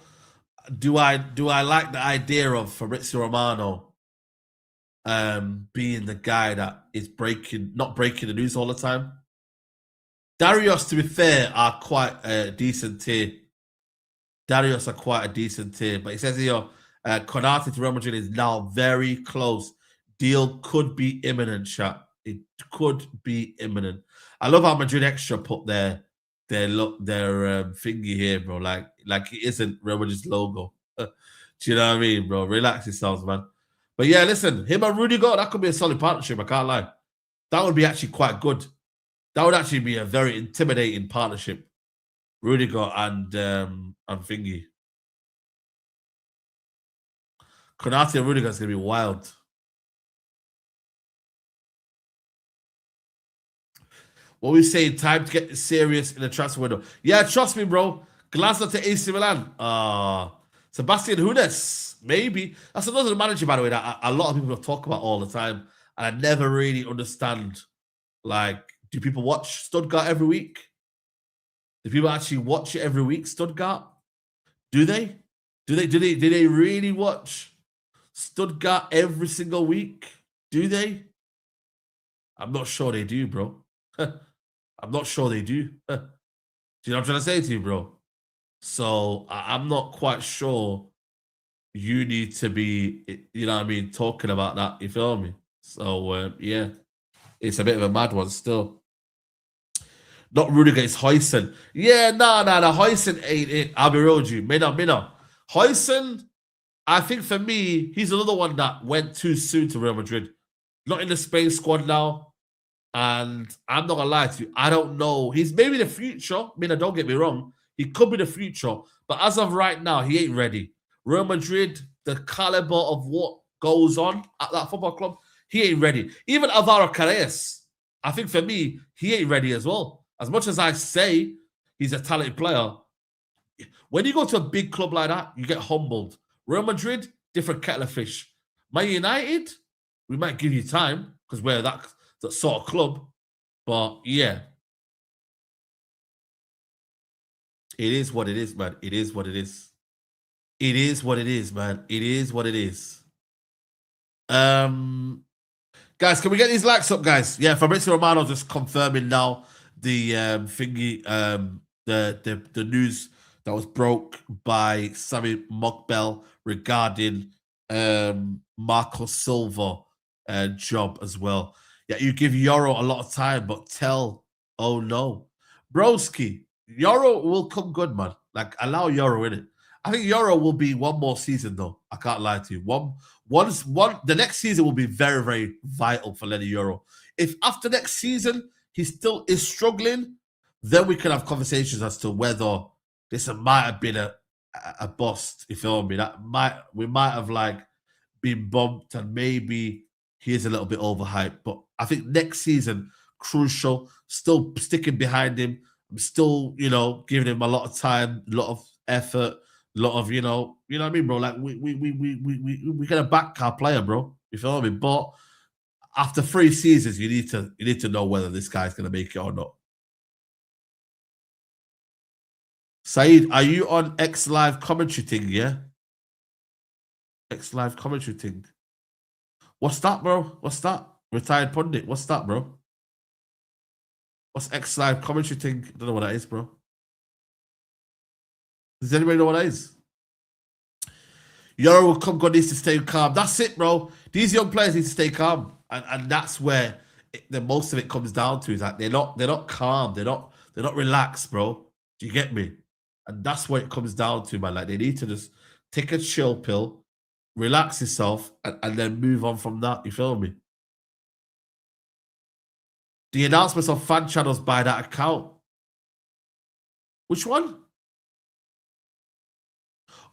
do I like the idea of Fabrizio Romano being the guy that is not breaking the news all the time? Darius, to be fair, are quite a decent tier. But it says here, Konate to Real Madrid is now very close. Deal could be imminent, chat. It could be imminent. I love how Madrid Extra put their thingy here, bro. Like it isn't Real Madrid's logo. Do you know what I mean, bro? Relax yourselves, man. But yeah, listen, him and Rudiger, that could be a solid partnership. I can't lie. That would be actually quite good. That would actually be a very intimidating partnership. Rudiger and thingy. Konate and Rudiger is gonna be wild. What we saying? Time to get serious in the transfer window. Yeah, trust me, bro. Glasner to AC Milan. Sebastian Hunes, maybe. That's another manager, by the way, that a lot of people talk about all the time. And I never really understand, like, do people watch Stuttgart every week? Do people actually watch it every week, Stuttgart? Do they? Do they really watch Stuttgart every single week? Do they? I'm not sure they do, bro. I'm not sure they do. Do you know what I'm trying to say to you, bro? So I'm not quite sure you need to be, you know what I mean, talking about that. You feel me? So, yeah, it's a bit of a mad one still. Not Rudiger, it's Huysen. Yeah, nah. Huysen ain't it. I'll be real with you. Minna. Huysen, I think for me, he's another one that went too soon to Real Madrid. Not in the Spain squad now. And I'm not going to lie to you. I don't know. He's maybe the future. Minna, don't get me wrong. He could be the future. But as of right now, he ain't ready. Real Madrid, the caliber of what goes on at that football club, he ain't ready. Even Alvaro Carreras, I think for me, he ain't ready as well. As much as I say he's a talented player, when you go to a big club like that, you get humbled. Real Madrid, different kettle of fish. Man United, we might give you time because we're that that sort of club. But yeah, it is what it is, man. It is what it is. It is what it is, man. It is what it is. Guys, can we get these likes up, guys? Yeah, Fabrizio Romano just confirming now the thingy, the news that was broke by Sammy Mokbel regarding Marco Silva job as well. Yeah, you give Yoro a lot of time, but tell, oh no, Broski, Yoro will come good, man. Like allow Yoro in it. I think Yoro will be one more season though. I can't lie to you. The next season will be very, very vital for Lenny Euro. If after next season he still is struggling, then we can have conversations as to whether this might have been a bust. You feel me? We might have like been bumped and maybe he is a little bit overhyped. But I think next season crucial. Still sticking behind him. I'm still, giving him a lot of time, a lot of effort, a lot of, you know what I mean, bro? Like we gonna back our player, bro. You feel me? But after 3 seasons, you need to know whether this guy's gonna make it or not. Saeed, are you on X Live commentary thing? Yeah, X Live commentary thing. What's that, bro? What's that? Retired pundit. What's that, bro? What's X Live commentary thing? I don't know what that is, bro. Does anybody know what that is? Euro will come, God needs to stay calm. That's it, bro. These young players need to stay calm, and that's where the most of it comes down to. Is that they're not calm. They're not relaxed, bro. Do you get me? And that's what it comes down to, man. Like they need to just take a chill pill, relax yourself, and then move on from that. You feel me? The announcements of fan channels by that account. Which one?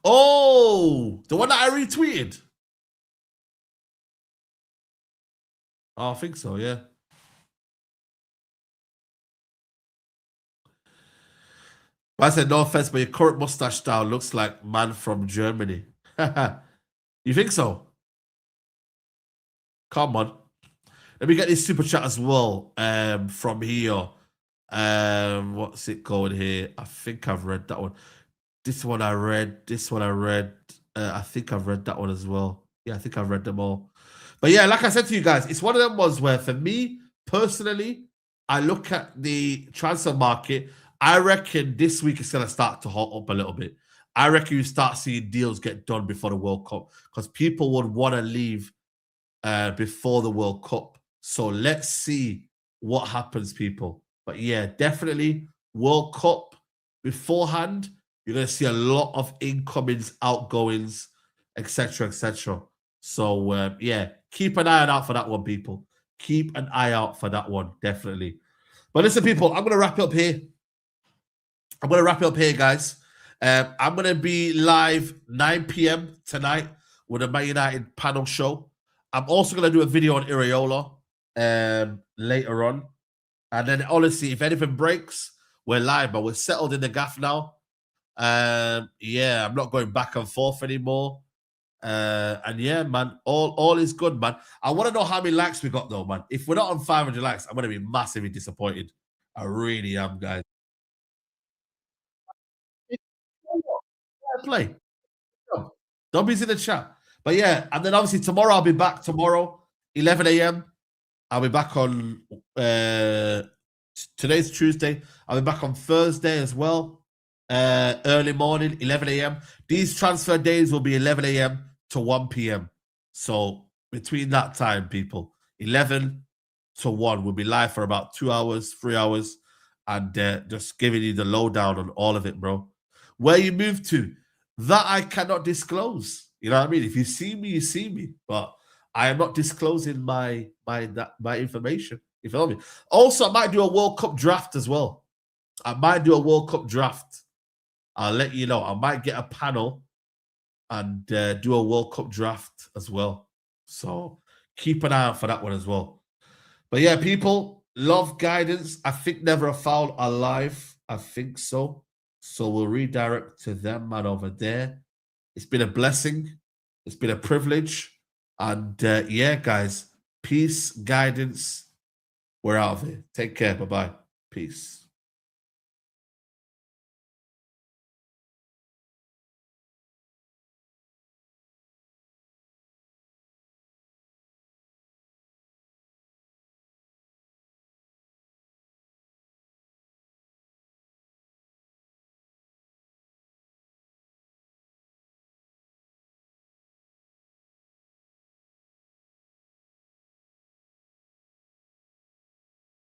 Oh, the one that I retweeted. Oh, I think so, yeah. I said, no offense, but your current mustache style looks like man from Germany. You think so? Come on. Let me get this super chat as well from here. What's it called here? I think I've read that one. This one I read. This one I read. I think I've read that one as well. Yeah, I think I've read them all. But yeah, like I said to you guys, it's one of them ones where for me personally, I look at the transfer market. I reckon this week it's going to start to hot up a little bit. I reckon you start seeing deals get done before the World Cup because people would want to leave before the World Cup. So let's see what happens, people. But yeah, definitely World Cup beforehand. You're going to see a lot of incomings, outgoings, etc., etc. So yeah, keep an eye out for that one, people. Keep an eye out for that one, definitely. But listen, people, I'm going to wrap it up here. Guys. I'm going to be live 9 p.m. tonight with a Man United panel show. I'm also going to do a video on Iraola later on. And then, honestly, if anything breaks, we're live, but we're settled in the gaff now. Yeah, I'm not going back and forth anymore. And yeah, man, all is good, man. I want to know how many likes we got, though, man. If we're not on 500 likes, I'm going to be massively disappointed. I really am, guys. Play. Don't be in the chat. But yeah, and then obviously tomorrow I'll be back. Tomorrow, 11 a.m. I'll be back on today's Tuesday. I'll be back on Thursday as well. Early morning, 11 a.m. These transfer days will be 11 a.m. to 1 p.m. So between that time, people, 11 to 1, we'll be live for about 2 hours, 3 hours, and just giving you the lowdown on all of it, bro. Where you move to, that I cannot disclose. You know what I mean? If you see me, you see me. But I am not disclosing my information. You feel me? Also, I might do a World Cup draft as well. I might do a World Cup draft. I'll let you know. I might get a panel and do a World Cup draft as well. So keep an eye out for that one as well. But yeah, people, love guidance. I think Never a Foul are live. I think so. So we'll redirect to them, man, over there. It's been a blessing. It's been a privilege. And yeah, guys, peace, guidance, We're out of here. Take care. Bye-bye. Peace.